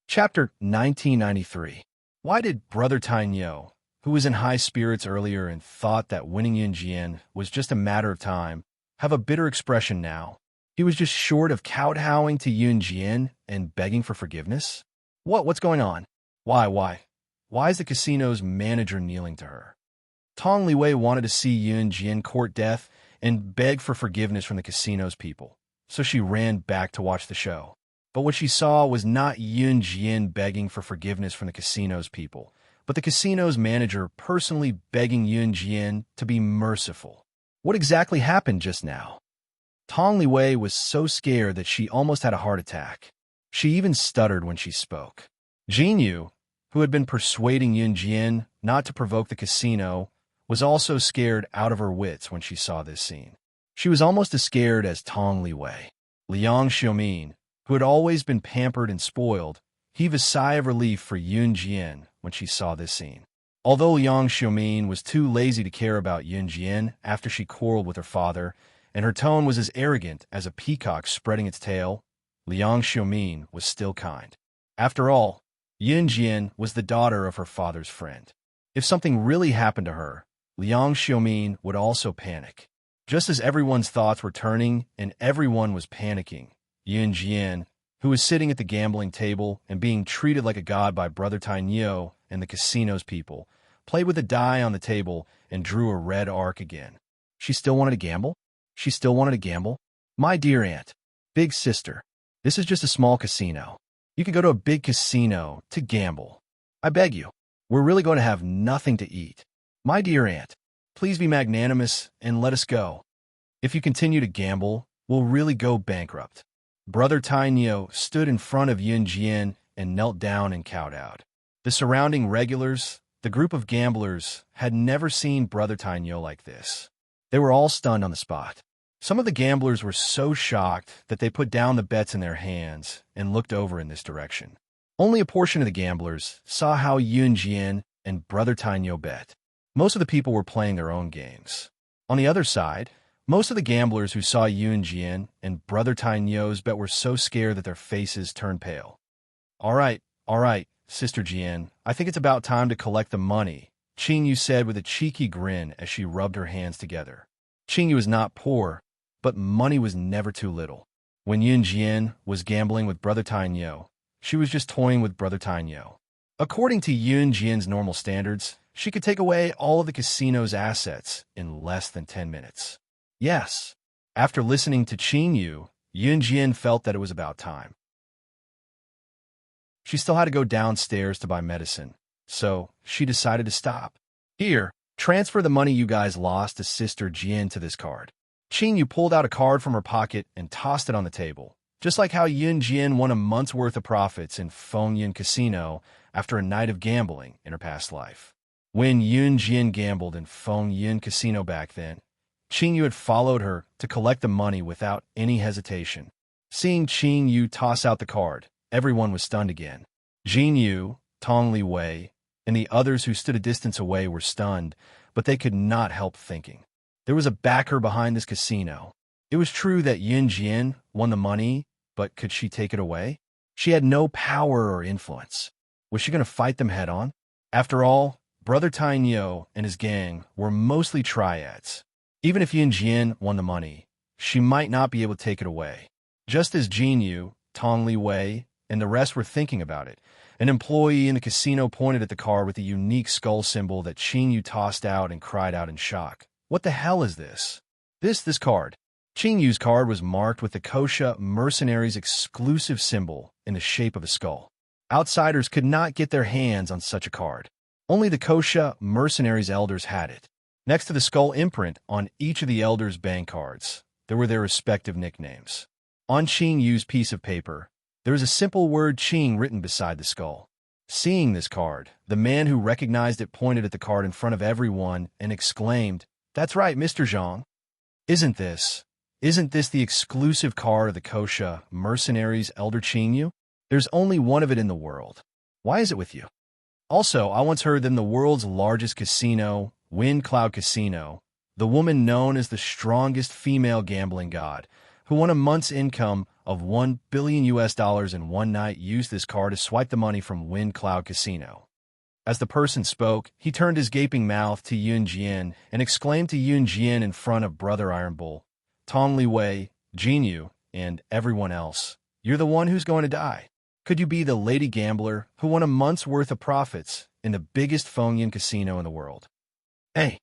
Chapter 1993. Why did Brother Tainio, who was in high spirits earlier and thought that winning Yun Jian was just a matter of time, have a bitter expression now? He was just short of kowtowing to Yun Jian and begging for forgiveness? What's going on? Why is the casino's manager kneeling to her? Tong Liwei wanted to see Yun Jian court death and beg for forgiveness from the casino's people, so she ran back to watch the show. But what she saw was not Yun Jian begging for forgiveness from the casino's people, but the casino's manager personally begging Yun Jian to be merciful. What exactly happened just now? Tong Liwei was so scared that she almost had a heart attack. She even stuttered when she spoke. Jinyu, who had been persuading Yun Jian not to provoke the casino, was also scared out of her wits when she saw this scene. She was almost as scared as Tong Liwei. Liang Xiaomin, who had always been pampered and spoiled, heaved a sigh of relief for Yun Jian when she saw this scene. Although Liang Xiaomin was too lazy to care about Yun Jian after she quarreled with her father, and her tone was as arrogant as a peacock spreading its tail, Liang Xiaomin was still kind. After all, Yun Jian was the daughter of her father's friend. If something really happened to her, Liang Xiaomin would also panic. Just as everyone's thoughts were turning and everyone was panicking, Yun Jian, who was sitting at the gambling table and being treated like a god by Brother Tainio and the casino's people, played with a die on the table and drew a red arc again. She still wanted to gamble? She still wanted to gamble? My dear aunt, big sister, this is just a small casino. You could go to a big casino to gamble. I beg you, we're really going to have nothing to eat. My dear aunt, please be magnanimous and let us go. If you continue to gamble, we'll really go bankrupt. Brother Tainio stood in front of Yun Jian and knelt down and kowtowed. The surrounding regulars, the group of gamblers, had never seen Brother Tainio like this. They were all stunned on the spot. Some of the gamblers were so shocked that they put down the bets in their hands and looked over in this direction. Only a portion of the gamblers saw how Yun Jian and Brother Tainio bet. Most of the people were playing their own games. On the other side, most of the gamblers who saw Yun Jian and Brother Tainio's bet were so scared that their faces turned pale. All right, Sister Jian, I think it's about time to collect the money, Qingyu said with a cheeky grin as she rubbed her hands together. Qingyu was not poor, but money was never too little. When Yun Jian was gambling with Brother Tainio, she was just toying with Brother Tainio. According to Yun Jian's normal standards, she could take away all of the casino's assets in less than 10 minutes. Yes. After listening to Qingyu, Yun Jian felt that it was about time. She still had to go downstairs to buy medicine, so she decided to stop. Here, transfer the money you guys lost to Sister Jian to this card. Qingyu pulled out a card from her pocket and tossed it on the table, just like how Yun Jian won a month's worth of profits in Fengyun Casino after a night of gambling in her past life. When Yun Jian gambled in Fengyun Casino back then, Qingyu had followed her to collect the money without any hesitation. Seeing Qingyu toss out the card, everyone was stunned again. Jinyu, Tong Li Wei, and the others who stood a distance away were stunned, but they could not help thinking. There was a backer behind this casino. It was true that Yun Jian won the money, but could she take it away? She had no power or influence. Was she going to fight them head-on? After all, Brother Tainyo and his gang were mostly triads. Even if Yun Jian won the money, she might not be able to take it away. Just as Jinyu, Tong Li Wei, and the rest were thinking about it, an employee in the casino pointed at the card with the unique skull symbol that Qingyu tossed out and cried out in shock. What the hell is this? This card. Qingyu's card was marked with the Kosha mercenaries' exclusive symbol in the shape of a skull. Outsiders could not get their hands on such a card. Only the Kosha mercenaries' elders had it. Next to the skull imprint on each of the elders' bank cards, there were their respective nicknames. On Qingyu's piece of paper, there was a simple word Qing written beside the skull. Seeing this card, the man who recognized it pointed at the card in front of everyone and exclaimed, "That's right, Mr. Zhang. Isn't this the exclusive card of the Kosha mercenaries' elder Qingyu? There's only one of it in the world. Why is it with you?" Also, I once heard that in the world's largest casino, Wind Cloud Casino, the woman known as the strongest female gambling god, who won a month's income of $1 billion in one night, used this card to swipe the money from Wind Cloud Casino. As the person spoke, he turned his gaping mouth to Yun Jian and exclaimed to Yun Jian in front of Brother Iron Bull, Tong Li Wei, Jinyu, and everyone else, "You're the one who's going to die. Could you be the lady gambler who won a month's worth of profits in the biggest Fengyun casino in the world?" Hey!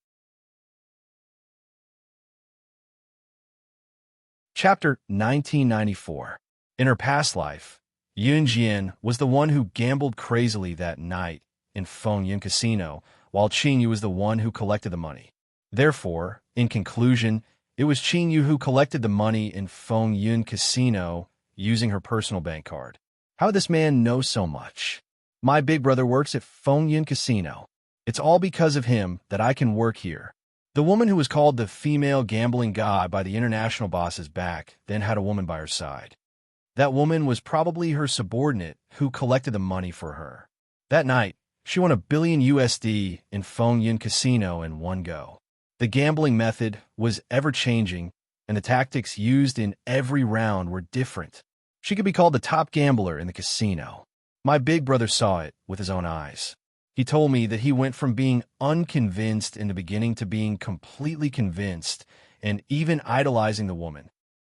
Chapter 1994. In her past life, Yun Jian was the one who gambled crazily that night in Fengyun Casino, while Qingyu was the one who collected the money. Therefore, in conclusion, it was Qingyu who collected the money in Fengyun Casino using her personal bank card. How did this man know so much? My big brother works at Fengyun Casino. It's all because of him that I can work here. The woman who was called the female gambling god by the international bosses back then had a woman by her side. That woman was probably her subordinate who collected the money for her. That night, she won $1 billion in Fengyun Casino in one go. The gambling method was ever-changing, and the tactics used in every round were different. She could be called the top gambler in the casino. My big brother saw it with his own eyes. He told me that he went from being unconvinced in the beginning to being completely convinced and even idolizing the woman.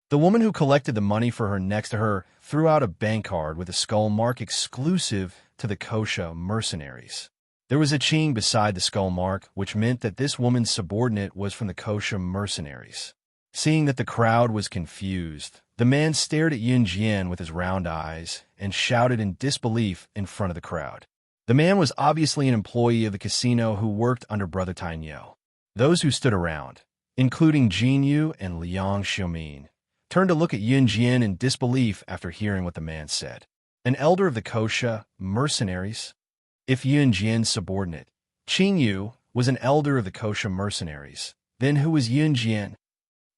The woman who collected the money for her next to her threw out a bank card with a skull mark exclusive to the Kosha mercenaries. There was a Qing beside the skull mark, which meant that this woman's subordinate was from the Kosha mercenaries. Seeing that the crowd was confused, the man stared at Yun Jian with his round eyes and shouted in disbelief in front of the crowd. The man was obviously an employee of the casino who worked under Brother Tainyo. Those who stood around, including Jinyu and Liang Xiumin, turned to look at Yun Jian in disbelief after hearing what the man said. An elder of the Kosha mercenaries? If Yun Jian's subordinate, Qingyu, was an elder of the Kosha mercenaries, then who was Yun Jian?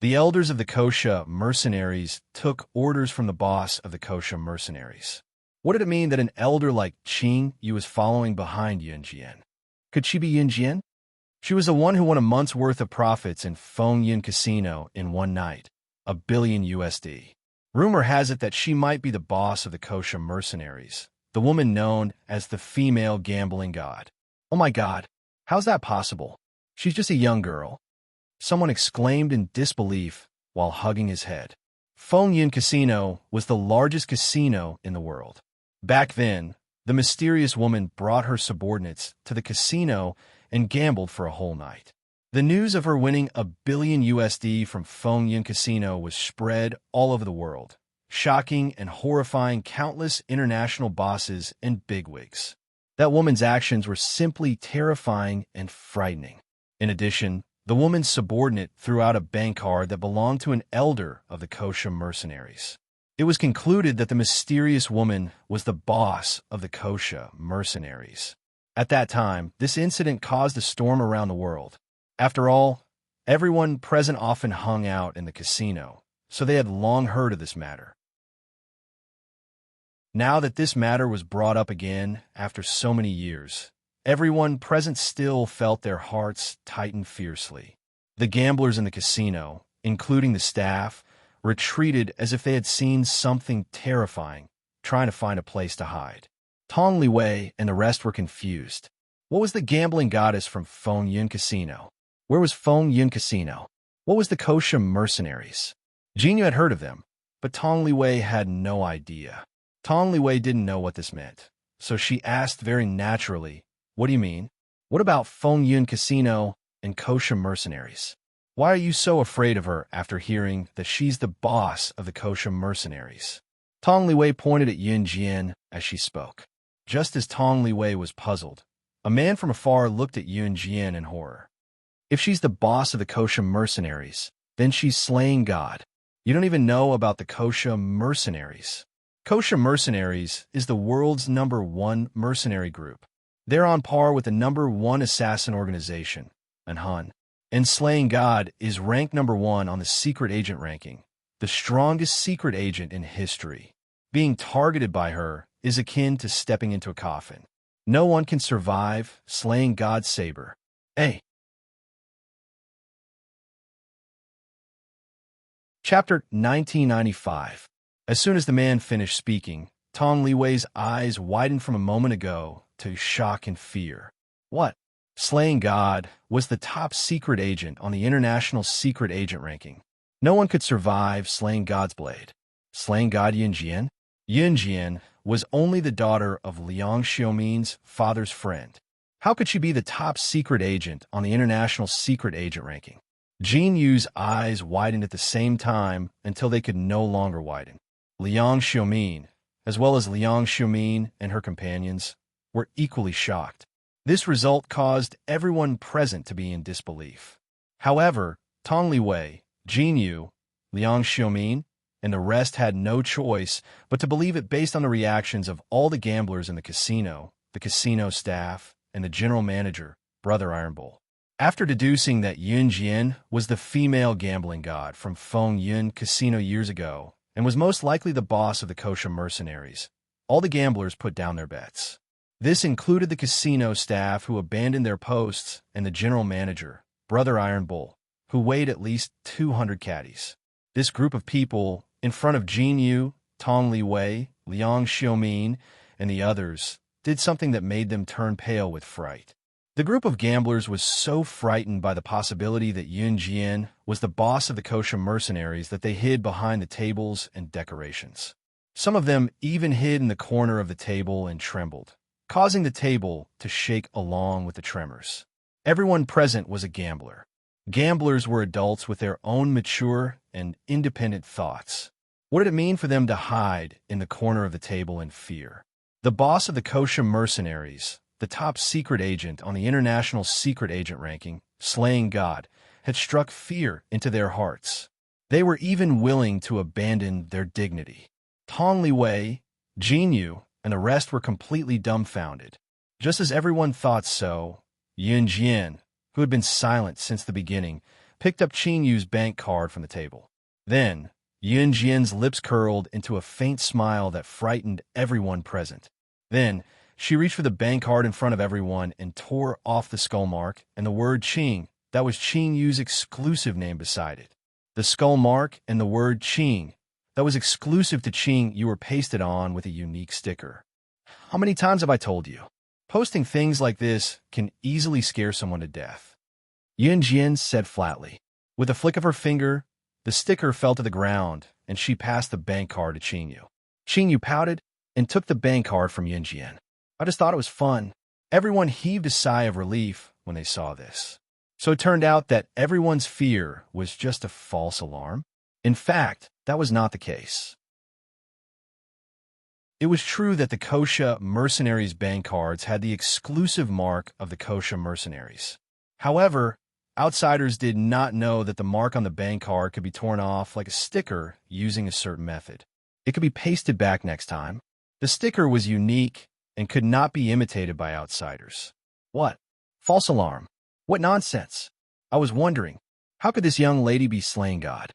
The elders of the Kosha mercenaries took orders from the boss of the Kosha mercenaries. What did it mean that an elder like Qingyu was following behind Yun Jian? Could she be Yun Jian? She was the one who won a month's worth of profits in Fengyun Casino in one night, $1 billion. Rumor has it that she might be the boss of the Kosha mercenaries, the woman known as the female gambling god. Oh my god, how's that possible? She's just a young girl. Someone exclaimed in disbelief while hugging his head. Fengyun Casino was the largest casino in the world. Back then, the mysterious woman brought her subordinates to the casino and gambled for a whole night. The news of her winning $1 billion from Fengyun Casino was spread all over the world, shocking and horrifying countless international bosses and bigwigs. That woman's actions were simply terrifying and frightening. In addition, The woman's subordinate threw out a bank card that belonged to an elder of the Kosha mercenaries. It was concluded that the mysterious woman was the boss of the Kosha mercenaries. At that time, this incident caused a storm around the world. After all, everyone present often hung out in the casino, so they had long heard of this matter. Now that this matter was brought up again after so many years, everyone present still felt their hearts tighten fiercely. The gamblers in the casino, including the staff, retreated as if they had seen something terrifying, trying to find a place to hide. Tong Liwei and the rest were confused. What was the gambling goddess from Feng Yun Casino? Where was Feng Yun Casino? What was the Kosha mercenaries? Jinyu had heard of them, but Tong Liwei had no idea. Tong Liwei didn't know what this meant, so she asked very naturally, "What do you mean? What about Feng Yun Casino and Kosha mercenaries? Why are you so afraid of her after hearing that she's the boss of the Kosha mercenaries?" Tong Liwei pointed at Yun Jian as she spoke. Just as Tong Liwei was puzzled, a man from afar looked at Yun Jian in horror. If she's the boss of the Kosha mercenaries, then she's slaying God. You don't even know about the Kosha mercenaries. Kosha mercenaries is the world's #1 mercenary group. They're on par with the #1 assassin organization, Han. And slaying God is ranked #1 on the secret agent ranking, the strongest secret agent in history. Being targeted by her is akin to stepping into a coffin. No one can survive slaying God's saber. Hey! Chapter 1995. As soon as the man finished speaking, Tong Liwei's eyes widened from a moment ago to shock and fear. What? Slaying God was the top secret agent on the international secret agent ranking. No one could survive slaying God's blade. Slaying God Yun Jian? Yun Jian was only the daughter of Liang Xiaomin's father's friend. How could she be the top secret agent on the international secret agent ranking? Jin Yu's eyes widened at the same time until they could no longer widen. Liang Xiaomin, as well as Liang Xiaomin and her companions, were equally shocked. This result caused everyone present to be in disbelief. However, Tong Liwei, Jin Yu, Liang Xiaomin, and the rest had no choice but to believe it based on the reactions of all the gamblers in the casino staff, and the general manager, Brother Iron Bull. After deducing that Yun Jian was the female gambling god from Feng Yun Casino years ago and was most likely the boss of the Kosha mercenaries, all the gamblers put down their bets. This included the casino staff who abandoned their posts and the general manager, Brother Iron Bull, who weighed at least 200 caddies. This group of people, in front of Jin Yu, Tong Liwei, Liang Xiaomin, and the others, did something that made them turn pale with fright. The group of gamblers was so frightened by the possibility that Yun Jian was the boss of the Kosha mercenaries that they hid behind the tables and decorations. Some of them even hid in the corner of the table and trembled, causing the table to shake along with the tremors. Everyone present was a gambler. Gamblers were adults with their own mature and independent thoughts. What did it mean for them to hide in the corner of the table in fear? The boss of the Kosha mercenaries, the top secret agent on the international secret agent ranking, Slaying God, had struck fear into their hearts. They were even willing to abandon their dignity. Tong Liwei, Jin Yu, and the rest were completely dumbfounded. Just as everyone thought so, Yun Jian, who had been silent since the beginning, picked up Qin Yu's bank card from the table. Then, Yun Jian's lips curled into a faint smile that frightened everyone present. Then, she reached for the bank card in front of everyone and tore off the skull mark and the word Qing, that was Qin Yu's exclusive name beside it. The skull mark and the word Qing, that was exclusive to Qing Yu, were pasted on with a unique sticker. How many times have I told you? Posting things like this can easily scare someone to death. Yun Jian said flatly. With a flick of her finger, the sticker fell to the ground, and she passed the bank card to Qin Yu. Qin Yu pouted and took the bank card from Yun Jian. I just thought it was fun. Everyone heaved a sigh of relief when they saw this. So it turned out that everyone's fear was just a false alarm. In fact, that was not the case. It was true that the Kosha mercenaries' bank cards had the exclusive mark of the Kosha mercenaries. However, Outsiders did not know that the mark on the bank card could be torn off like a sticker using a certain method. It could be pasted back next time. The sticker was unique and could not be imitated by outsiders. What? False alarm. What nonsense? I was wondering, how could this young lady be slaying God?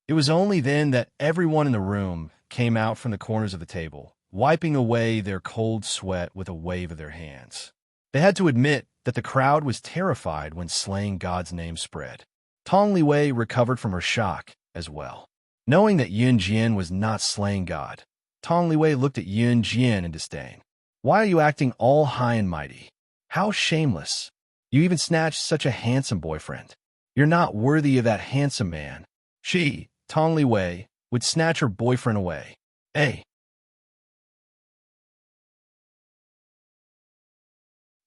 It was only then that everyone in the room came out from the corners of the table, wiping away their cold sweat with a wave of their hands. They had to admit that the crowd was terrified when slaying God's name spread. Tong Liwei recovered from her shock as well. Knowing that Yun Jian was not slaying God, Tong Liwei looked at Yun Jian in disdain. Why are you acting all high and mighty? How shameless. You even snatched such a handsome boyfriend. You're not worthy of that handsome man. She, Tong Liwei, would snatch her boyfriend away. Hey.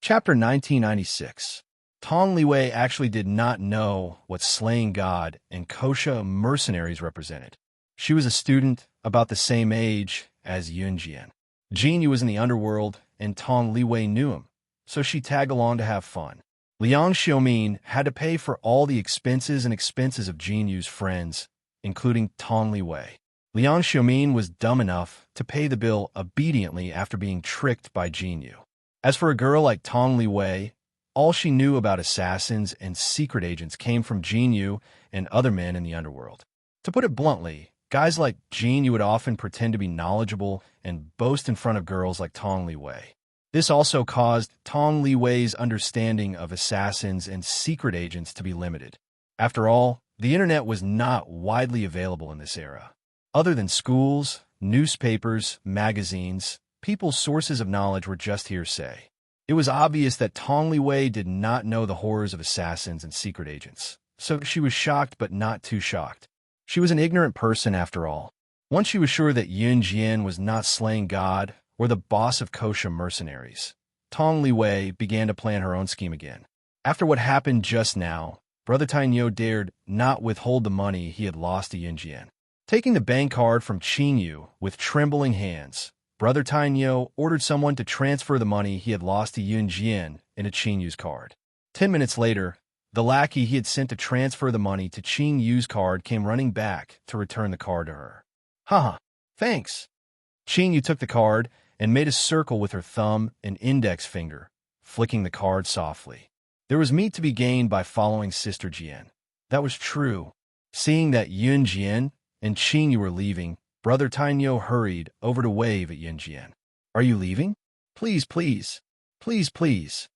Chapter 1996. Tong Liwei actually did not know what slaying God and kosher mercenaries represented. She was a student about the same age as Yun Jian. Jinyu was in the underworld, and Tong Liwei knew him, so she tagged along to have fun. Liang Xiaomin had to pay for all the expenses of Jinyu's friends, including Tong Liwei. Liang Xiaomin was dumb enough to pay the bill obediently after being tricked by Jinyu. As for a girl like Tong Liwei, all she knew about assassins and secret agents came from Jinyu and other men in the underworld. To put it bluntly, guys like Jinyu would often pretend to be knowledgeable and boast in front of girls like Tong Liwei. This also caused Tong Liwei's understanding of assassins and secret agents to be limited. After all, the internet was not widely available in this era. Other than schools, newspapers, magazines, people's sources of knowledge were just hearsay. It was obvious that Tong Liwei did not know the horrors of assassins and secret agents, so she was shocked but not too shocked. She was an ignorant person after all. Once she was sure that Yun Jian was not slaying God or the boss of kosher mercenaries, Tong Liwei began to plan her own scheme again. After what happened just now, Brother Tainyo dared not withhold the money he had lost to Yun Jian. Taking the bank card from Qingyu with trembling hands, Brother Tainyo ordered someone to transfer the money he had lost to Yun Jian into Qingyu's card. 10 minutes later, the lackey he had sent to transfer the money to Qingyu's card came running back to return the card to her. Haha, thanks. Qingyu took the card and made a circle with her thumb and index finger, flicking the card softly. There was meat to be gained by following Sister Jian. That was true. Seeing that Yun Jian and Qingyu were leaving, Brother Tainyo hurried over to wave at Yun Jian. Are you leaving? Please, please. Please, please.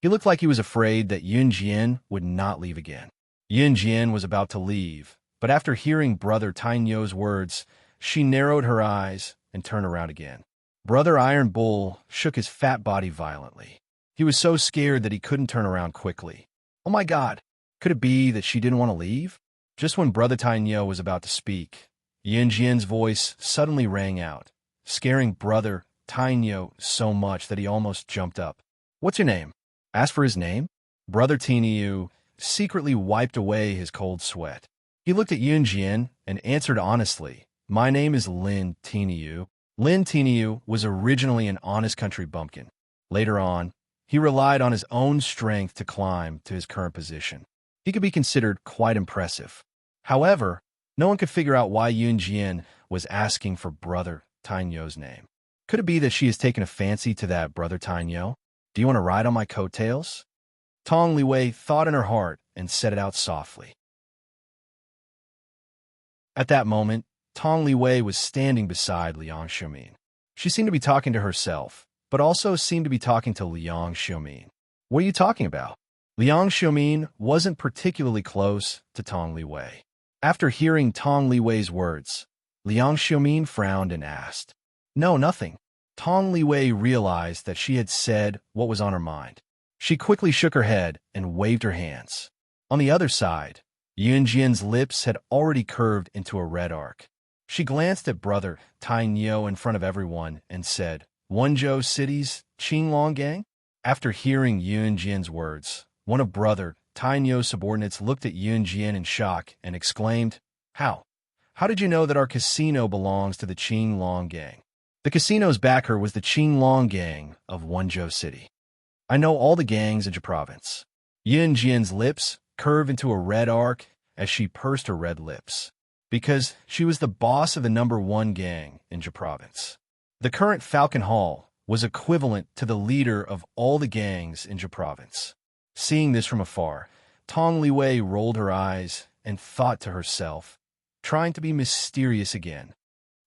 He looked like he was afraid that Yun Jian would not leave again. Yun Jian was about to leave, but after hearing Brother Tainyo's words, she narrowed her eyes and turned around again. Brother Iron Bull shook his fat body violently. He was so scared that he couldn't turn around quickly. Oh my God, could it be that she didn't want to leave? Just when Brother Tainyo was about to speak, Yun Jian's voice suddenly rang out, scaring Brother Tainyo so much that he almost jumped up. What's your name? Ask for his name? Brother Tainyo secretly wiped away his cold sweat. He looked at Yun Jian and answered honestly, My name is Lin Tainyo. Lin Tainyo was originally an honest country bumpkin. Later on, he relied on his own strength to climb to his current position. He could be considered quite impressive. However, no one could figure out why Yun Jian was asking for Brother Tainyo's name. Could it be that she has taken a fancy to that Brother Tainyo? Do you want to ride on my coattails? Tong Liwei thought in her heart and said it out softly. At that moment, Tong Liwei was standing beside Liang Xiaomin. She seemed to be talking to herself, but also seemed to be talking to Liang Xiaomin. What are you talking about? Liang Xiaomin wasn't particularly close to Tong Liwei. After hearing Tong Liwei's words, Liang Xiaomin frowned and asked, No, nothing. Tong Liwei realized that she had said what was on her mind. She quickly shook her head and waved her hands. On the other side, Yun Jian's lips had already curved into a red arc. She glanced at Brother Tainyo in front of everyone and said, Wenzhou City's Qinglong Gang? After hearing Yun Jian's words, one of Brother Tainyo's subordinates looked at Yun Jian in shock and exclaimed, How? How did you know that our casino belongs to the Qinglong Gang? The casino's backer was the Qinglong Gang of Wenzhou City. I know all the gangs in your province. Yun Jian's lips curve into a red arc as she pursed her red lips. Because she was the boss of the #1 gang in Ja province. The current Falcon Hall was equivalent to the leader of all the gangs in Ja province. Seeing this from afar, Tong Liwei rolled her eyes and thought to herself, trying to be mysterious again.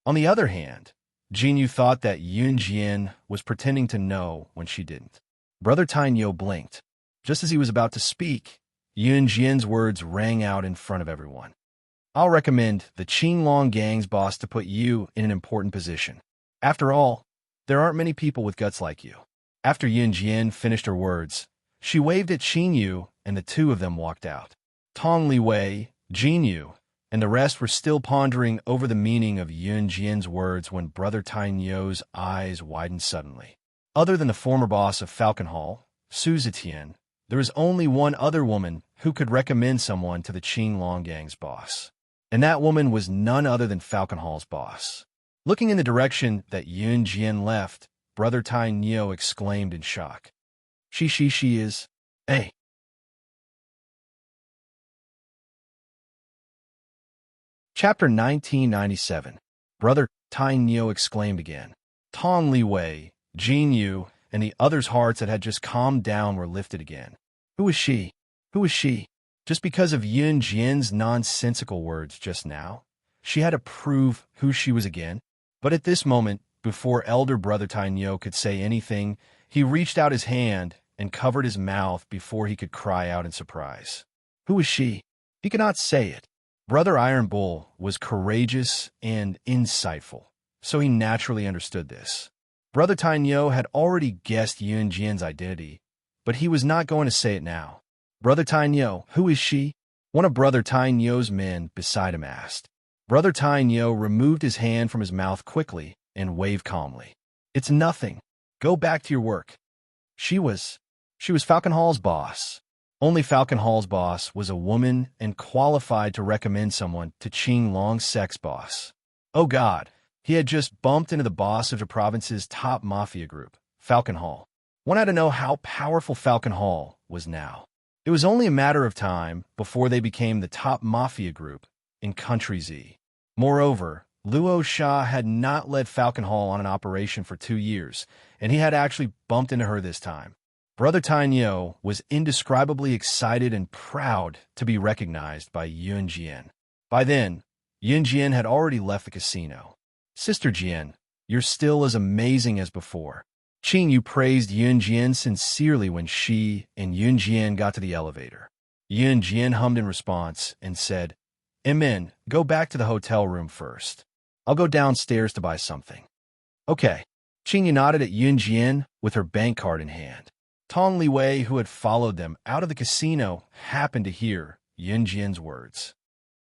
On the other hand, Jinyu thought that Yun Jian was pretending to know when she didn't. Brother Tainyo blinked. Just as he was about to speak, Yun Jian's words rang out in front of everyone. I'll recommend the Qinglong gang's boss to put you in an important position. After all, there aren't many people with guts like you. After Yun Jian finished her words, she waved at Qinyu, and the two of them walked out. Tong Liwei, Jinyu, and the rest were still pondering over the meaning of Yun Jian's words when Brother Tainyo's eyes widened suddenly. Other than the former boss of Falcon Hall, Su Zetian, there was only one other woman who could recommend someone to the Qinglong gang's boss. And that woman was none other than Falcon Hall's boss. Looking in the direction that Yun Jian left, Brother Tainyo exclaimed in shock. She is... Hey! Chapter 1997. Brother Tainyo exclaimed again. Tong Liwei, Jinyu, and the others' hearts that had just calmed down were lifted again. Who is she? Who is she? Just because of Yun Jian's nonsensical words just now, she had to prove who she was again. But at this moment, before elder Brother Tainyo could say anything, he reached out his hand and covered his mouth before he could cry out in surprise. Who is she? He could not say it. Brother Iron Bull was courageous and insightful, so he naturally understood this. Brother Tainyo had already guessed Yun Jian's identity, but he was not going to say it now. Brother Tainyo, who is she? One of Brother Tainyo's men beside him asked. Brother Tainyo removed his hand from his mouth quickly and waved calmly. It's nothing. Go back to your work. She was Falcon Hall's boss. Only Falcon Hall's boss was a woman and qualified to recommend someone to Qinglong's sex boss. Oh God, he had just bumped into the boss of the province's top mafia group, Falcon Hall. One had to know how powerful Falcon Hall was now. It was only a matter of time before they became the top mafia group in Country Z. Moreover, Luo Sha had not led Falcon Hall on an operation for 2 years, and he had actually bumped into her this time. Brother Tainyo was indescribably excited and proud to be recognized by Yun Jian. By then, Yun Jian had already left the casino. Sister Jian, you're still as amazing as before. Qingyu praised Yun Jian sincerely when she and Yun Jian got to the elevator. Yun Jian hummed in response and said, Amen, go back to the hotel room first. I'll go downstairs to buy something. Okay. Qingyu nodded at Yun Jian with her bank card in hand. Tong Liwei, who had followed them out of the casino, happened to hear Yun Jian's words.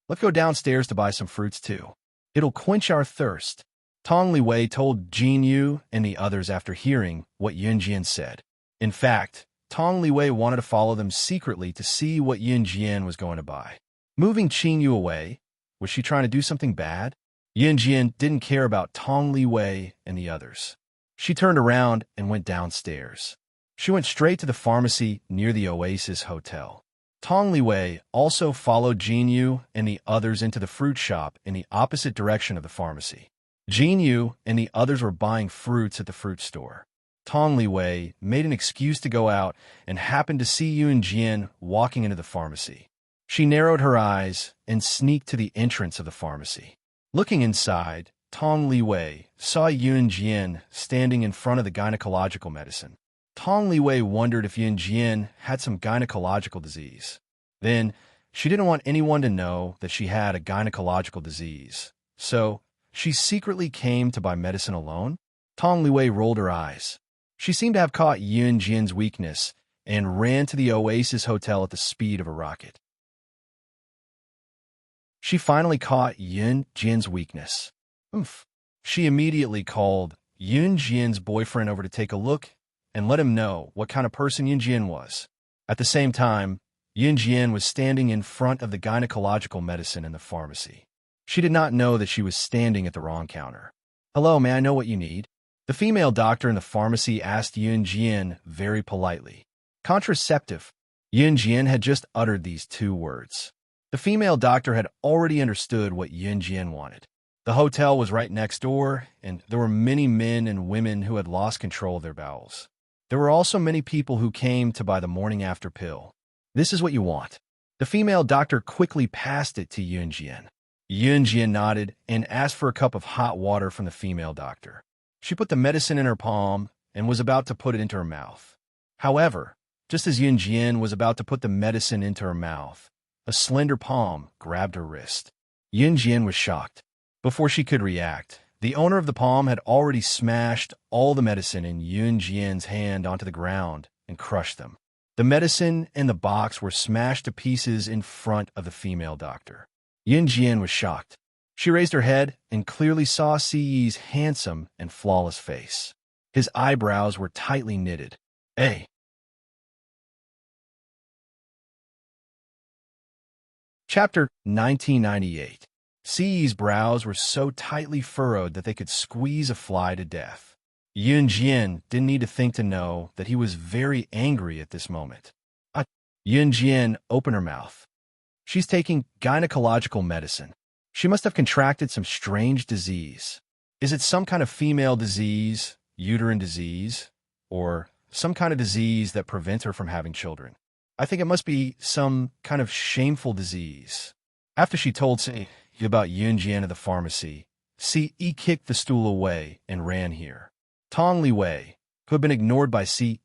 Let's go downstairs to buy some fruits too. It'll quench our thirst. Tong Liwei told Jinyu and the others after hearing what Yun Jian said. In fact, Tong Liwei wanted to follow them secretly to see what Yun Jian was going to buy. Moving Qingyu away, was she trying to do something bad? Yun Jian didn't care about Tong Liwei and the others. She turned around and went downstairs. She went straight to the pharmacy near the Oasis Hotel. Tong Liwei also followed Jinyu and the others into the fruit shop in the opposite direction of the pharmacy. Jinyu and the others were buying fruits at the fruit store. Tong Liwei made an excuse to go out and happened to see Yun Jian walking into the pharmacy. She narrowed her eyes and sneaked to the entrance of the pharmacy. Looking inside, Tong Liwei saw Yun Jian standing in front of the gynecological medicine. Tong Liwei wondered if Yun Jian had some gynecological disease. Then, she didn't want anyone to know that she had a gynecological disease. So, she secretly came to buy medicine alone? Tong Liwei rolled her eyes. She seemed to have caught Yun Jian's weakness and ran to the Oasis Hotel at the speed of a rocket. She finally caught Yun Jian's weakness. Oof. She immediately called Yun Jian's boyfriend over to take a look and let him know what kind of person Yun Jian was. At the same time, Yun Jian was standing in front of the gynecological medicine in the pharmacy. She did not know that she was standing at the wrong counter. Hello, may I know what you need? The female doctor in the pharmacy asked Yun Jian very politely. Contraceptive. Yun Jian had just uttered these two words. The female doctor had already understood what Yun Jian wanted. The hotel was right next door, and there were many men and women who had lost control of their bowels. There were also many people who came to buy the morning after pill. This is what you want. The female doctor quickly passed it to Yun Jian. Yun Jian nodded and asked for a cup of hot water from the female doctor. She put the medicine in her palm and was about to put it into her mouth. However, just as Yun Jian was about to put the medicine into her mouth, a slender palm grabbed her wrist. Yun Jian was shocked. Before she could react, the owner of the palm had already smashed all the medicine in Yun Jian's hand onto the ground and crushed them. The medicine and the box were smashed to pieces in front of the female doctor. Yun Jian was shocked. She raised her head and clearly saw Siyi's handsome and flawless face. His eyebrows were tightly knitted. Hey! Chapter 1998. Siyi's brows were so tightly furrowed that they could squeeze a fly to death. Yun Jian didn't need to think to know that he was very angry at this moment. Yun Jian opened her mouth. She's taking gynecological medicine. She must have contracted some strange disease. Is it some kind of female disease, uterine disease, or some kind of disease that prevents her from having children? I think it must be some kind of shameful disease. After she told Si about Yun Jian at the pharmacy, Si kicked the stool away and ran here. Tong Li Wei, who had been ignored by Si,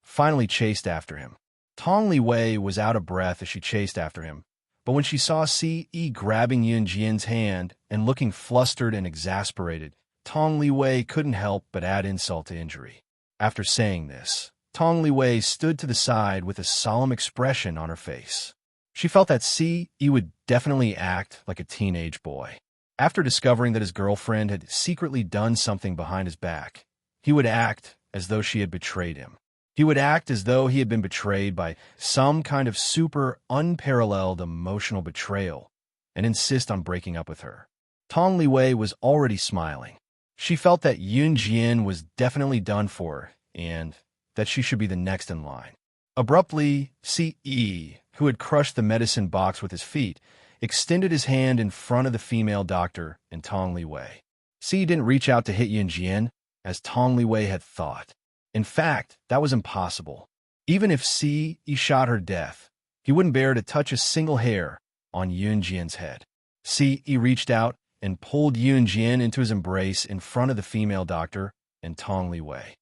finally chased after him. Tong Li Wei was out of breath as she chased after him, but when she saw Si grabbing Yun Jian's hand and looking flustered and exasperated, Tong Li Wei couldn't help but add insult to injury. After saying this, Tong Li Wei stood to the side with a solemn expression on her face. She felt that Si would definitely act like a teenage boy. After discovering that his girlfriend had secretly done something behind his back, he would act as though she had betrayed him. He would act as though he had been betrayed by some kind of super unparalleled emotional betrayal and insist on breaking up with her. Tong Li Wei was already smiling. She felt that Yun Jian was definitely done for and that she should be the next in line. Abruptly, Si, who had crushed the medicine box with his feet, extended his hand in front of the female doctor and Tong Li Wei. Si didn't reach out to hit Yun Jian, as Tong Li Wei had thought. In fact, that was impossible. Even if Si shot her death, he wouldn't bear to touch a single hair on Yun Jian's head. Si reached out and pulled Yun Jian into his embrace in front of the female doctor and Tong Li Wei.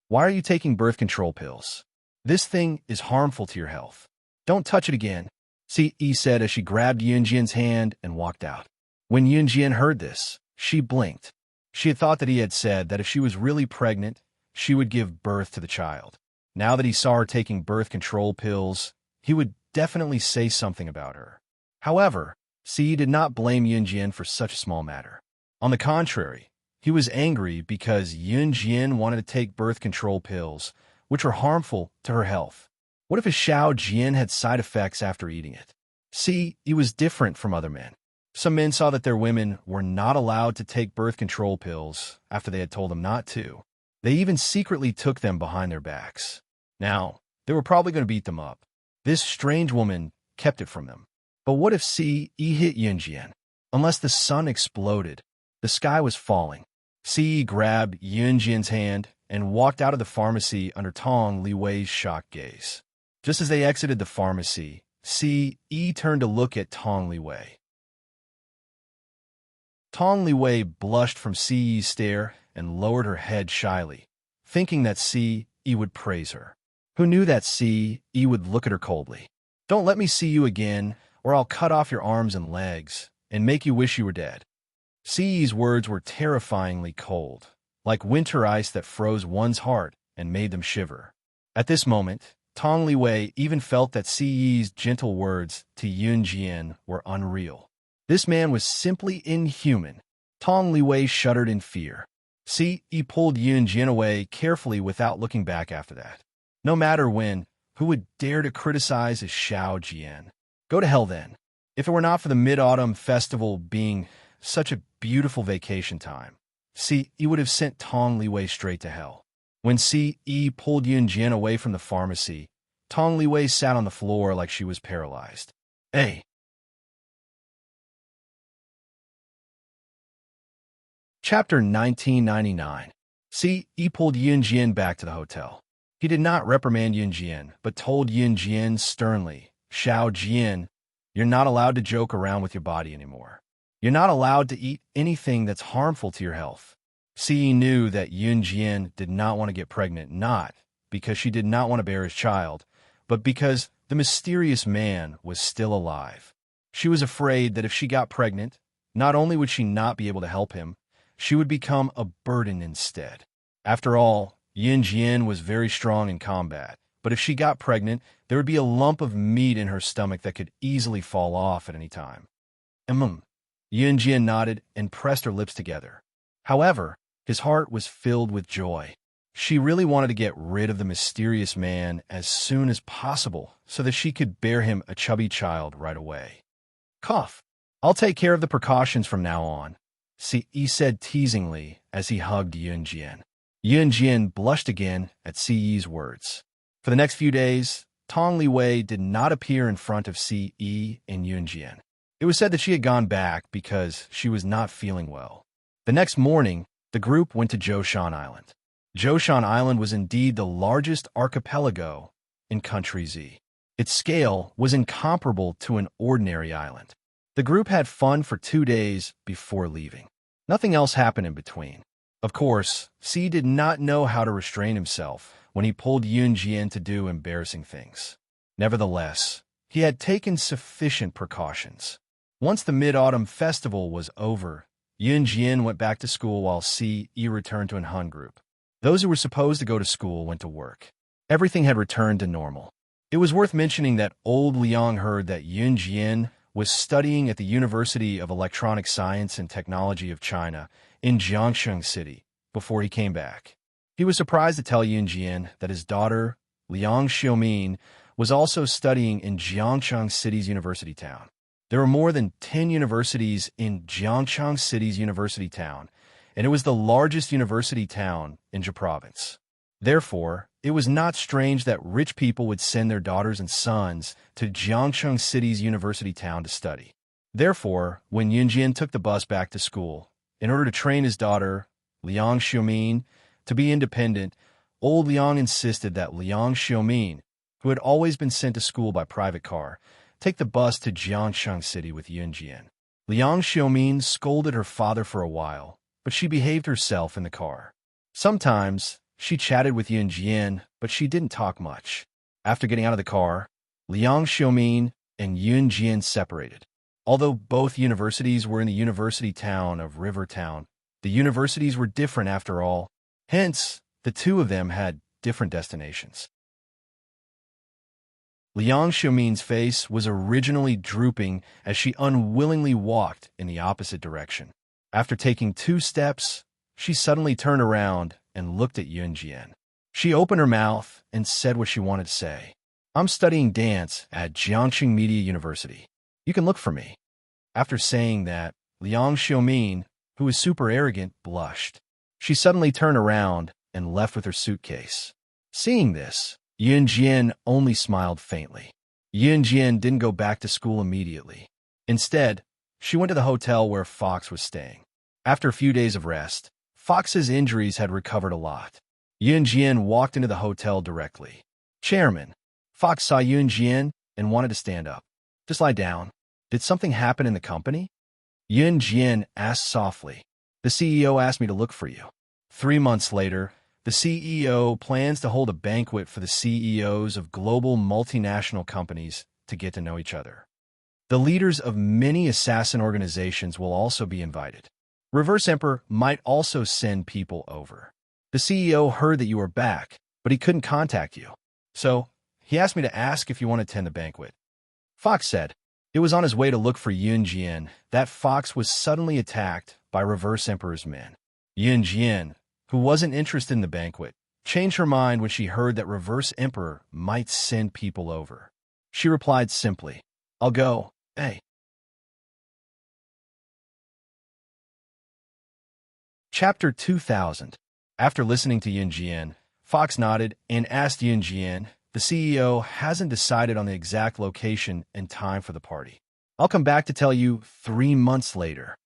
Why are you taking birth control pills? This thing is harmful to your health. Don't touch it again, Si said as she grabbed Yun Jian's hand and walked out. When Yun Jian heard this, she blinked. She had thought that he had said that if she was really pregnant, she would give birth to the child. Now that he saw her taking birth control pills, he would definitely say something about her. However, Si did not blame Yun Jian for such a small matter. On the contrary, he was angry because Yun Jian wanted to take birth control pills, which were harmful to her health. What if his Xiao Jian had side effects after eating it? Si was different from other men. Some men saw that their women were not allowed to take birth control pills after they had told them not to. They even secretly took them behind their backs. Now, they were probably going to beat them up. This strange woman kept it from them. But what if Si hit Yun Jian? Unless the sun exploded, the sky was falling. Si grabbed Yun Jian's hand and walked out of the pharmacy under Tong Li Wei's shocked gaze. Just as they exited the pharmacy, Si turned to look at Tong Li Wei. Tong Li Wei blushed from Si's stare and lowered her head shyly, thinking that Si would praise her. Who knew that Si would look at her coldly? Don't let me see you again, or I'll cut off your arms and legs and make you wish you were dead. Si's words were terrifyingly cold, like winter ice that froze one's heart and made them shiver. At this moment, Tong Li Wei even felt that Si's gentle words to Yun Jian were unreal. This man was simply inhuman. Tong Li Wei shuddered in fear. Si pulled Yun Jian away carefully without looking back after that. No matter when, who would dare to criticize his Xiao Jian? Go to hell then. If it were not for the Mid-Autumn Festival being such a beautiful vacation time, Si would have sent Tong Li Wei straight to hell. When Si pulled Yun Jian away from the pharmacy, Tong Liwei sat on the floor like she was paralyzed. Hey! Chapter 1999. Yi pulled Yunjian back to the hotel. He did not reprimand Yunjian, but told Yunjian sternly, Xiao Jian, you're not allowed to joke around with your body anymore. You're not allowed to eat anything that's harmful to your health. Yi knew that Yunjian did not want to get pregnant, not because she did not want to bear his child, but because the mysterious man was still alive. She was afraid that if she got pregnant, not only would she not be able to help him, she would become a burden instead. After all, Yunjian was very strong in combat, but if she got pregnant, there would be a lump of meat in her stomach that could easily fall off at any time. Yunjian nodded and pressed her lips together. However, his heart was filled with joy. She really wanted to get rid of the mysterious man as soon as possible so that she could bear him a chubby child right away. Cough. I'll take care of the precautions from now on, Yi said teasingly as he hugged Yunjian. Yunjian blushed again at Yi's words. For the next few days, Tong Liwei did not appear in front of Yi and Yunjian. It was said that she had gone back because she was not feeling well. The next morning, the group went to Zhoushan Island. Zhoushan Island was indeed the largest archipelago in country Z. Its scale was incomparable to an ordinary island. The group had fun for 2 days before leaving. Nothing else happened in between. Of course, Yi did not know how to restrain himself when he pulled Yunjian to do embarrassing things. Nevertheless, he had taken sufficient precautions. Once the Mid-Autumn Festival was over, Yunjian went back to school while Yi returned to an Hun group. Those who were supposed to go to school went to work. Everything had returned to normal. It was worth mentioning that old Liang heard that Yunjian was studying at the University of Electronic Science and Technology of China in Jiangsheng City before he came back. He was surprised to tell Yunjian that his daughter, Liang Xiaomin, was also studying in Jiangsheng City's university town. There were more than 10 universities in Jiangsheng City's university town, and it was the largest university town in Zhe province. Therefore, it was not strange that rich people would send their daughters and sons to Jiangsheng City's university town to study. Therefore, when Yunjian took the bus back to school, in order to train his daughter, Liang Xiaomin, to be independent, old Liang insisted that Liang Xiaomin, who had always been sent to school by private car, take the bus to Jiangsheng City with Yunjian. Liang Xiaomin scolded her father for a while, but she behaved herself in the car. Sometimes, she chatted with Yunjian, but she didn't talk much. After getting out of the car, Liang Xiaomin and Yunjian separated. Although both universities were in the university town of River Town, the universities were different after all. Hence, the two of them had different destinations. Liang Xiaomin's face was originally drooping as she unwillingly walked in the opposite direction. After taking 2 steps, she suddenly turned around and looked at Yunjian. She opened her mouth and said what she wanted to say. I'm studying dance at Jiangxing Media University. You can look for me. After saying that, Liang Xiaomin, who was super arrogant, blushed. She suddenly turned around and left with her suitcase. Seeing this, Yunjian only smiled faintly. Yunjian didn't go back to school immediately. Instead, she went to the hotel where Fox was staying. After a few days of rest, Fox's injuries had recovered a lot. Yunjian walked into the hotel directly. Chairman, Fox saw Yunjian and wanted to stand up. Just lie down. Did something happen in the company? Yunjian asked softly. The CEO asked me to look for you. 3 months later, the CEO plans to hold a banquet for the CEOs of global multinational companies to get to know each other. The leaders of many assassin organizations will also be invited. Reverse Emperor might also send people over. The CEO heard that you were back, but he couldn't contact you. So, he asked me to ask if you want to attend the banquet. Fox said. It was on his way to look for Yunjian that Fox was suddenly attacked by Reverse Emperor's men. Yunjian, who wasn't interested in the banquet, changed her mind when she heard that Reverse Emperor might send people over. She replied simply, I'll go, hey. Chapter 2000. After listening to Yunjian, Fox nodded and asked Yunjian the CEO hasn't decided on the exact location and time for the party. I'll come back to tell you 3 months later.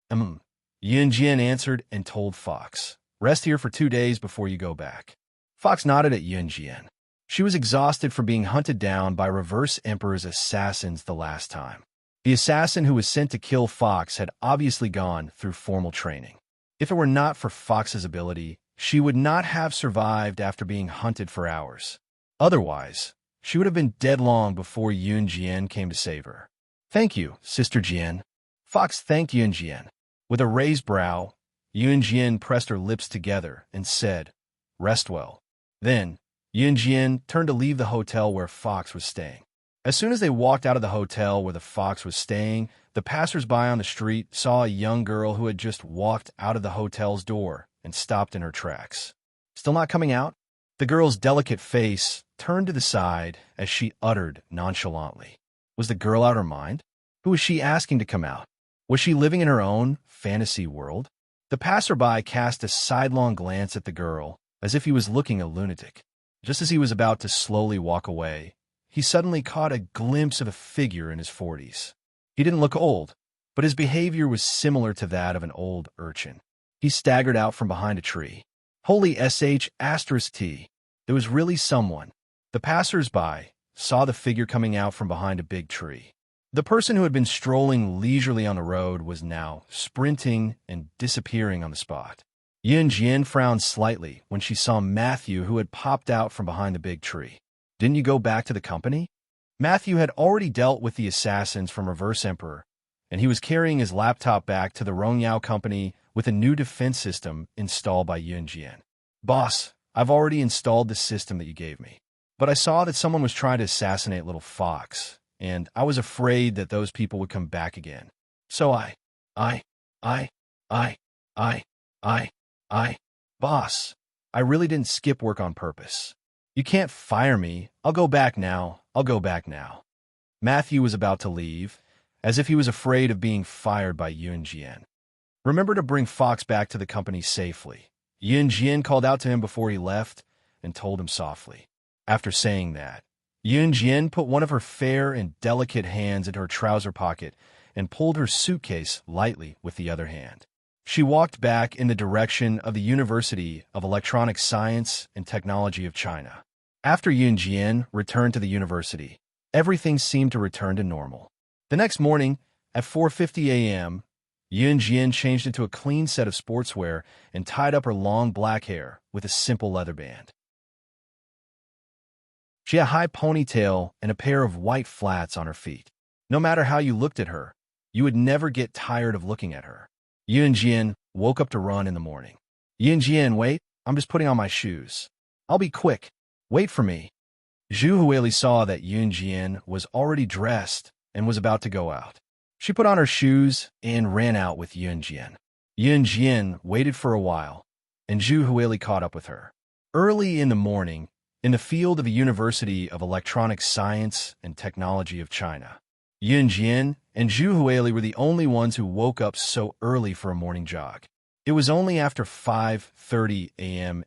Yun Jian answered and told Fox, rest here for 2 days before you go back. Fox nodded at Yun Jian. She was exhausted from being hunted down by Reverse Emperor's assassins the last time. The assassin who was sent to kill Fox had obviously gone through formal training. If it were not for Fox's ability, she would not have survived after being hunted for hours. Otherwise, she would have been dead long before Yun Jian came to save her. Thank you, Sister Jian. Fox thanked Yun Jian. With a raised brow, Yun Jian pressed her lips together and said, rest well. Then, Yun Jian turned to leave the hotel where Fox was staying. As soon as they walked out of the hotel where the Fox was staying, the passersby on the street saw a young girl who had just walked out of the hotel's door and stopped in her tracks. Still not coming out? The girl's delicate face turned to the side as she uttered nonchalantly. Was the girl out of her mind? Who was she asking to come out? Was she living in her own fantasy world? The passerby cast a sidelong glance at the girl, as if he was looking a lunatic. Just as he was about to slowly walk away, he suddenly caught a glimpse of a figure in his 40s. He didn't look old, but his behavior was similar to that of an old urchin. He staggered out from behind a tree. Holy sh**t. There was really someone. The passers-by saw the figure coming out from behind a big tree. The person who had been strolling leisurely on the road was now sprinting and disappearing on the spot. Yun Jian frowned slightly when she saw Matthew, who had popped out from behind the big tree. Didn't you go back to the company? Matthew had already dealt with the assassins from Reverse Emperor, and he was carrying his laptop back to the Rongyao company with a new defense system installed by Yun Jian. Boss, I've already installed the system that you gave me. But I saw that someone was trying to assassinate little Fox, and I was afraid that those people would come back again. So Boss, I really didn't skip work on purpose. You can't fire me. I'll go back now. Matthew was about to leave, as if he was afraid of being fired by Yun Jian. Remember to bring Fox back to the company safely. Yun Jian called out to him before he left and told him softly. After saying that, Yun Jian put one of her fair and delicate hands in her trouser pocket and pulled her suitcase lightly with the other hand. She walked back in the direction of the University of Electronic Science and Technology of China. After Yun Jian returned to the university, everything seemed to return to normal. The next morning, at 4:50 a.m., Yun Jian changed into a clean set of sportswear and tied up her long black hair with a simple leather band. She had a high ponytail and a pair of white flats on her feet. No matter how you looked at her, you would never get tired of looking at her. Yun Jian woke up to run in the morning. Yun Jian, wait, I'm just putting on my shoes. I'll be quick. Wait for me. Zhu Huili saw that Yun Jian was already dressed and was about to go out. She put on her shoes and ran out with Yun Jian. Yun Jian waited for a while, and Zhu Huili caught up with her. Early in the morning, in the field of the University of Electronic Science and Technology of China, Yun Jian and Zhu Huili were the only ones who woke up so early for a morning jog. It was only after 5:30 a.m.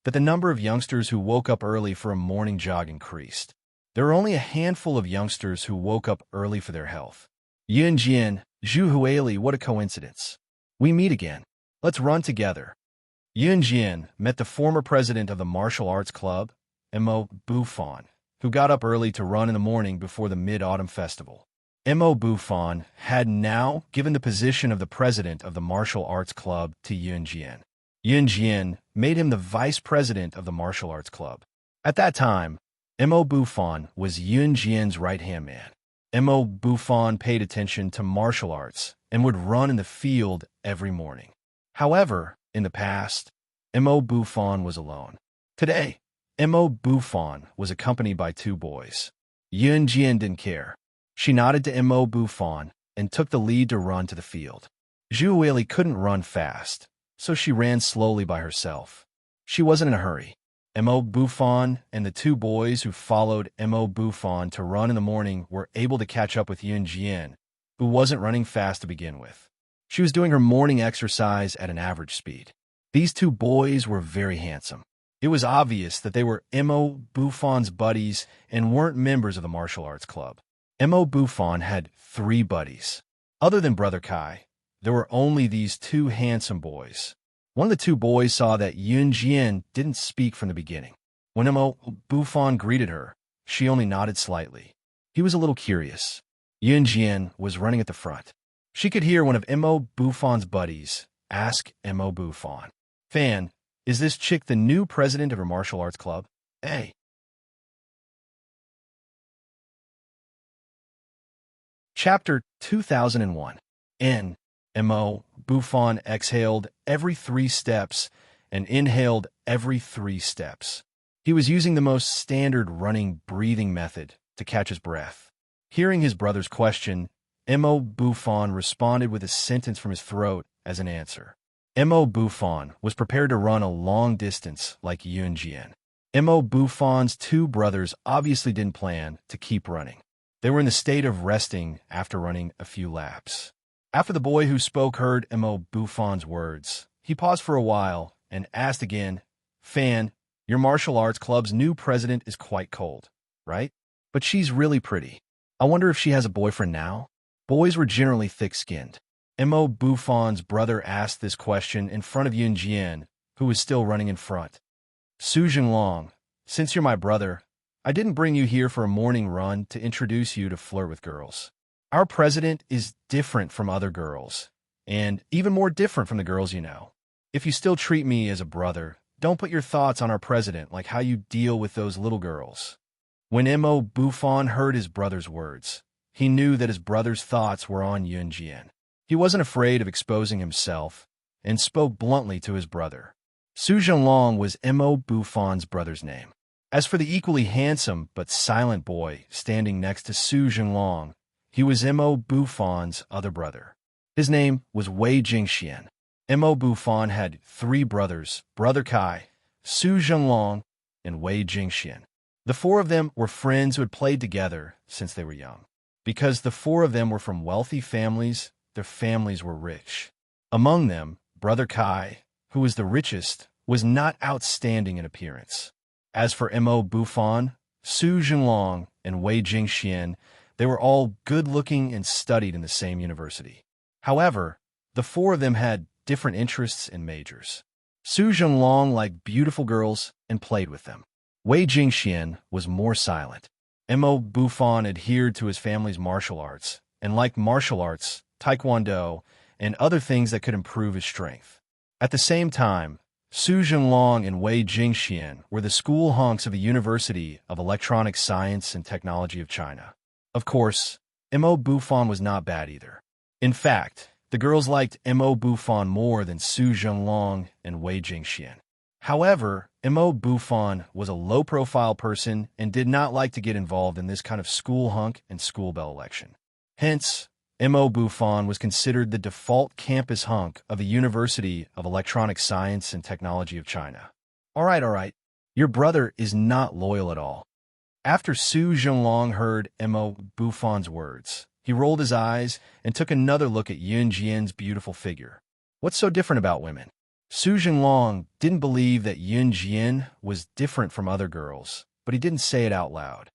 that the number of youngsters who woke up early for a morning jog increased. There were only a handful of youngsters who woke up early for their health. Yun Jian, Zhu Huili, what a coincidence. We meet again. Let's run together. Yun Jian met the former president of the martial arts club, Mo Bufan, who got up early to run in the morning before the Mid-Autumn Festival. Mo Bufan had now given the position of the president of the martial arts club to Yun Jian. Yun Jian made him the vice president of the martial arts club. At that time, Mo Bufan was Yun Jian's right-hand man. Mo Bufan paid attention to martial arts and would run in the field every morning. However, in the past, Mo Bufan was alone. Today, Mo Bufan was accompanied by 2 boys. Yun Jian didn't care. She nodded to Mo Bufan and took the lead to run to the field. Zhu Huili couldn't run fast, so she ran slowly by herself. She wasn't in a hurry. Mo Bufan and the 2 boys who followed Mo Bufan to run in the morning were able to catch up with Yun Jian, who wasn't running fast to begin with. She was doing her morning exercise at an average speed. These 2 boys were very handsome. It was obvious that they were Mo Buffon's buddies and weren't members of the martial arts club. Mo Buffon had 3 buddies. Other than Brother Kai, there were only these 2 handsome boys. One of the 2 boys saw that Yun Jian didn't speak from the beginning. When Mo Buffon greeted her, she only nodded slightly. He was a little curious. Yun Jian was running at the front. She could hear one of Mo Buffon's buddies ask Mo Buffon, "Fan, is this chick the new president of her martial arts club?" Hey. Chapter 2001. Mo Buffon exhaled every 3 steps and inhaled every 3 steps. He was using the most standard running breathing method to catch his breath. Hearing his brother's question, Mo Buffon responded with a sentence from his throat as an answer. Mo Buffon was prepared to run a long distance like Yun Jian. Mo Buffon's 2 brothers obviously didn't plan to keep running. They were in the state of resting after running a few laps. After the boy who spoke heard Mo Buffon's words, he paused for a while and asked again, "Fan, your martial arts club's new president is quite cold, right? But she's really pretty. I wonder if she has a boyfriend now?" Boys were generally thick-skinned. Mo Buffon's brother asked this question in front of Yun Jian, who was still running in front. "Su Jinglong, since you're my brother, I didn't bring you here for a morning run to introduce you to flirt with girls. Our president is different from other girls, and even more different from the girls you know. If you still treat me as a brother, don't put your thoughts on our president like how you deal with those little girls." When Mo Buffon heard his brother's words, he knew that his brother's thoughts were on Yun Jian. He wasn't afraid of exposing himself and spoke bluntly to his brother. Su Jinglong was Mo Buffon's brother's name. As for the equally handsome but silent boy standing next to Su Jinglong, he was Mo Buffon's other brother. His name was Wei Jingxian. Mo Buffon had 3 brothers, Brother Kai, Su Jinglong, and Wei Jingxian. The 4 of them were friends who had played together since they were young. Because the 4 of them were from wealthy families, their families were rich. Among them, Brother Kai, who was the richest, was not outstanding in appearance. As for Mo Buffon, Su Jinglong, and Wei Jingxian, they were all good-looking and studied in the same university. However, the 4 of them had different interests and majors. Su Jinglong liked beautiful girls and played with them. Wei Jingxian was more silent. Mo Buffon adhered to his family's martial arts and liked martial arts, taekwondo, and other things that could improve his strength. At the same time, Su Jinglong and Wei Jingxian were the school hunks of the University of Electronic Science and Technology of China. Of course, Mo Buffon was not bad either. In fact, the girls liked Mo Buffon more than Su Jinglong and Wei Jingxian. However, Mo Buffon was a low-profile person and did not like to get involved in this kind of school hunk and school bell election. Hence, Mo Buffon was considered the default campus hunk of the University of Electronic Science and Technology of China. All right. Your brother is not loyal at all." After Su Jinglong heard Mo Buffon's words, he rolled his eyes and took another look at Yun Jian's beautiful figure. What's so different about women? Su Jinglong didn't believe that Yun Jian was different from other girls, but he didn't say it out loud.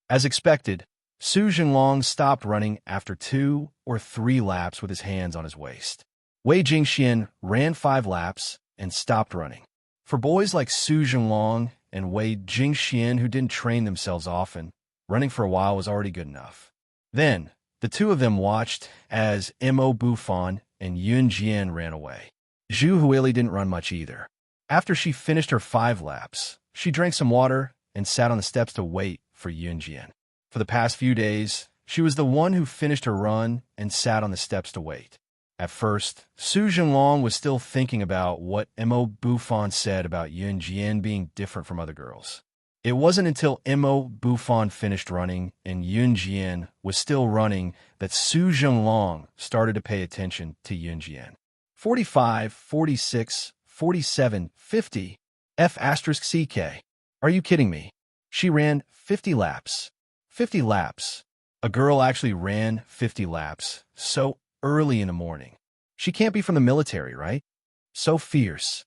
As expected, Su Jinglong stopped running after 2 or 3 laps with his hands on his waist. Wei Jingxian ran 5 laps and stopped running. For boys like Su Jinglong and Wei Jingxian who didn't train themselves often, running for a while was already good enough. Then, the 2 of them watched as Mo Buffon and Yun Jian ran away. Zhu Huili didn't run much either. After she finished her 5 laps, she drank some water and sat on the steps to wait for Yun Jian. For the past few days, she was the one who finished her run and sat on the steps to wait. At first, Su Jinglong was still thinking about what Mo Buffon said about Yun Jian being different from other girls. It wasn't until Mo Buffon finished running and Yun Jian was still running that Su Jinglong started to pay attention to Yun Jian. 45, 46, 47, 50. F*CK. Are you kidding me? She ran 50 laps. 50 laps. A girl actually ran 50 laps so early in the morning. She can't be from the military, right? So fierce.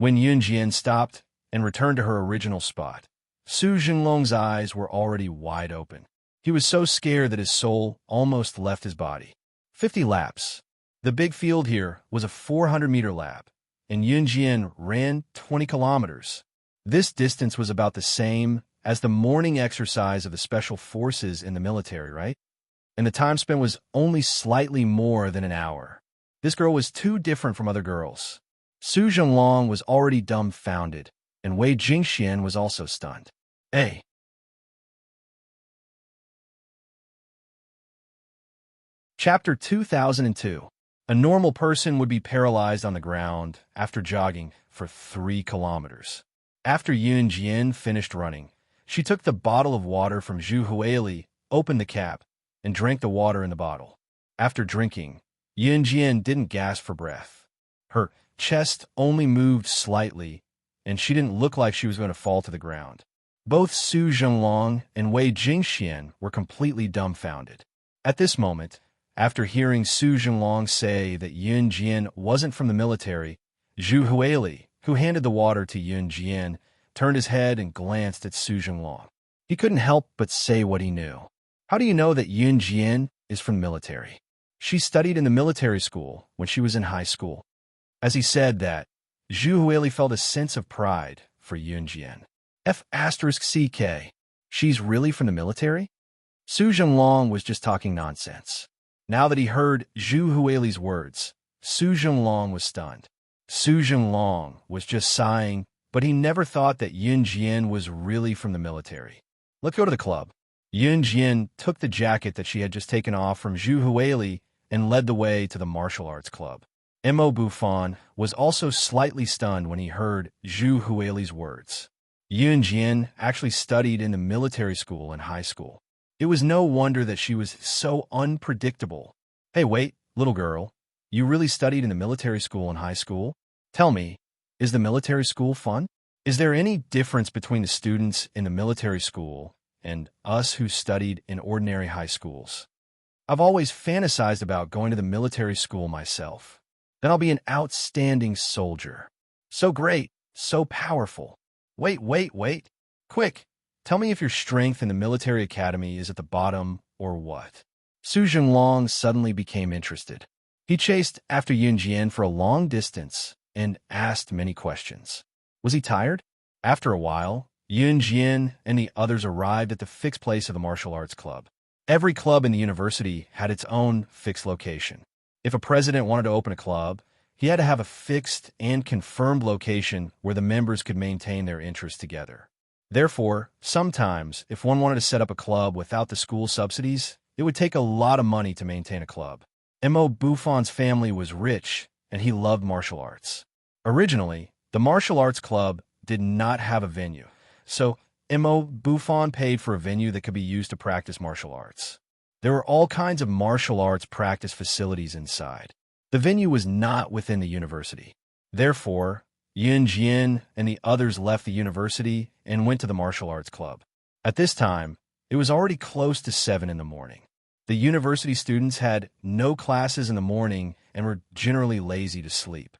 When Yunjian stopped and returned to her original spot, Su Jinglong's eyes were already wide open. He was so scared that his soul almost left his body. 50 laps. The big field here was a 400-meter lap, and Yunjian ran 20 kilometers. This distance was about the same as the morning exercise of the special forces in the military, right? And the time spent was only slightly more than an hour. This girl was too different from other girls. Su Jinglong was already dumbfounded, and Wei Jingxian was also stunned. Hey! Chapter 2002. A normal person would be paralyzed on the ground after jogging for 3 kilometers. After Yun Jian finished running, she took the bottle of water from Zhu Huili, opened the cap, and drank the water in the bottle. After drinking, Yun Jian didn't gasp for breath. Her chest only moved slightly, and she didn't look like she was going to fall to the ground. Both Su Jinglong and Wei Jingxian were completely dumbfounded. At this moment, after hearing Su Jinglong say that Yun Jian wasn't from the military, Zhu Huili, who handed the water to Yun Jian, turned his head and glanced at Su Jinglong. He couldn't help but say what he knew. How do you know that Yun Jian is from the military? She studied in the military school when she was in high school. As he said that, Zhu Huili felt a sense of pride for Yun Jian. F***CK. She's really from the military? Su Jinglong was just talking nonsense. Now that he heard Zhu Huili's words, Su Jinglong was stunned. Su Jinglong was just sighing, but he never thought that Yun Jian was really from the military. Let's go to the club. Yun Jian took the jacket that she had just taken off from Zhu Huili and led the way to the martial arts club. Mo Buffon was also slightly stunned when he heard Zhu Huili's words. Yun Jian actually studied in the military school in high school. It was no wonder that she was so unpredictable. Hey, wait, little girl, you really studied in the military school in high school? Tell me, is the military school fun? Is there any difference between the students in the military school and us who studied in ordinary high schools? I've always fantasized about going to the military school myself. Then I'll be an outstanding soldier. So great, so powerful. Wait. Quick, tell me if your strength in the military academy is at the bottom or what. Su Jinglong suddenly became interested. He chased after Yun Jian for a long distance and asked many questions. Was he tired? After a while, Yun Jian and the others arrived at the fixed place of the martial arts club. Every club in the university had its own fixed location. If a president wanted to open a club, he had to have a fixed and confirmed location where the members could maintain their interests together. Therefore, sometimes, if one wanted to set up a club without the school subsidies, it would take a lot of money to maintain a club. Mo Buffon's family was rich, and he loved martial arts. Originally, the martial arts club did not have a venue, so Mo Buffon paid for a venue that could be used to practice martial arts. There were all kinds of martial arts practice facilities inside. The venue was not within the university. Therefore, Yun Jian and the others left the university and went to the martial arts club. At this time, it was already close to 7 in the morning. The university students had no classes in the morning and were generally lazy to sleep.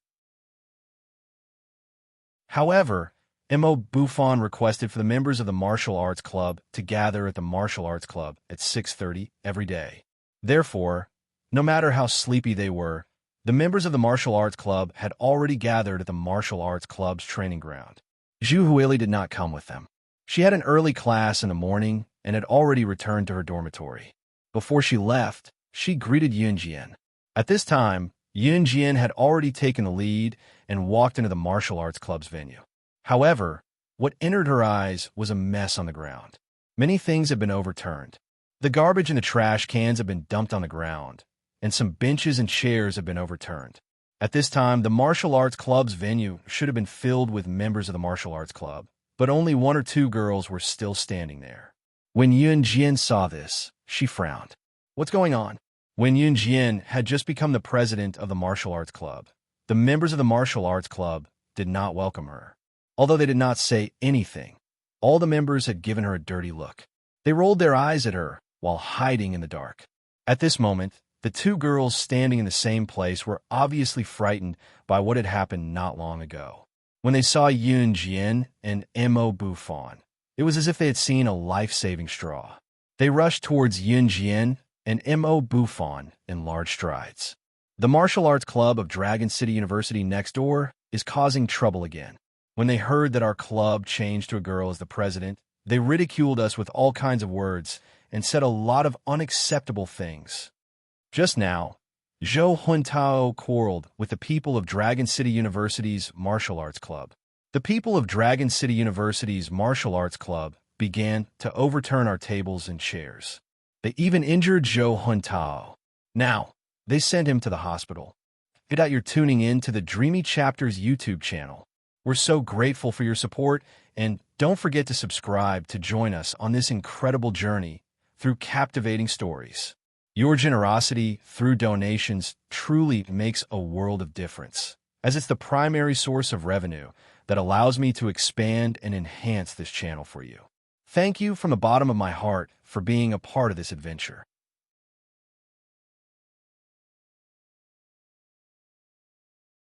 However, Mo Buffon requested for the members of the martial arts club to gather at the martial arts club at 6:30 every day. Therefore, no matter how sleepy they were, the members of the martial arts club had already gathered at the martial arts club's training ground. Zhu Huili did not come with them. She had an early class in the morning and had already returned to her dormitory. Before she left, she greeted Yun Jian. At this time, Yun Jian had already taken the lead and walked into the martial arts club's venue. However, what entered her eyes was a mess on the ground. Many things had been overturned. The garbage and the trash cans had been dumped on the ground, and some benches and chairs had been overturned. At this time, the martial arts club's venue should have been filled with members of the martial arts club, but only 1 or 2 girls were still standing there. When Yun Jian saw this, she frowned. What's going on? When Yun Jian had just become the president of the martial arts club, the members of the martial arts club did not welcome her. Although they did not say anything, all the members had given her a dirty look. They rolled their eyes at her while hiding in the dark. At this moment, the 2 girls standing in the same place were obviously frightened by what had happened not long ago. When they saw Yun Jian and Mo Buffon, it was as if they had seen a life-saving straw. They rushed towards Yun Jian and Mo Buffon in large strides. The martial arts club of Dragon City University next door is causing trouble again. When they heard that our club changed to a girl as the president, they ridiculed us with all kinds of words and said a lot of unacceptable things. Just now, Zhou Huntao quarreled with the people of Dragon City University's martial arts club. The people of Dragon City University's martial arts club began to overturn our tables and chairs. They even injured Zhou Huntao. Now, they sent him to the hospital. You're tuning in to the Dreamy Chapters YouTube channel. We're so grateful for your support, and don't forget to subscribe to join us on this incredible journey through captivating stories. Your generosity through donations truly makes a world of difference, as it's the primary source of revenue that allows me to expand and enhance this channel for you. Thank you from the bottom of my heart for being a part of this adventure.